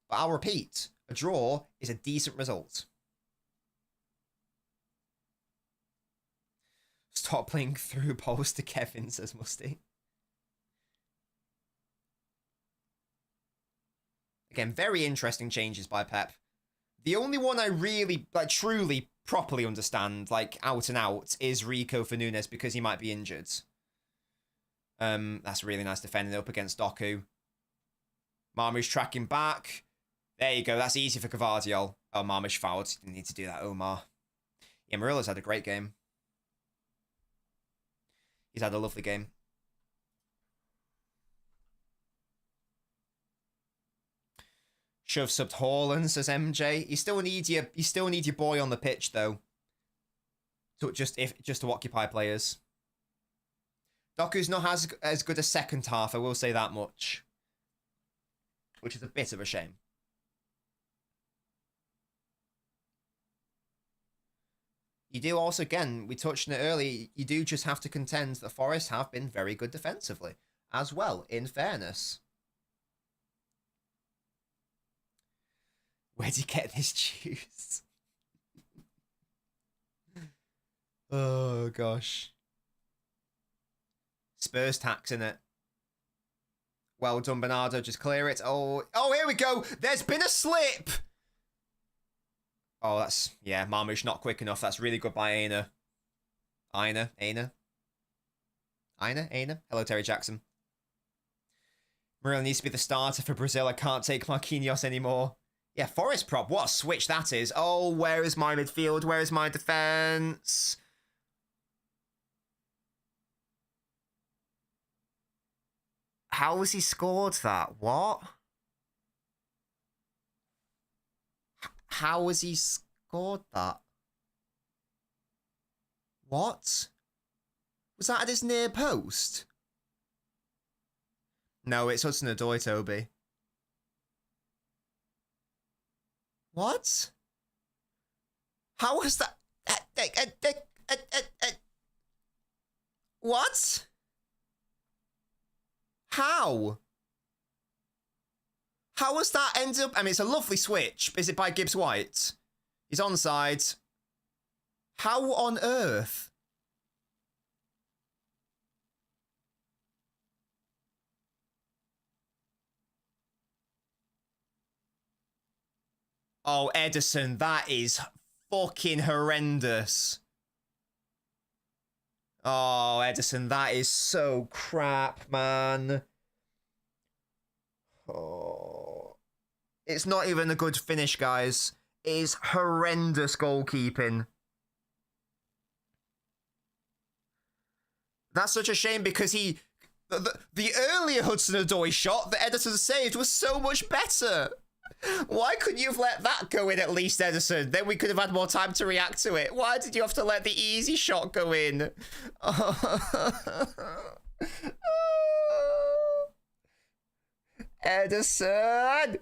Speaker 2: But I'll repeat, a draw is a decent result. Stop playing through balls to Kevin, says Musty. Again, very interesting changes by Pep. The only one I really, truly, properly understand, out and out, is Rico for Nunes because he might be injured. That's really nice defending up against Doku. Marmoush tracking back. There you go. That's easy for Cavadiol. Oh, Marmoush fouled. Didn't need to do that, Omar. Yeah, Murilla's had a great game. He's had a lovely game. Shove subbed Haaland, says MJ. You still need your boy on the pitch though. Just to occupy players. Doku's not as good a second half, I will say that much. Which is a bit of a shame. You do also, again, we touched on it earlier, you do just have to contend that Forest have been very good defensively as well, in fairness. Where'd you get this juice? Oh, gosh. Spurs tax, innit? Well done, Bernardo. Just clear it. Oh, here we go. There's been a slip. Oh, yeah, Marmoush not quick enough. That's really good by Aina. Aina. Hello, Terry Jackson. Murilla needs to be the starter for Brazil. I can't take Marquinhos anymore. Yeah, Forest prop. What a switch that is. Oh, where is my midfield? Where is my defense? How has he scored that? What? How has he scored that? What? Was that at his near post? No, it's Hudson-Odoi, Toby. What? How was that? What? How? How has that ended up? I mean, it's a lovely switch. Is it by Gibbs White? He's onside. How on earth? Oh, Edison, that is fucking horrendous. Oh, Edison, that is so crap, man. Oh. It's not even a good finish, guys. It is horrendous goalkeeping. That's such a shame because the earlier Hudson-Odoi shot that Edison saved was so much better. Why couldn't you have let that go in at least, Edison? Then we could have had more time to react to it. Why did you have to let the easy shot go in? Edison!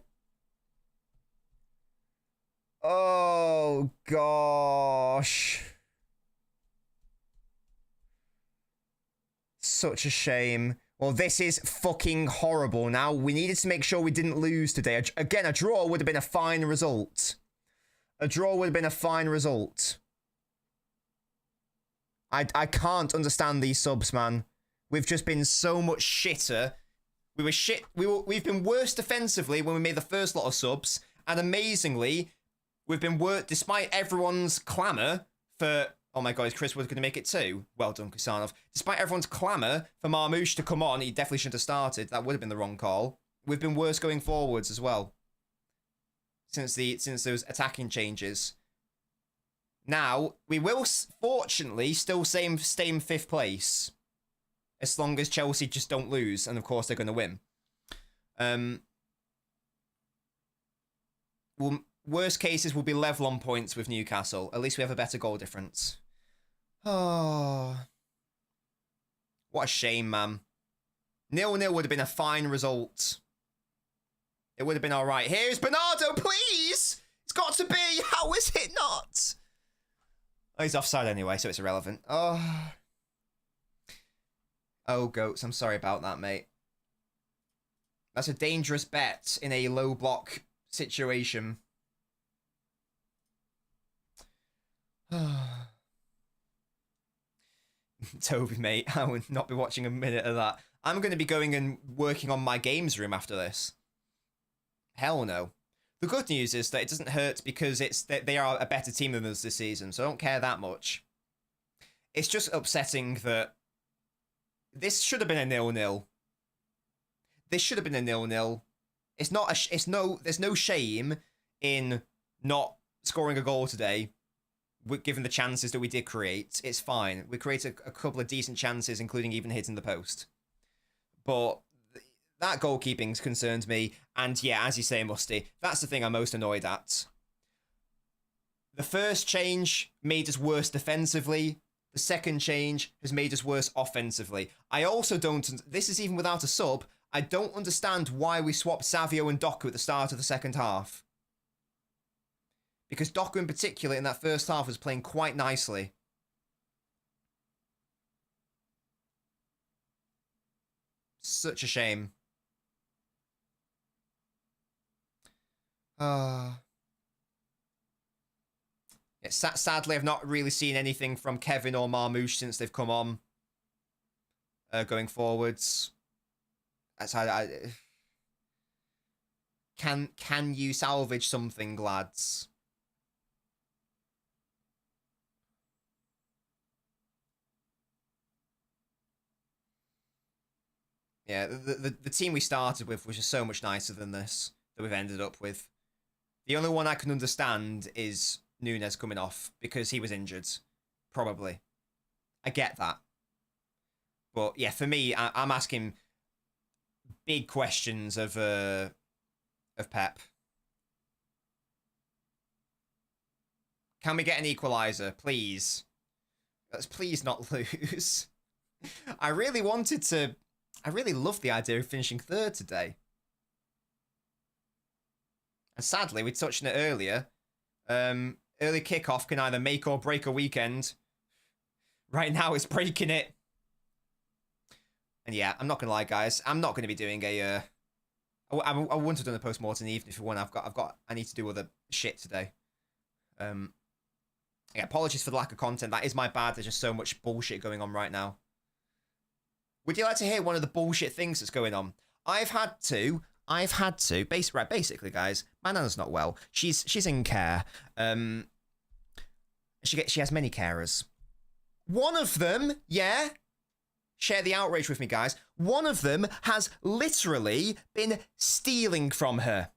Speaker 2: Oh, gosh. such a shame. Well, this is fucking horrible now. We needed to make sure we didn't lose today. Again, a draw would have been a fine result. A draw would have been a fine result. I can't understand these subs, man. We've just been so much shitter. We were shit. We've been worse defensively when we made the first lot of subs, and amazingly, we've been worse despite everyone's clamour for. Oh my god, is Chris Wood going to make it too? Well done, Kusanov. Despite everyone's clamour for Marmouche to come on, he definitely shouldn't have started. That would have been the wrong call. We've been worse going forwards as well. Since those attacking changes. Now, we will, fortunately, still stay in 5th place. As long as Chelsea just don't lose. And, of course, they're going to win. Well, worst cases will be level on points with Newcastle. At least we have a better goal difference. Oh. What a shame, man. 0-0 would have been a fine result. It would have been all right. Here's Bernardo, please! It's got to be! How is it not? Oh, he's offside anyway, so it's irrelevant. Oh. Oh, Goats, I'm sorry about that, mate. That's a dangerous bet in a low block situation. Toby, mate, I would not be watching a minute of that. I'm going to be going and working on my games room after this. Hell no. The good news is that it doesn't hurt because they are a better team than us this season, so I don't care that much. It's just upsetting that this should have been a 0-0. This should have been a 0-0. It's not there's no shame in not scoring a goal today, given the chances that we did create. It's fine. We created a couple of decent chances, including even hitting the post. But that goalkeeping concerns me. And yeah, as you say, Musty, that's the thing I'm most annoyed at. The first change made us worse defensively. The second change has made us worse offensively. I also don't... This is even without a sub. I don't understand why we swapped Savio and Doku at the start of the second half. Because Doku in particular in that first half was playing quite nicely. Such a shame. Yeah, sadly, I've not really seen anything from Kevin or Marmouche since they've come on. Going forwards. Can you salvage something, lads? Yeah, the team we started with was just so much nicer than this that we've ended up with. The only one I can understand is Nunes coming off because he was injured. Probably. I get that. But yeah, for me, I'm asking big questions of Pep. Can we get an equaliser, please? Let's please not lose. I really loved the idea of finishing third today. And sadly, we touched on it earlier. Early kickoff can either make or break a weekend. Right now, it's breaking it. And yeah, I'm not gonna lie, guys. I'm not gonna be doing a. I wouldn't have done a post-mortem even if you want. I need to do other shit today. Yeah, apologies for the lack of content. That is my bad. There's just so much bullshit going on right now. Would you like to hear one of the bullshit things that's going on? I've had to. Basically, guys, my nana's not well. She's in care. She has many carers. One of them, yeah, share the outrage with me, guys. One of them has literally been stealing from her.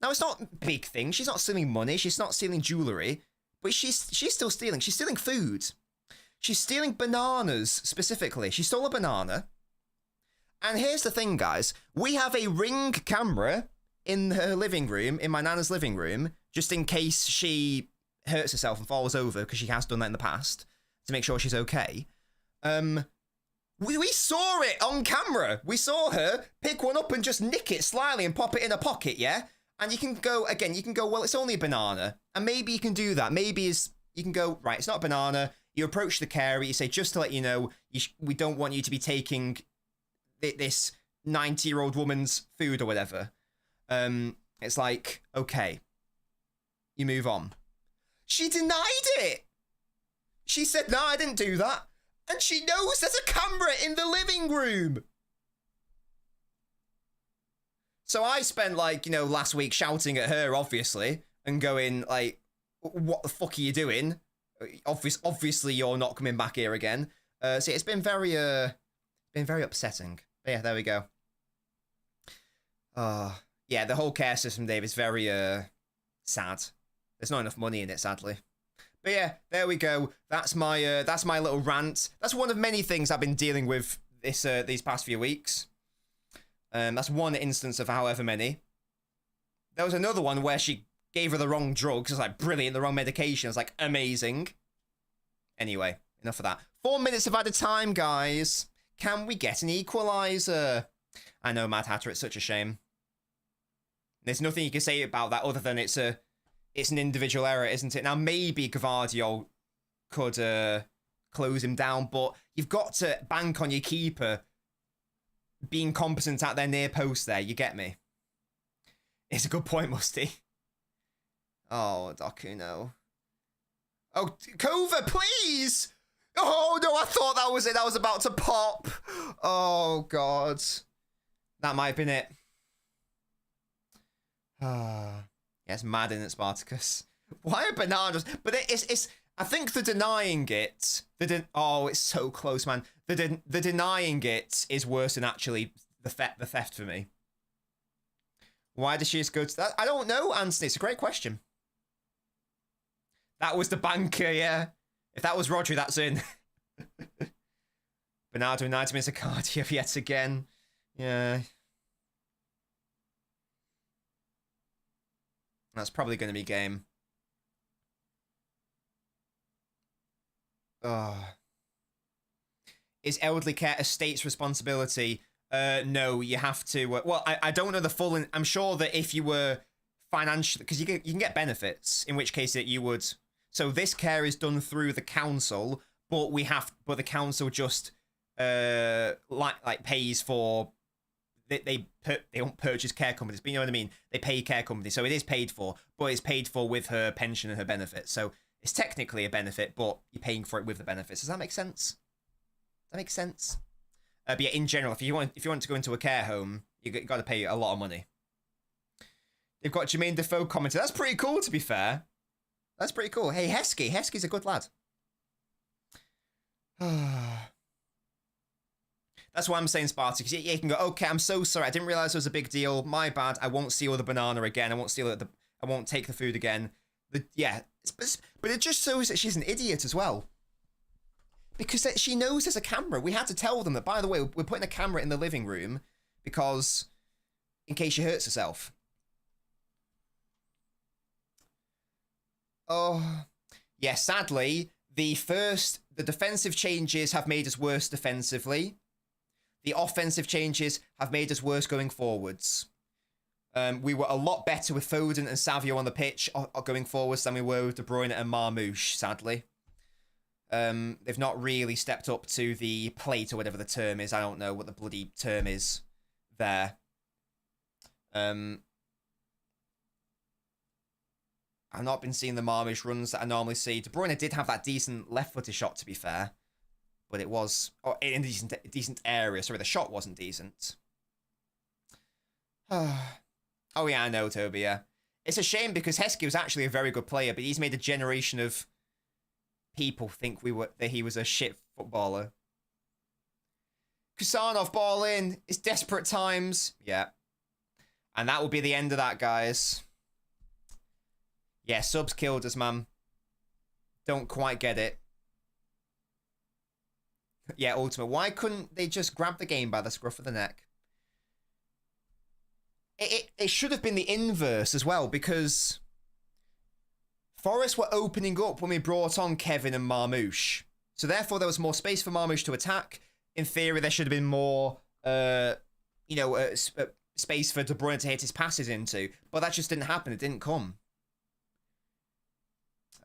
Speaker 2: Now, it's not a big thing. She's not stealing money. She's not stealing jewelry. But she's still stealing. She's stealing food. She's stealing bananas, specifically. She stole a banana. And here's the thing, guys. We have a Ring camera in her living room, in my nana's living room, just in case she hurts herself and falls over, because she has done that in the past, to make sure she's okay. We saw it on camera. We saw her pick one up and just nick it slyly and pop it in her pocket, yeah? And you can go, well, it's only a banana. And maybe you can do that. You can go, right, it's not a banana. You approach the carer, you say, just to let you know, we don't want you to be taking this 90-year-old woman's food or whatever. It's like, okay, you move on. She denied it. She said, no, I didn't do that. And she knows there's a camera in the living room. So I spent, like, last week shouting at her, obviously, and going, like, what the fuck are you doing? Obviously, you're not coming back here again. So it's been very upsetting. But yeah, there we go. Yeah, the whole care system, Dave, is very sad. There's not enough money in it, sadly. But yeah, there we go. That's my little rant. That's one of many things I've been dealing with these past few weeks. That's one instance of however many. There was another one where she gave her the wrong drugs. It was like brilliant, the wrong medication. It was like amazing. Anyway, enough of that. 4 minutes of added time, guys. Can we get an equalizer? I know, Mad Hatter, it's such a shame. There's nothing you can say about that other than it's an individual error, isn't it? Now, maybe Gvardiol could close him down, but you've got to bank on your keeper being competent at their near post there. You get me? It's a good point, Musty. Oh, Doku, no. Oh, Kova, please! Oh, no, I thought that was it. That was about to pop. Oh, God. That might have been it. Yeah, it's mad, isn't it, Spartacus? Why are bananas? But it's I think the denying it, oh, it's so close, man. The denying it is worse than actually the theft for me. Why does she just go to that? I don't know, Anthony. It's a great question. That was the banker, yeah. If that was Rodri, that's in. Bernardo 90 minutes of cardio yet again. Yeah. That's probably going to be game. Is elderly care a state's responsibility? No, you have to. Well, I don't know the full. I'm sure that if you were financially, because you can get benefits, in which case that you would. So this care is done through the council, but the council just like pays for. They don't purchase care companies, but you know what I mean? They pay care companies. So it is paid for, but it's paid for with her pension and her benefits. So it's technically a benefit, but you're paying for it with the benefits. Does that make sense? Does that make sense? But yeah, in general, if you want to go into a care home, you got to pay a lot of money. They've got Jermaine Defoe commenting. That's pretty cool, to be fair. That's pretty cool. Hey, Heskey. Heskey's a good lad. That's why I'm saying Spartacus. Yeah, you can go, okay, I'm so sorry. I didn't realize it was a big deal. My bad. I won't steal the banana again. I won't take the food again. But it just shows that she's an idiot as well. Because she knows there's a camera. We had to tell them that, by the way, we're putting a camera in the living room because in case she hurts herself. Oh, yeah, sadly, the defensive changes have made us worse defensively. The offensive changes have made us worse going forwards. We were a lot better with Foden and Savio on the pitch going forwards than we were with De Bruyne and Marmoush, sadly. They've not really stepped up to the plate or whatever the term is. I don't know what the bloody term is there. I've not been seeing the Marmoush runs that I normally see. De Bruyne did have that decent left-footed shot, to be fair. But it was in a decent area. Sorry, the shot wasn't decent. Oh, yeah, I know, Toby, yeah. It's a shame because Heskey was actually a very good player, but he's made a generation of people think that he was a shit footballer. Kusanov ball in. It's desperate times. Yeah. And that will be the end of that, guys. Yeah, subs killed us, man. Don't quite get it. Yeah, Ultimate. Why couldn't they just grab the game by the scruff of the neck? It should have been the inverse as well, because Forest were opening up when we brought on Kevin and Marmoush. So therefore, there was more space for Marmoush to attack. In theory, there should have been more, space for De Bruyne to hit his passes into. But that just didn't happen. It didn't come.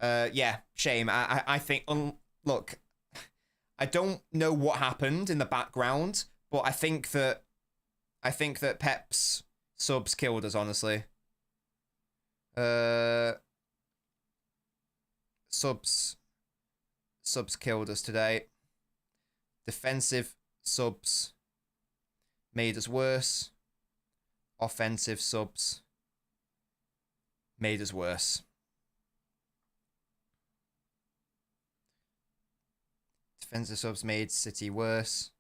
Speaker 2: Yeah, shame. I think... look... I don't know what happened in the background, but I think that Pep's subs killed us, honestly. Subs killed us today. Defensive subs made us worse. Offensive subs made us worse. Defensive subs made City worse.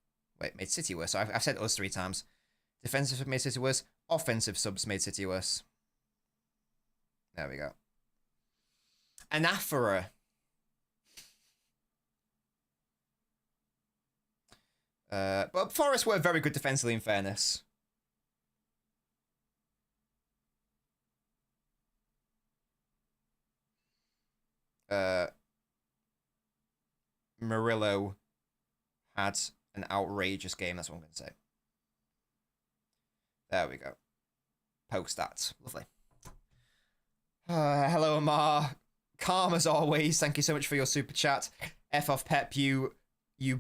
Speaker 2: Wait, made City worse. So I've said us 3 times. Defensive subs made City worse. Offensive subs made City worse. There we go. Anaphora. But Forest were very good defensively, in fairness. Murillo had an outrageous game. That's what I'm going to say. There we go. Post that. Lovely. Hello, Amar. Calm as always. Thank you so much for your super chat. F off Pep, you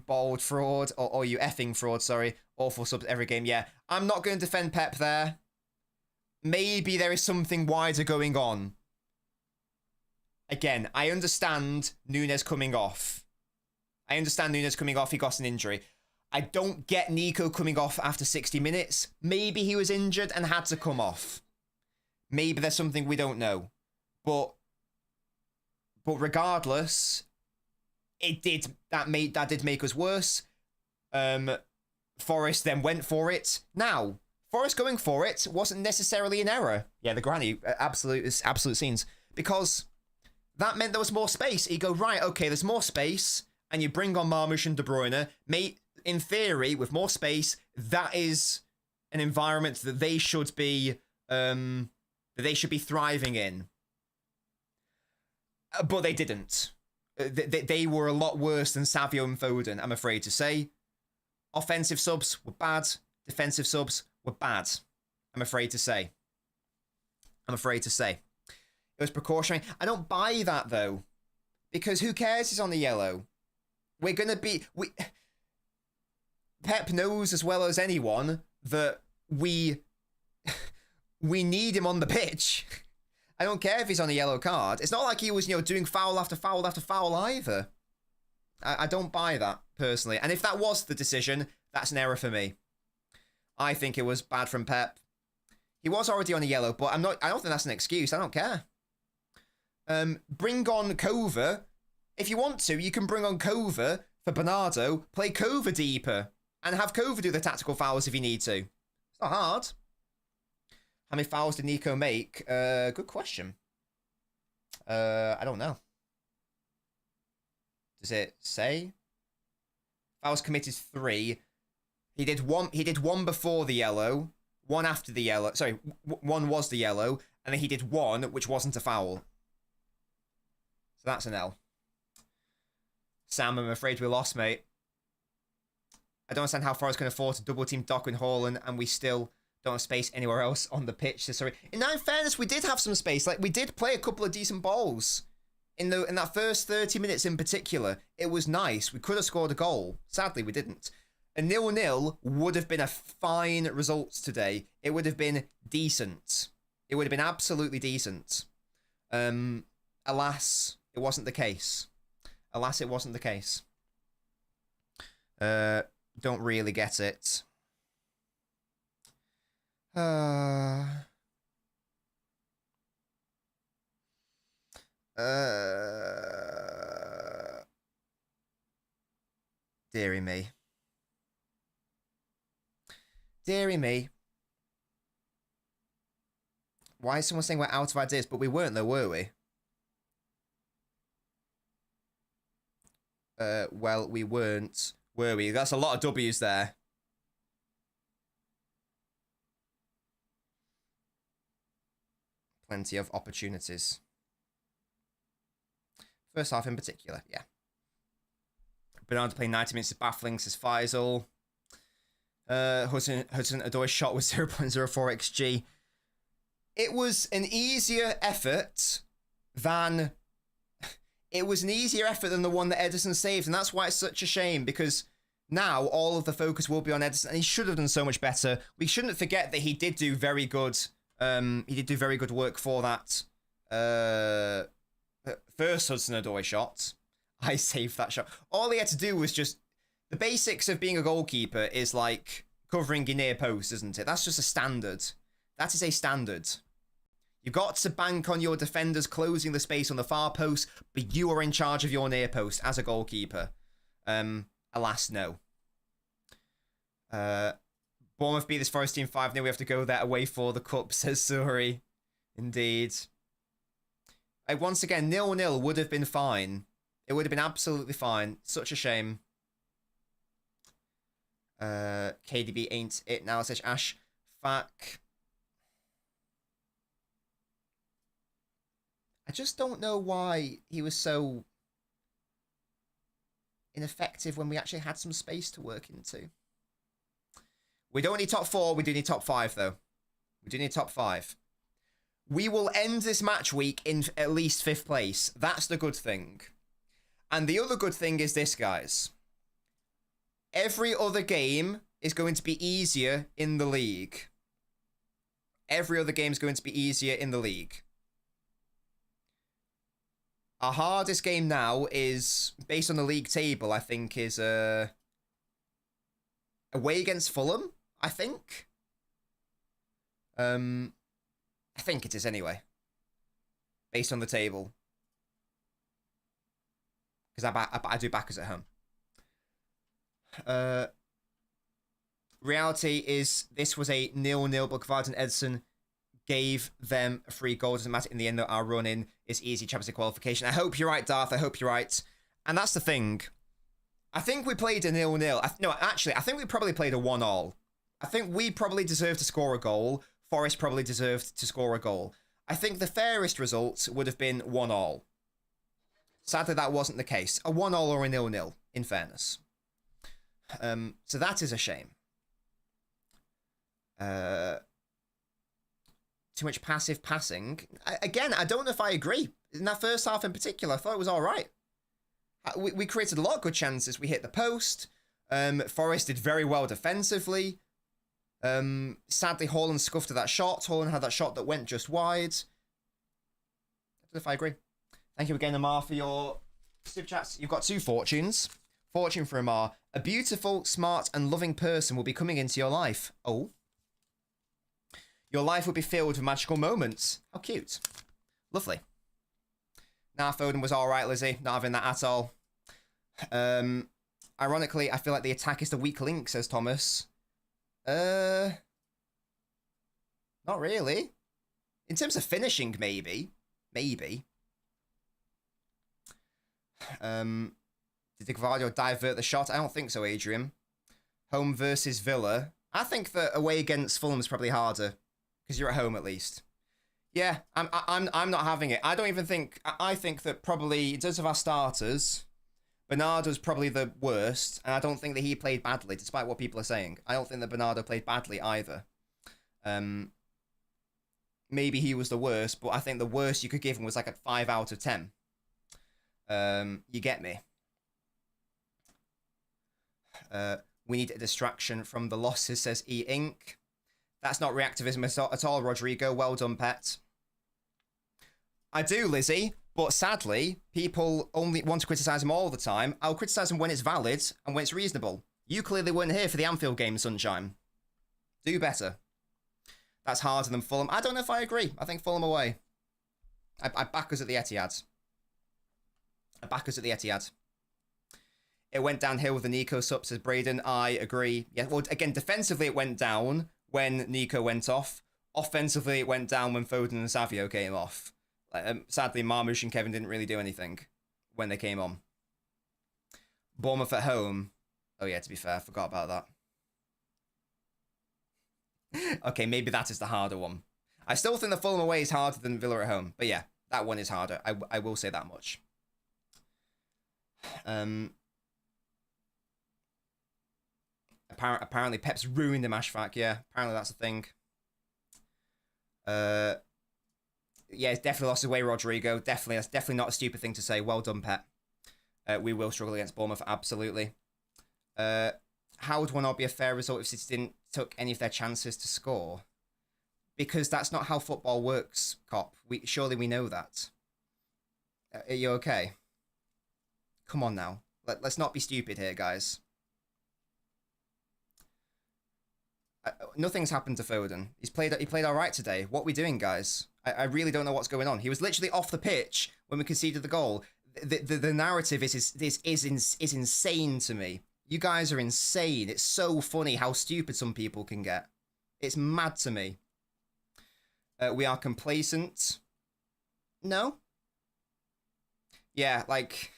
Speaker 2: bald fraud. Or you effing fraud, sorry. Awful subs every game. Yeah, I'm not going to defend Pep there. Maybe there is something wider going on. Again, I understand Nunes coming off. He got an injury. I don't get Nico coming off after 60 minutes. Maybe he was injured and had to come off. Maybe there's something we don't know. But regardless, that did make us worse. Forest then went for it. Now, Forest going for it wasn't necessarily an error. Yeah, the granny, absolute scenes. Because that meant there was more space. You go, right, okay, there's more space, and you bring on Marmoush and De Bruyne. In theory, with more space, that is an environment that they should be thriving in. But they didn't. They were a lot worse than Savio and Foden, I'm afraid to say. Offensive subs were bad. Defensive subs were bad. I'm afraid to say. It was precautionary. I don't buy that, though. Because who cares he's on the yellow? We're going to be... Pep knows as well as anyone that we need him on the pitch. I don't care if he's on a yellow card. It's not like he was, doing foul after foul after foul either. I don't buy that, personally. And if that was the decision, that's an error for me. I think it was bad from Pep. He was already on a yellow, but I don't think that's an excuse. I don't care. Bring on Kova. If you want to, you can bring on Kova for Bernardo, play Kova deeper, and have Kova do the tactical fouls if you need to. It's not hard. How many fouls did Nico make? Good question. I don't know. Does it say? Fouls committed 3. He did one before the yellow, 1 after the yellow. Sorry, 1 was the yellow, and then he did 1, which wasn't a foul. So that's an L. Sam, I'm afraid we lost, mate. I don't understand how Forest can afford to double team Doku and Haaland, and we still don't have space anywhere else on the pitch. So sorry. In fairness, we did have some space. Like, we did play a couple of decent balls in that first 30 minutes in particular. It was nice. We could have scored a goal. Sadly, we didn't. A 0-0 would have been a fine result today. It would have been decent. It would have been absolutely decent. Alas, it wasn't the case. Don't really get it. Deary me. Deary me. Why is someone saying we're out of ideas? But we weren't, though, were we? Well, we weren't, were we? That's a lot of W's there. Plenty of opportunities. First half in particular, yeah. Bernardo playing 90 minutes is baffling, says Faisal. Hudson-Odoi shot with 0.04 XG. It was an easier effort than... it was an easier effort than the one that Ederson saved, and that's why it's such a shame, because now all of the focus will be on Ederson, and he should have done so much better. We shouldn't forget that he did do very good. He did do very good work for that first Hudson-Odoi shot. I saved that shot. All he had to do was just the basics of being a goalkeeper is like covering your near post, isn't it? That's just a standard. That is a standard. You've got to bank on your defenders closing the space on the far post, but you are in charge of your near post as a goalkeeper. Alas, no. Bournemouth beat this Forest team 5-0. We have to go there away for the cup, says Suri. Indeed. Once again, 0-0 would have been fine. It would have been absolutely fine. Such a shame. KDB ain't it now, says Ash. Fuck. I just don't know why he was so ineffective when we actually had some space to work into. We don't need top 4, we do need top 5 though. We do need top 5. We will end this match week in at least 5th place. That's the good thing. And the other good thing is this, guys. Every other game is going to be easier in the league. Every other game is going to be easier in the league. Our hardest game now is, based on the league table, I think, is away against Fulham, I think. I think it is anyway. Based on the table. Because I do backers at home. Reality is, this was a 0-0, but Kvart and Edson gave them a free goal. Doesn't matter in the end, though. Our run in is easy Champions League qualification. I hope you're right, Darth. I hope you're right. And that's the thing. I think we played a 0-0. No, actually, I think we probably played a 1-1. I think we probably deserved to score a goal. Forest probably deserved to score a goal. I think the fairest result would have been 1-1. Sadly, that wasn't the case. A 1-1 or a 0-0, in fairness. So that is a shame. Too much passive passing. Again, I don't know if I agree. In that first half in particular, I thought it was all right. We created a lot of good chances. We hit the post. Forest did very well defensively. Sadly, Haaland scuffed at that shot. Haaland had that shot that went just wide. I don't know if I agree. Thank you again, Amar, for your super chats. You've got 2 fortunes. Fortune for Amar. A beautiful, smart, and loving person will be coming into your life. Oh. Your life will be filled with magical moments. How cute. Lovely. Nah, Foden was alright, Lizzie. Not having that at all. Ironically, I feel like the attack is the weak link, says Thomas. Not really. In terms of finishing, maybe. Maybe. Did Gvardio divert the shot? I don't think so, Adrian. Home versus Villa. I think that away against Fulham is probably harder. Because you're at home, at least. Yeah, I'm not having it. I don't even think... I think that probably, in terms of our starters, Bernardo's probably the worst, and I don't think that he played badly, despite what people are saying. I don't think that Bernardo played badly either. Maybe he was the worst, but I think the worst you could give him was like a 5 out of 10. You get me? We need a distraction from the losses, says E-Ink. That's not reactivism at all, Rodrigo. Well done, pet. I do, Lizzie, but sadly, people only want to criticise him all the time. I'll criticise him when it's valid and when it's reasonable. You clearly weren't here for the Anfield game, Sunshine. Do better. That's harder than Fulham. I don't know if I agree. I think Fulham away. I back us at the Etihad. I back us at the Etihad. It went downhill with the Nico sub, says Braden. I agree. Yeah, well, again, defensively it went down when Nico went off. Offensively, it went down when Foden and Savio came off. Sadly, Marmoush and Kevin didn't really do anything when they came on. Bournemouth at home. Oh yeah, to be fair, I forgot about that. Okay, maybe that is the harder one. I still think the Fulham away is harder than Villa at home. But yeah, that one is harder. I will say that much. Apparently Pep's ruined the Ashfaq. Yeah, apparently that's a thing. Yeah, definitely lost his way, Rodrigo. Definitely, that's definitely not a stupid thing to say. Well done, Pep. We will struggle against Bournemouth, absolutely. How would one not be a fair result if City didn't took any of their chances to score? Because that's not how football works, Cop. Surely we know that. Are you okay? Come on now. Let's not be stupid here, guys. Nothing's happened to Foden. He played all right today. What are we doing, guys? I really don't know what's going on. He was literally off the pitch when we conceded the goal. The narrative is insane to me. You guys are insane. It's so funny how stupid some people can get. It's mad to me. We are complacent. No. Yeah, like,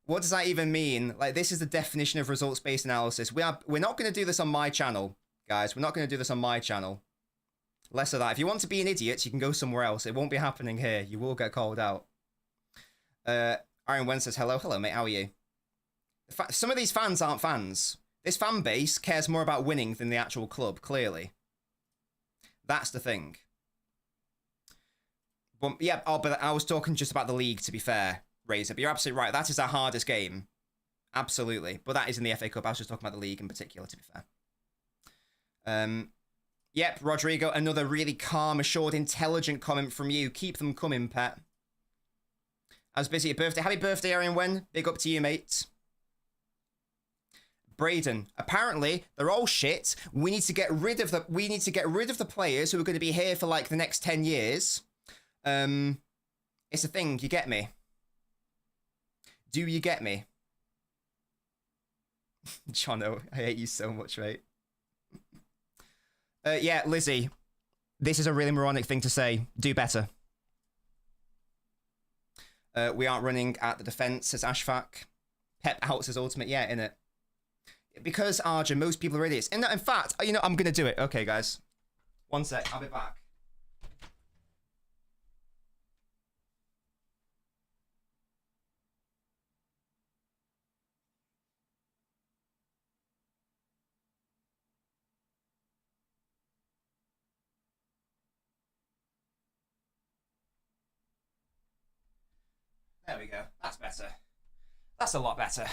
Speaker 2: what does that even mean? Like, this is the definition of results-based analysis. We're not going to do this on my channel, guys. We're not going to do this on my channel. Less of that. If you want to be an idiot, you can go somewhere else. It won't be happening here. You will get called out. Iron Wen says, hello, mate. How are you? Some of these fans aren't fans. This fan base cares more about winning than the actual club, clearly. That's the thing. But yeah, but I was talking just about the league, to be fair, Razor. But you're absolutely right. That is our hardest game. Absolutely. But that is in the FA Cup. I was just talking about the league in particular, to be fair. Yep, Rodrigo, another really calm, assured, intelligent comment from you. Keep them coming, Pet. I was busy at birthday. Happy birthday, Arian Wen. Big up to you, mate. Braden, apparently they're all shit. We need to get rid of the players who are going to be here for like the next 10 years. It's a thing, you get me? Do you get me? Jono, I hate you so much, mate. Yeah, Lizzie, this is a really moronic thing to say. Do better. We aren't running at the defense, says Ashfaq. Pep out says ultimate, yeah, innit? Because, Arjun, most people are idiots. In fact, you know, I'm going to do it. Okay, guys. One sec, I'll be back. There we go. That's better. That's a lot better.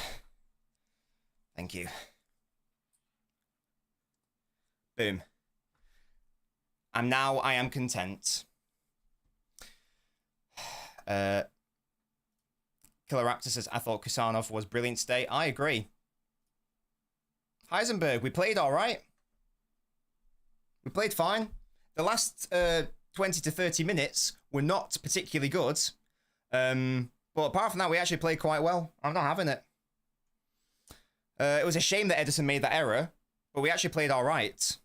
Speaker 2: Thank you. Boom. I am content. Killer Raptor says, I thought Kusanov was brilliant today. I agree. Heisenberg, we played all right. We played fine. The last 20 to 30 minutes were not particularly good. But apart from that, we actually played quite well. I'm not having it. It was a shame that Edison made that error, but we actually played all right.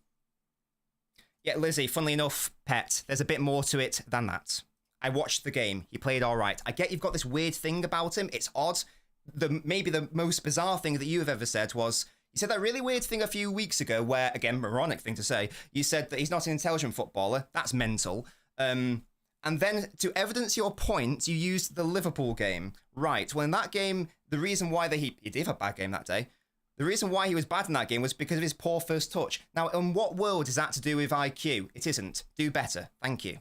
Speaker 2: Yeah, Lizzie, funnily enough, Pet, there's a bit more to it than that. I watched the game. He played all right. I get you've got this weird thing about him. It's odd. Maybe the most bizarre thing that you have ever said was, you said that really weird thing a few weeks ago where, again, moronic thing to say, you said that he's not an intelligent footballer. That's mental. And then, to evidence your point, you used the Liverpool game. Right, well, in that game, the reason why he did have a bad game that day, the reason why he was bad in that game was because of his poor first touch. Now, in what world is that to do with IQ? It isn't. Do better. Thank you.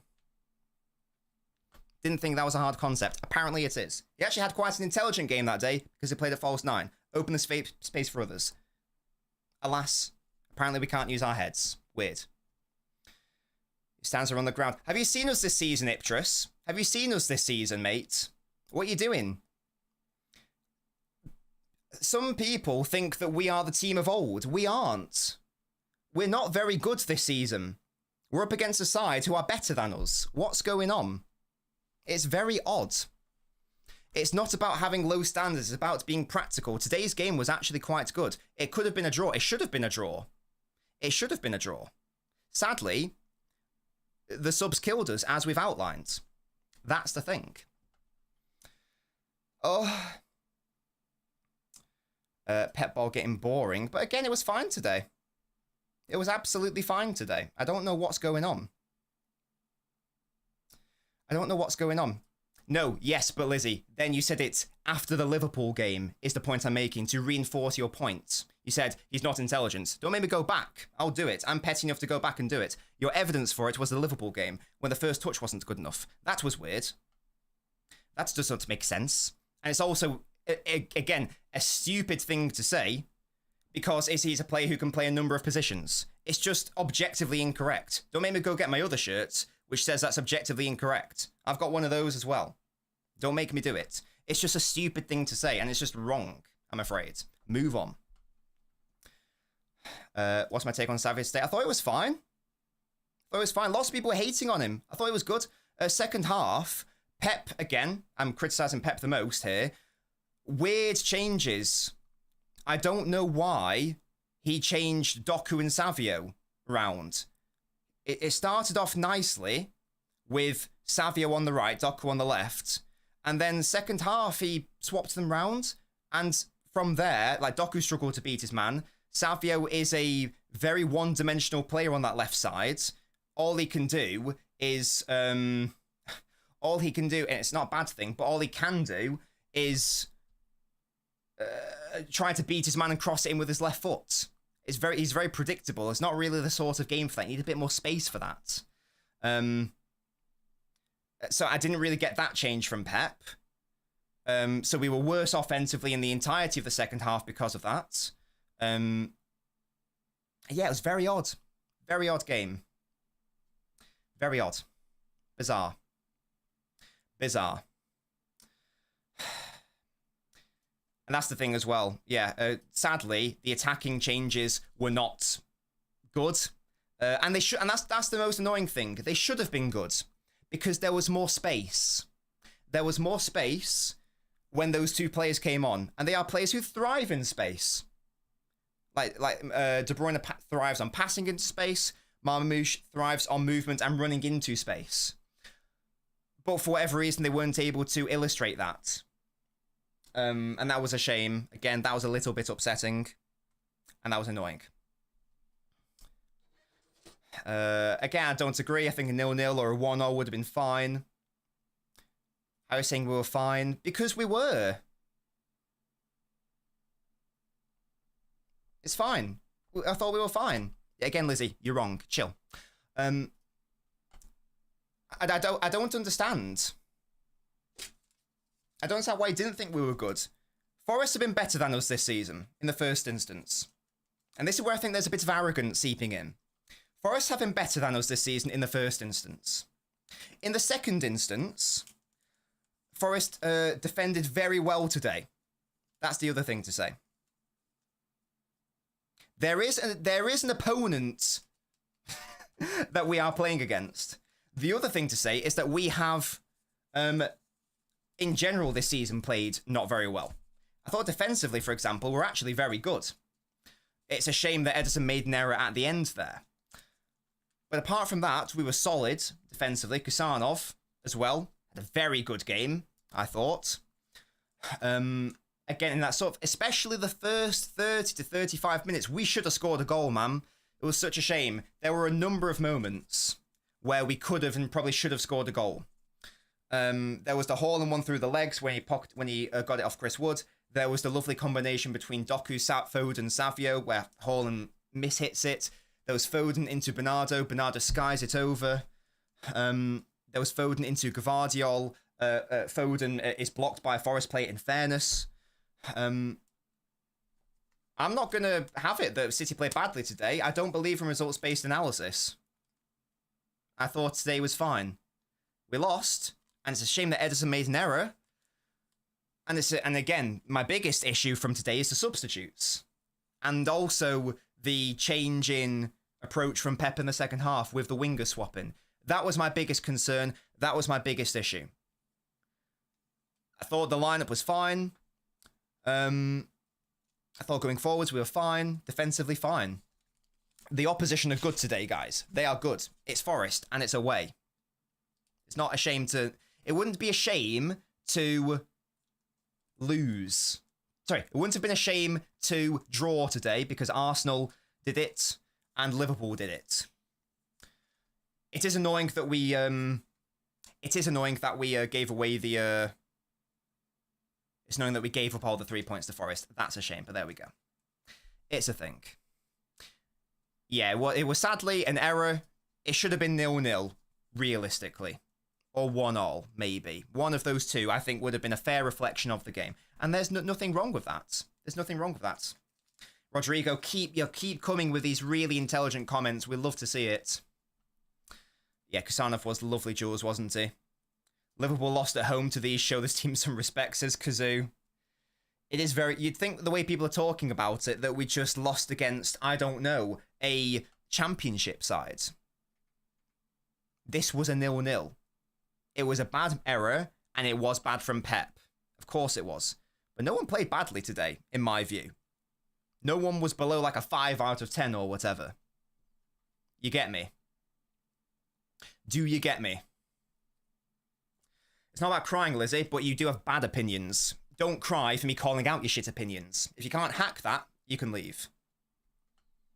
Speaker 2: Didn't think that was a hard concept. Apparently it is. He actually had quite an intelligent game that day because he played at false 9. Open the space for others. Alas, apparently we can't use our heads. Weird. Stands are on the ground. Have you seen us this season, Iptrus? Have you seen us this season, mate? What are you doing? Some people think that we are the team of old. We aren't. We're not very good this season. We're up against a side who are better than us. What's going on? It's very odd. It's not about having low standards. It's about being practical. Today's game was actually quite good. It could have been a draw. It should have been a draw. It should have been a draw. Sadly, the subs killed us, as we've outlined. That's the thing. Oh. Pep ball getting boring. But again, it was fine today. It was absolutely fine today. I don't know what's going on. I don't know what's going on. No, yes, but Lizzie, then you said it after the Liverpool game is the point I'm making to reinforce your point. You said he's not intelligent. Don't make me go back. I'll do it. I'm petty enough to go back and do it. Your evidence for it was the Liverpool game when the first touch wasn't good enough. That was weird. That just doesn't make sense. And it's also, again, a stupid thing to say because he's a player who can play a number of positions. It's just objectively incorrect. Don't make me go get my other shirts, which says that's objectively incorrect. I've got one of those as well. Don't make me do it. It's just a stupid thing to say, and it's just wrong, I'm afraid. Move on. What's my take on Savage today? I thought it was fine. Lots of people were hating on him. I thought it was good. Second half, Pep, again, I'm criticising Pep the most here. Weird changes. I don't know why he changed Doku and Savio round. It started off nicely with Savio on the right, Doku on the left. And then second half, he swapped them round. And from there, like, Doku struggled to beat his man. Savio is a very one-dimensional player on that left side. All he can do is... all he can do, and it's not a bad thing, but all he can do is try to beat his man and cross it in with his left foot. He's very predictable. It's not really the sort of game for that. You need a bit more space for that. So I didn't really get that change from Pep. So we were worse offensively in the entirety of the second half because of that. Yeah, it was very odd. Very odd game. Very odd. Bizarre. And that's the thing as well. Yeah, sadly, the attacking changes were not good. And they should, and that's the most annoying thing. They should have been good because there was more space. There was more space when those two players came on, and they are players who thrive in space. Like De Bruyne thrives on passing into space. Marmouche thrives on movement and running into space. But for whatever reason, they weren't able to illustrate that. And that was a shame. Again, that was a little bit upsetting. And that was annoying. Again, I don't agree. I think a 0-0 or a 1-0 would have been fine. I was saying we were fine because we were. It's fine. I thought we were fine. Again, Lizzie, you're wrong. Chill. I don't understand. I don't understand why you didn't think we were good. Forest have been better than us this season, in the first instance. And this is where I think there's a bit of arrogance seeping in. Forest have been better than us this season in the first instance. In the second instance, Forest defended very well today. That's the other thing to say. There is an opponent that we are playing against. The other thing to say is that we have, in general this season, played not very well. I thought defensively, for example, we're actually very good. It's a shame that Ederson made an error at the end there. But apart from that, we were solid defensively. Kusanov, as well, had a very good game, I thought. Again, in that sort of, especially the first 30 to 35 minutes, we should have scored a goal, man. It was such a shame. There were a number of moments where we could have and probably should have scored a goal. There was the Haaland one through the legs when he got it off Chris Wood. There was the lovely combination between Doku, Foden, Savio, where Haaland mishits it. There was Foden into Bernardo. Bernardo skies it over. There was Foden into Gvardiol. Foden is blocked by a Forest player in fairness. I'm not going to have it that City played badly today. I don't believe in results-based analysis. I thought today was fine. We lost, and it's a shame that Ederson made an error. And again, my biggest issue from today is the substitutes. And also the change in approach from Pep in the second half with the winger swapping. That was my biggest concern. That was my biggest issue. I thought the lineup was fine. I thought going forwards we were fine. Defensively fine. The opposition are good today, guys. They are good. It's Forest and it's away. It's not a shame to... It wouldn't be a shame to lose. Sorry, it wouldn't have been a shame to draw today because Arsenal did it and Liverpool did it. It is annoying that we... It is annoying that we gave away the... It's annoying that we gave up all the 3 points to Forest. That's a shame, but there we go. It's a thing. Yeah, well, it was sadly an error. It should have been 0-0, realistically. Or 1-1, maybe. One of those two, I think, would have been a fair reflection of the game. And there's nothing wrong with that. There's nothing wrong with that. Rodrigo, keep coming with these really intelligent comments. We'd love to see it. Yeah, Kusanov was lovely, Jules, wasn't he? Liverpool lost at home to these. Show this team some respect, says Kazoo. It is very... You'd think the way people are talking about it, that we just lost against, I don't know, a championship side. This was a 0-0. It was a bad error, and it was bad from Pep. Of course it was. But no one played badly today, in my view. No one was below like a 5 out of 10 or whatever. You get me? Do you get me? It's not about crying, Lizzie, but you do have bad opinions. Don't cry for me calling out your shit opinions. If you can't hack that, you can leave.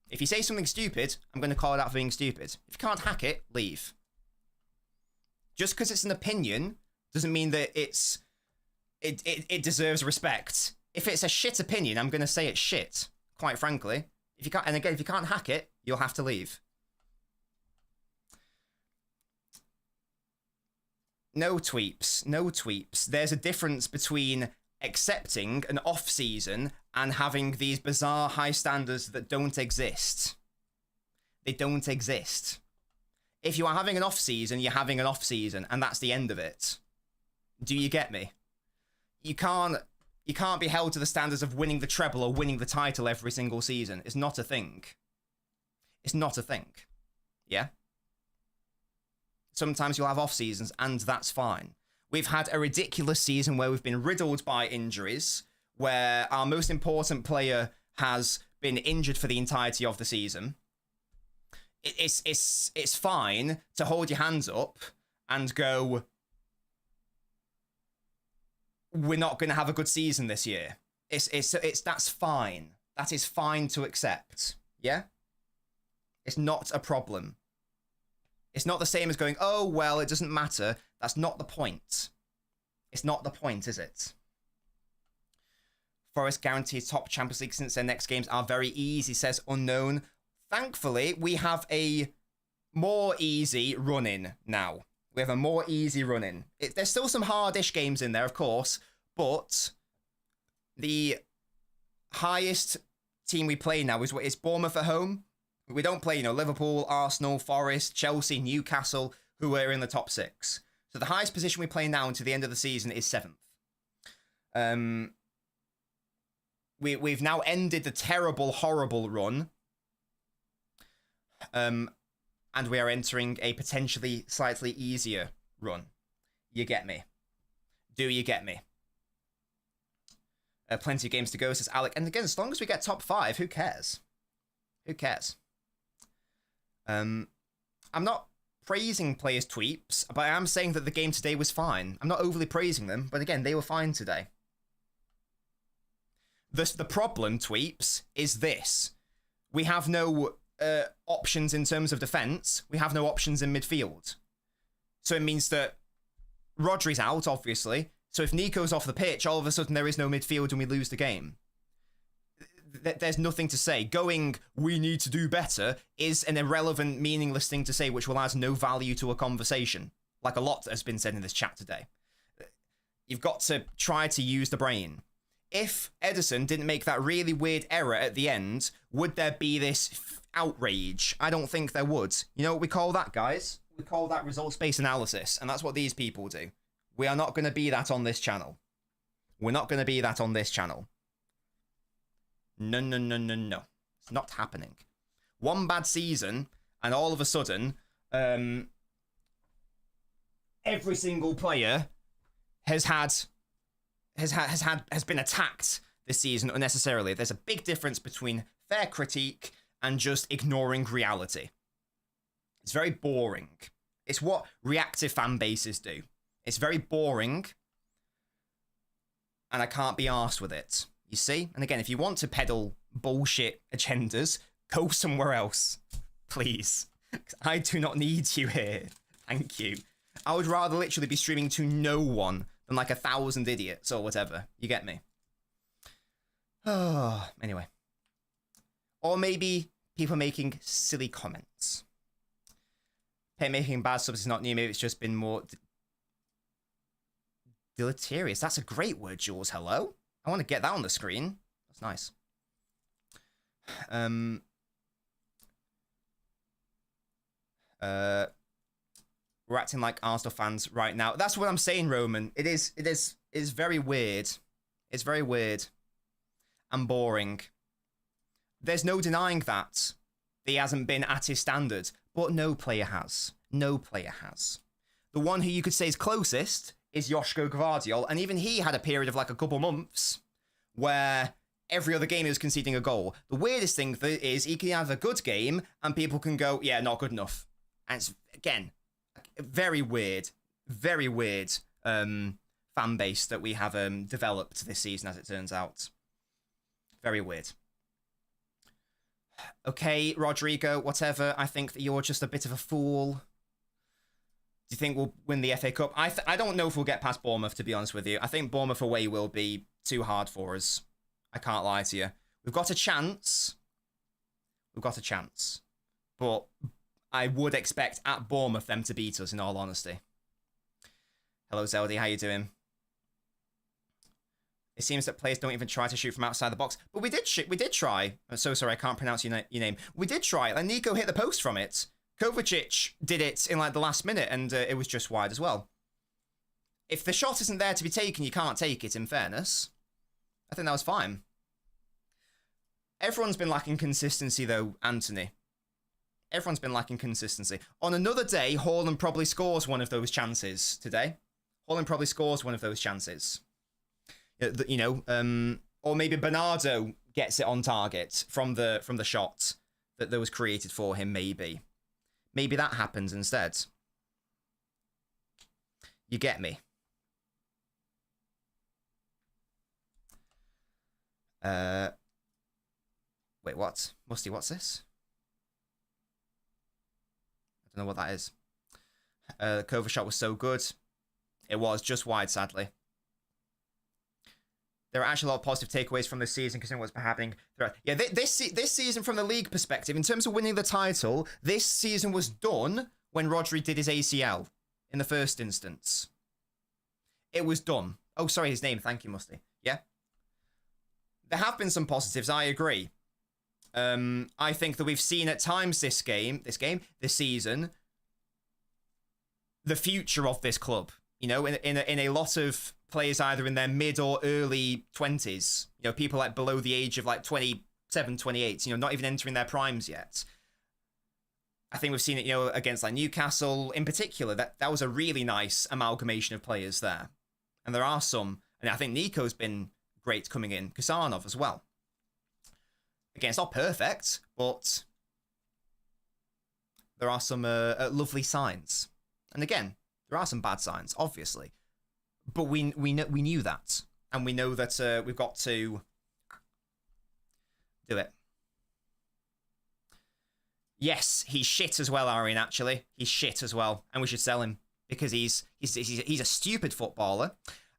Speaker 2: If you say something stupid, I'm going to call it out for being stupid. If you can't hack it, leave. Just because it's an opinion doesn't mean that it deserves respect. If it's a shit opinion, I'm going to say it's shit, quite frankly. If you can't, and again, if you can't hack it, you'll have to leave. No tweeps, no tweeps. There's a difference between accepting an off-season and having these bizarre high standards that don't exist. They don't exist. If you are having an off-season, you're having an off-season, and that's the end of it. Do you get me? You can't be held to the standards of winning the treble or winning the title every single season. It's not a thing. It's not a thing. Yeah? Sometimes you'll have off-seasons, and that's fine. We've had a ridiculous season where we've been riddled by injuries, where our most important player has been injured for the entirety of the season. It's fine to hold your hands up and go, we're not going to have a good season this year. That's fine. That is fine to accept. Yeah? It's not a problem. It's not the same as going, oh, well, it doesn't matter. That's not the point. It's not the point, is it? Forest guaranteed top Champions League since their next games are very easy, says Unknown. Thankfully, we have a more easy run-in now. We have a more easy run-in. There's still some hardish games in there, of course, but the highest team we play now is Bournemouth at home. We don't play, Liverpool, Arsenal, Forest, Chelsea, Newcastle, who are in the top 6. So the highest position we play now until the end of the season is 7th. We've now ended the terrible, horrible run. And we are entering a potentially slightly easier run. You get me? Do you get me? Plenty of games to go, says Alec. And again, as long as we get top 5, who cares? Who cares? I'm not praising players' tweets, but I am saying that the game today was fine. I'm not overly praising them, but again, they were fine today. The problem, tweeps, is this. We have no options in terms of defence. We have no options in midfield. So it means that Rodri's out, obviously. So if Nico's off the pitch, all of a sudden there is no midfield and we lose the game. There's nothing to say. Going, we need to do better, is an irrelevant, meaningless thing to say, which will add no value to a conversation. Like a lot has been said in this chat today. You've got to try to use the brain. If Edison didn't make that really weird error at the end, would there be this outrage? I don't think there would. You know what we call that, guys? We call that results-based analysis, and that's what these people do. We are not going to be that on this channel. We're not going to be that on this channel. No, no, no, no, no. It's not happening. One bad season, and all of a sudden, every single player has been attacked this season unnecessarily. There's a big difference between fair critique and just ignoring reality. It's very boring. It's what reactive fan bases do. It's very boring, and I can't be arsed with it. You see? And again, if you want to peddle bullshit agendas, go somewhere else. Please. I do not need you here. Thank you. I would rather literally be streaming to no one than like 1,000 idiots or whatever. You get me? Oh, anyway. Or maybe people making silly comments. Hey, making bad subs is not new. Maybe it's just been more deleterious. That's a great word, Jules. Hello? I want to get that on the screen. That's nice. We're acting like Arsenal fans right now. That's what I'm saying, Roman. It's very weird. It's very weird and boring. There's no denying that he hasn't been at his standard, but no player has. No player has. The one who you could say is closest is Joško Gvardiol, and even he had a period of like a couple months where every other game he was conceding a goal. The weirdest thing is he can have a good game and people can go, yeah, not good enough. And it's, again, very weird fan base that we have developed this season, as it turns out. Very weird. Okay, Rodrigo, whatever. I think that you're just a bit of a fool. Do you think we'll win the FA Cup? I don't know if we'll get past Bournemouth, to be honest with you. I think Bournemouth away will be too hard for us. I can't lie to you. We've got a chance. We've got a chance. But I would expect at Bournemouth them to beat us, in all honesty. Hello, Zeldy. How you doing? It seems that players don't even try to shoot from outside the box. But we did try. I'm so sorry, I can't pronounce your name. We did try. Like, Nico hit the post from it. Kovacic did it in like the last minute, and it was just wide as well. If the shot isn't there to be taken, you can't take it, in fairness. I think that was fine. Everyone's been lacking consistency, though, Anthony. Everyone's been lacking consistency. On another day, Haaland probably scores one of those chances today. Haaland probably scores one of those chances. You know, or maybe Bernardo gets it on target from the shot that was created for him, maybe. Maybe that happens instead. You get me? Wait, what? Musty, what's this? I don't know what that is. The cover shot was so good. It was just wide, sadly. There are actually a lot of positive takeaways from this season, considering what's been happening throughout. Yeah, this season, from the league perspective, in terms of winning the title, this season was done when Rodri did his ACL in the first instance. It was done. Oh, sorry, his name. Thank you, Musty. Yeah. There have been some positives, I agree. I think that we've seen at times this season, the future of this club. You know, in a lot of players either in their mid or early 20s. You know, people like below the age of like 27, 28, you know, not even entering their primes yet. I think we've seen it, you know, against like Newcastle in particular. That was a really nice amalgamation of players there. And there are some, and I think Nico's been great coming in. Kusanov as well. Again, it's not perfect, but there are some lovely signs. And again, there are some bad signs, obviously. But we knew that. And we know that we've got to do it. Yes, he's shit as well, Arian, actually. He's shit as well. And we should sell him. Because he's a stupid footballer.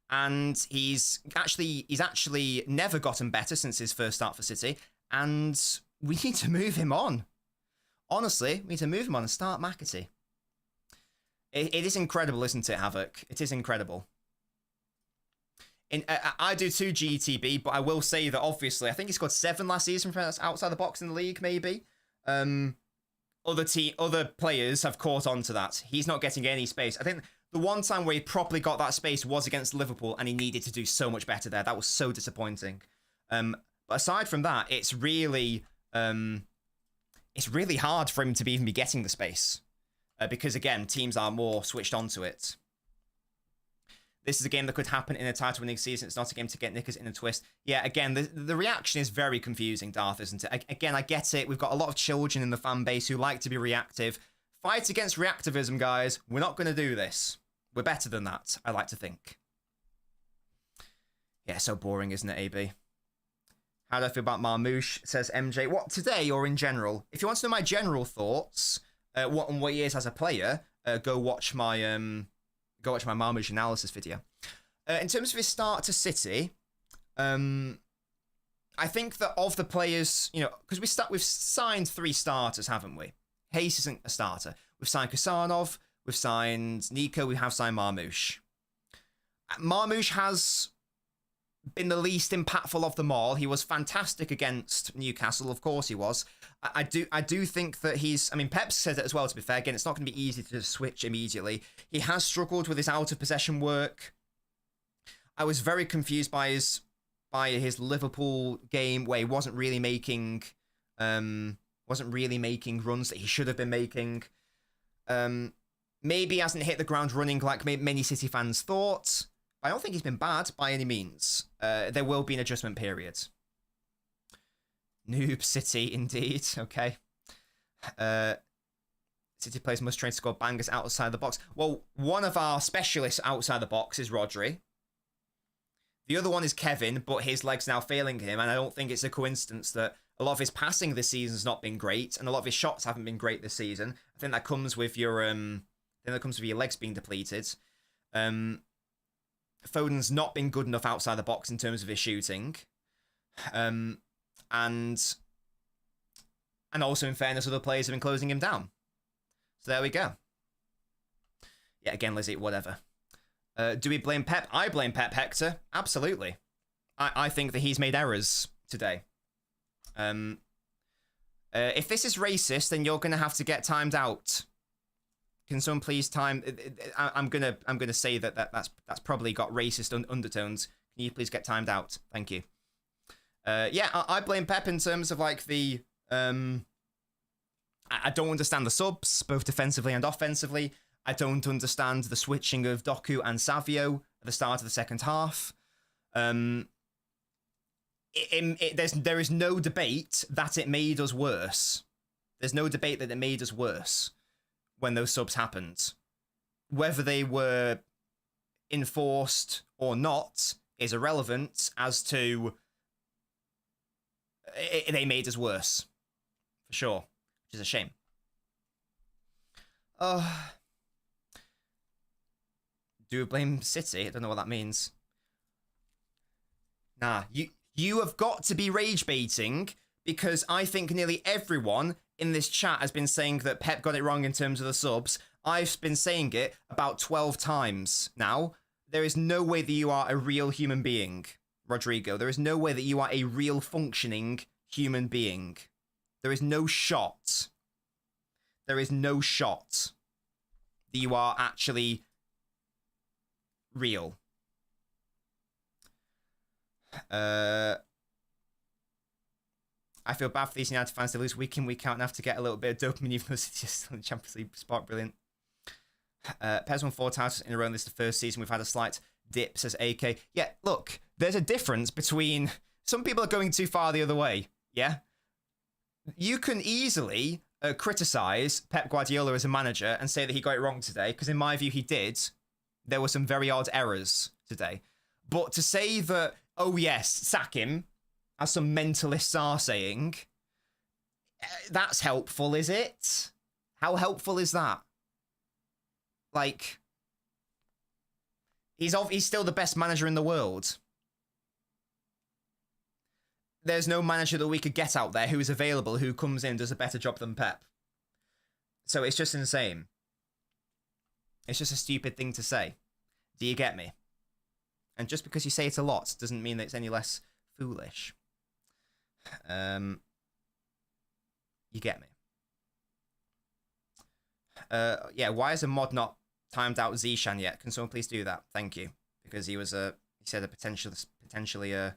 Speaker 2: And he's actually never gotten better since his first start for City. And we need to move him on. Honestly, we need to move him on and start McAtee. It is incredible, isn't it, Havoc? It is incredible. I do too, GTB, but I will say that obviously, I think he scored 7 last season from outside the box in the league, maybe. Other players have caught on to that. He's not getting any space. I think the one time where he properly got that space was against Liverpool, and he needed to do so much better there. That was so disappointing. But aside from that, it's really hard for him to even be getting the space. Because, again, teams are more switched onto it. This is a game that could happen in a title-winning season. It's not a game to get knickers in a twist. Yeah, again, the reaction is very confusing, Darth, isn't it? Again, I get it. We've got a lot of children in the fan base who like to be reactive. Fight against reactivism, guys. We're not going to do this. We're better than that, I like to think. Yeah, so boring, isn't it, AB? How do I feel about Marmouche, says MJ. What, today or in general? If you want to know my general thoughts... what he is as a player, go watch my Marmouche analysis video. In terms of his start to City, I think that of the players, you know, because we've signed 3 starters, haven't we? Hayes isn't a starter. We've signed Kasanov, we've signed Nico, we have signed Marmouche. Marmouche has been the least impactful of them all. He was fantastic against Newcastle, of course he was. I do think that he's, I mean, Pep says it as well, to be fair. Again, it's not going to be easy to switch immediately. He has struggled with his out-of-possession work. I was very confused by his Liverpool game, where he wasn't really making runs that he should have been making. Maybe he hasn't hit the ground running like many City fans thought. I don't think he's been bad by any means. There will be an adjustment period. Noob City, indeed. Okay. City players must train to score bangers outside the box. Well, one of our specialists outside the box is Rodri. The other one is Kevin, but his leg's now failing him, and I don't think it's a coincidence that a lot of his passing this season has not been great, and a lot of his shots haven't been great this season. I think that comes with your legs being depleted. Foden's not been good enough outside the box in terms of his shooting. And also, in fairness, other players have been closing him down. So there we go. Yeah, again, Lizzie, whatever. Do we blame Pep? I blame Pep, Hector. Absolutely. I think that he's made errors today. If this is racist, then you're going to have to get timed out. Can someone please time? I'm gonna say that's probably got racist undertones. Can you please get timed out? Thank you. Yeah, I blame Pep in terms of like the I don't understand the subs, both defensively and offensively. I don't understand the switching of Doku and Savio at the start of the second half. There is no debate that it made us worse. There's no debate that it made us worse when those subs happened. Whether they were enforced or not is irrelevant as to they made us worse. For sure. Which is a shame. Do we blame City? I don't know what that means. Nah, you have got to be rage baiting, because I think nearly everyone in this chat has been saying that Pep got it wrong in terms of the subs. I've been saying it about 12 times now. There is no way that you are a real human being, Rodrigo. There is no way that you are a real functioning human being. There is no shot. There is no shot that you are actually real. I feel bad for these United fans. They lose week in, week out and have to get a little bit of dopamine even though it's just still in the Champions League spot. Brilliant. Pez won 4 titles in a row, and this is the first season we've had a slight dip, says AK. Yeah, look, there's a difference between... Some people are going too far the other way, yeah? You can easily criticise Pep Guardiola as a manager and say that he got it wrong today, because in my view he did. There were some very odd errors today. But to say that, oh yes, sack him, as some mentalists are saying, that's helpful, is it? How helpful is that? Like, he's still the best manager in the world. There's no manager that we could get out there who is available, who comes in, does a better job than Pep. So it's just insane. It's just a stupid thing to say. Do you get me? And just because you say it a lot doesn't mean that it's any less foolish. You get me? Yeah, why is a mod not timed out Zishan yet? Can someone please do that? Thank you. Because he said a potentially a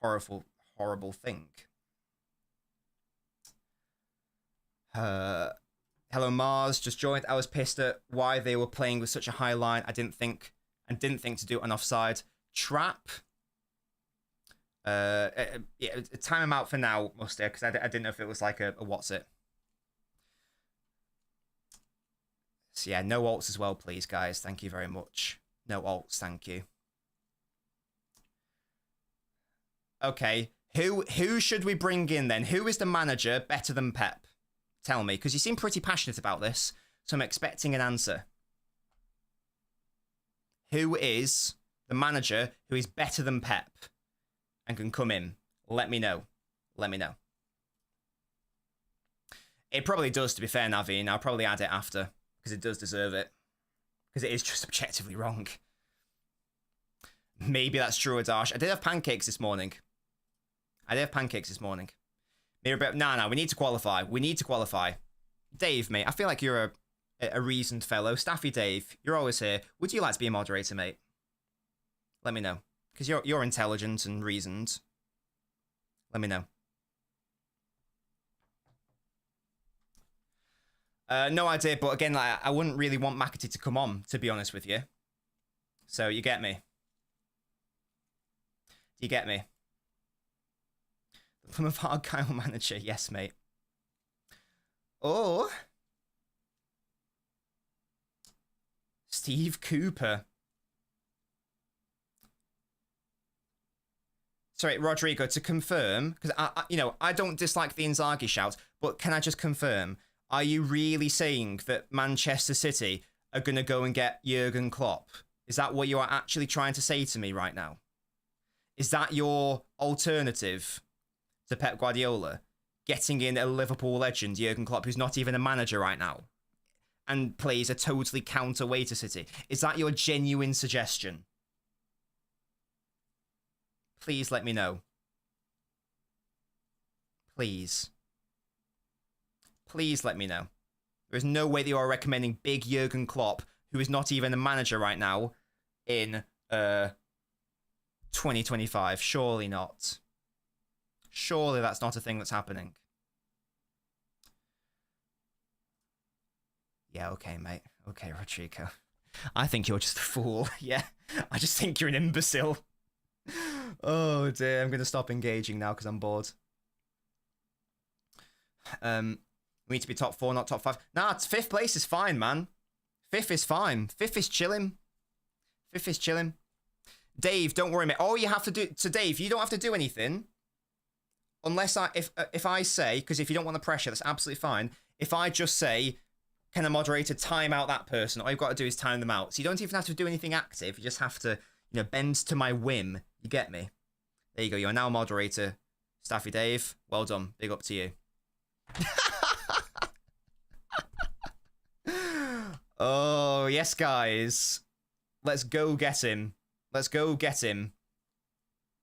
Speaker 2: horrible thing. Hello Mars, just joined. I was pissed at why they were playing with such a high line. I didn't think to do an offside trap. Yeah, time him out for now, Muster, because I didn't know if it was like a what's it. So yeah, no alts as well, please, guys. Thank you very much. No alts, thank you. Okay, who should we bring in then? Who is the manager better than Pep? Tell me, because you seem pretty passionate about this. So I'm expecting an answer. Who is the manager who is better than Pep and can come in? Let me know. Let me know. It probably does, to be fair, Naveen. I'll probably add it after, because it does deserve it. Because it is just objectively wrong. Maybe that's true, Adash. I did have pancakes this morning. Maybe about... No, we need to qualify. We need to qualify. Dave, mate, I feel like you're a reasoned fellow. Staffy Dave, you're always here. Would you like to be a moderator, mate? Let me know. Because you're intelligent and reasoned. Let me know. No idea, but again, like, I wouldn't really want McAtee to come on, to be honest with you. So, you get me. Do you get me? From a Argyle manager, yes, mate. Or... Steve Cooper. Sorry, Rodrigo, to confirm, because I don't dislike the Inzaghi shout, but can I just confirm, are you really saying that Manchester City are going to go and get Jurgen Klopp? Is that what you are actually trying to say to me right now? Is that your alternative to Pep Guardiola? Getting in a Liverpool legend, Jurgen Klopp, who's not even a manager right now, and plays a totally counter way to City. Is that your genuine suggestion? Please let me know. Please. Please let me know. There is no way that you are recommending big Jurgen Klopp, who is not even a manager right now, in 2025. Surely not. Surely that's not a thing that's happening. Yeah, okay, mate. Okay, Rodrigo. I think you're just a fool. Yeah, I just think you're an imbecile. Oh, dear. I'm going to stop engaging now because I'm bored. We need to be top 4, not top 5. Nah, 5th place is fine, man. 5th is fine. 5th is chilling. 5th is chilling. Dave, don't worry, mate. All you have to do... So, Dave, you don't have to do anything. Unless if I say... Because if you don't want the pressure, that's absolutely fine. If I just say... Can a moderator time out that person? All you've got to do is time them out. So you don't even have to do anything active. You just have to, bend to my whim. You get me? There you go. You are now a moderator. Staffy Dave, well done. Big up to you. Oh, yes, guys. Let's go get him. Let's go get him.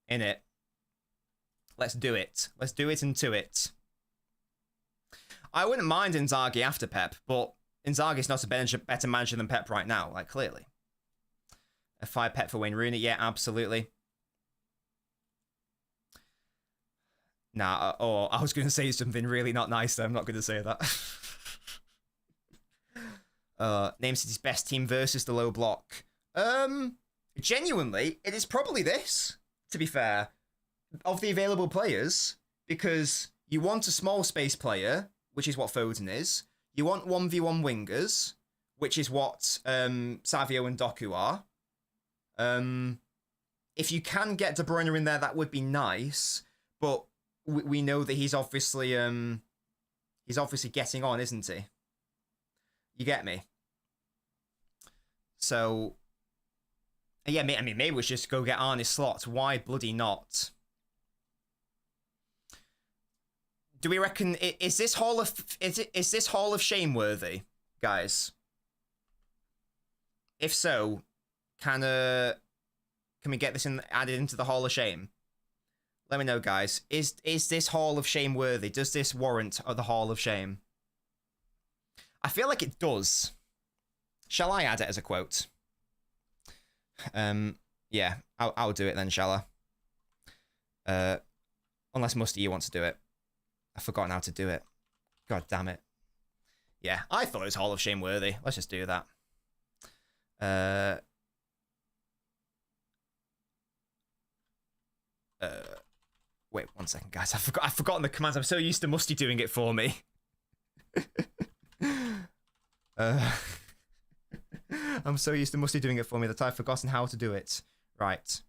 Speaker 2: In it. Let's do it. Let's do it into it. I wouldn't mind Inzaghi after Pep, but Inzaghi's not a better manager than Pep right now, like, clearly. A 5 Pep for Wayne Rooney, yeah, absolutely. Nah, I was going to say something really not nice, though. I'm not going to say that. Name City's best team versus the low block. Genuinely, it is probably this, to be fair, of the available players, because you want a small space player, which is what Foden is. You want 1v1 wingers, which is what Savio and Doku are. If you can get De Bruyne in there, that would be nice. But we know that he's obviously getting on, isn't he? You get me? So, yeah, I mean, maybe we should just go get Arne Slot. Why bloody not? Do we reckon is this Hall of Shame worthy, guys? If so, can we get this added into the Hall of Shame? Let me know, guys. Is this Hall of Shame worthy? Does this warrant the Hall of Shame? I feel like it does. Shall I add it as a quote? Yeah, I'll do it then, shall I? Unless Musty, you want to do it. I've forgotten how to do it. God damn it. Yeah, I thought it was Hall of Shame worthy. Let's just do that. Wait 1 second, guys. I've forgotten the commands. I'm so used to Musty doing it for me. I'm so used to Musty doing it for me that I've forgotten how to do it. Right.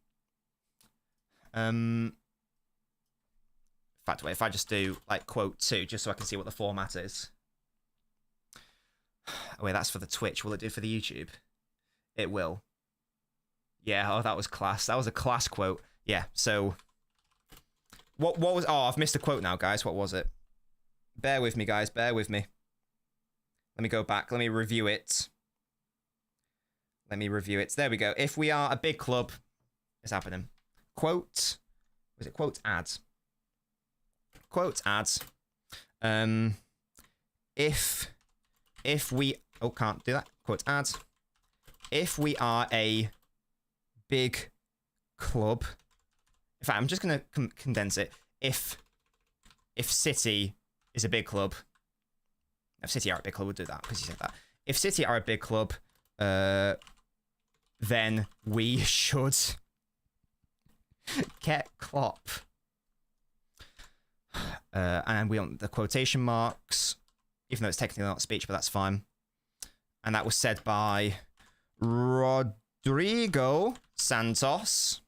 Speaker 2: In fact, wait, if I just do, like, quote 2, just so I can see what the format is. Oh, wait, that's for the Twitch. Will it do for the YouTube? It will. Yeah, oh, that was class. That was a class quote. Yeah, so... What was... Oh, I've missed a quote now, guys. What was it? Bear with me, guys. Bear with me. Let me go back. Let me review it. Let me review it. There we go. If we are a big club... It's happening. Quote... Was it quote ads? Quote ads. If we... Oh, can't do that. Quote ads. If we are a big club... In fact, I'm just going to condense it. If City is a big club... If City are a big club, we'll do that, because you said that. If City are a big club, then we should get Klopp. And we want the quotation marks, even though it's technically not a speech, but that's fine. And that was said by Rodrigo Santos.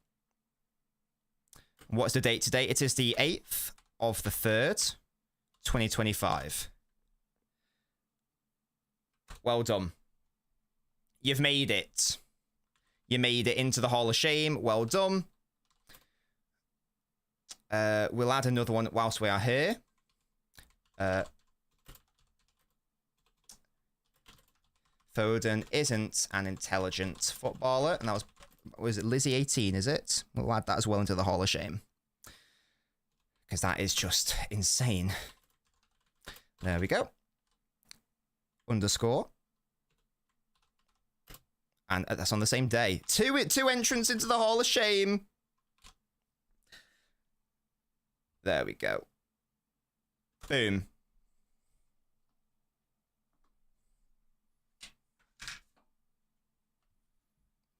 Speaker 2: What's the date today? It is the 8th of the 3rd, 2025. Well done. You've made it. You made it into the Hall of Shame. Well done. We'll add another one whilst we are here. Foden isn't an intelligent footballer. And that was it Lizzie 18, is it? We'll add that as well into the Hall of Shame. Because that is just insane. There we go. Underscore. And that's on the same day. Two entrants into the Hall of Shame. There we go. Boom.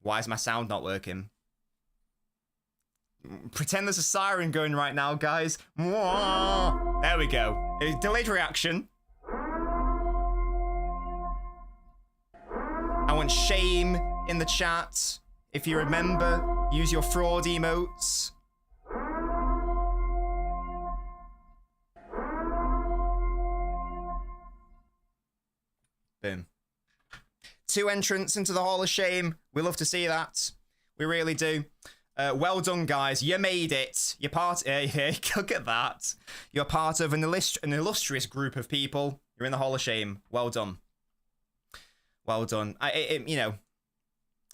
Speaker 2: Why is my sound not working? Pretend there's a siren going right now, guys. There we go. Delayed reaction. I want shame in the chat. If you remember, use your fraud emotes. Boom. 2 entrants into the Hall of Shame. We love to see that. We really do. Well done, guys. You made it. You're part... look at that. You're part of an illustrious group of people. You're in the Hall of Shame. Well done. Well done. You know,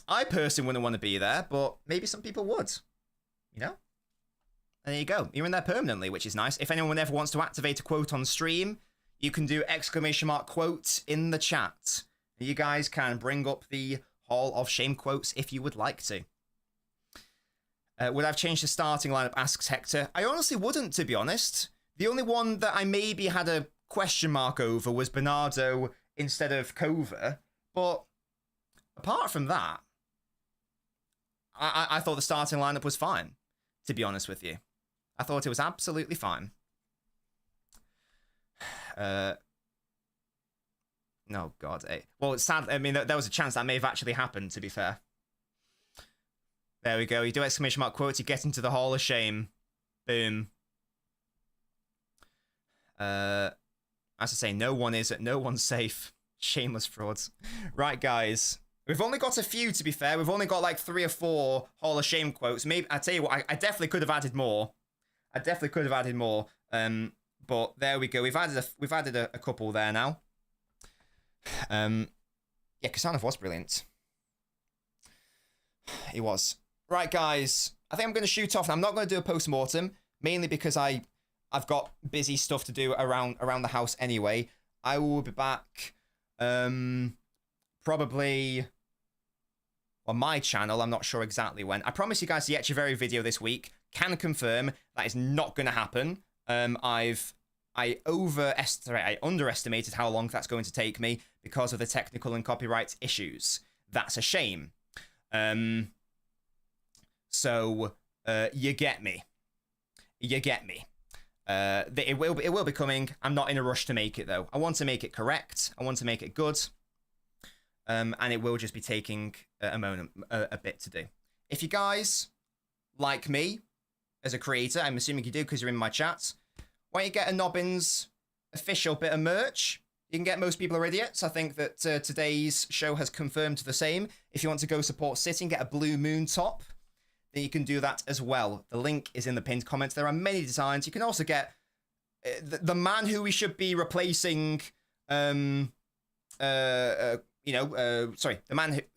Speaker 2: I personally wouldn't want to be there, but maybe some people would. You know? And there you go. You're in there permanently, which is nice. If anyone ever wants to activate a quote on stream, you can do !quote in the chat. You guys can bring up the Hall of Shame quotes if you would like to. Would I have changed the starting lineup, asks Hector. I honestly wouldn't, to be honest. The only one that I maybe had a question mark over was Bernardo instead of Kova. But apart from that, I thought the starting lineup was fine, to be honest with you. I thought it was absolutely fine. No, God. Well, it's sad. I mean, there was a chance that may have actually happened, to be fair. There we go. You do ! Quotes, you get into the Hall of Shame. Boom. As I say, no one's safe. Shameless frauds. Right, guys. We've only got a few, to be fair. We've only got like 3 or 4 Hall of Shame quotes. Maybe, I tell you what, I definitely could have added more. But there we go. We've added a couple there now. Yeah, Kasanov was brilliant. He was. Right, guys. I think I'm going to shoot off. I'm not going to do a post-mortem, mainly because I've got busy stuff to do around the house anyway. I will be back probably on my channel. I'm not sure exactly when. I promise you guys the Echeverry video this week. Can confirm that is not going to happen. I underestimated how long that's going to take me because of the technical and copyright issues. That's a shame. So you get me. It will be coming. I'm not in a rush to make it though. I want to make it correct. I want to make it good. And it will just be taking a bit to do. If you guys like me as a creator, I'm assuming you do because you're in my chat. Why don't you get a NOTTINGHAM official bit of merch? You can get Most People Are Idiots. I think that today's show has confirmed the same. If you want to go support City and get a Blue Moon top, then you can do that as well. The link is in the pinned comment. There are many designs. You can also get the man who we should be replacing, the man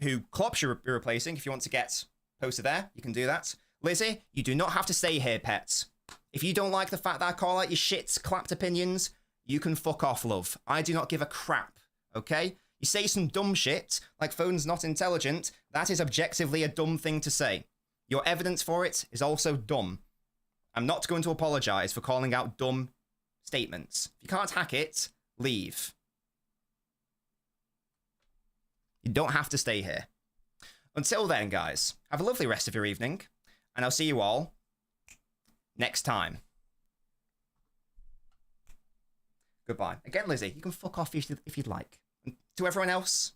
Speaker 2: who Klopp should be replacing. If you want to get posted there, you can do that. Lizzie, you do not have to stay here, pets. If you don't like the fact that I call out your shit's clapped opinions, you can fuck off, love. I do not give a crap, okay? You say some dumb shit, like phone's not intelligent, that is objectively a dumb thing to say. Your evidence for it is also dumb. I'm not going to apologise for calling out dumb statements. If you can't hack it, leave. You don't have to stay here. Until then, guys, have a lovely rest of your evening, and I'll see you all next time. Goodbye. Again, Lizzie, you can fuck off if you'd like. And to everyone else,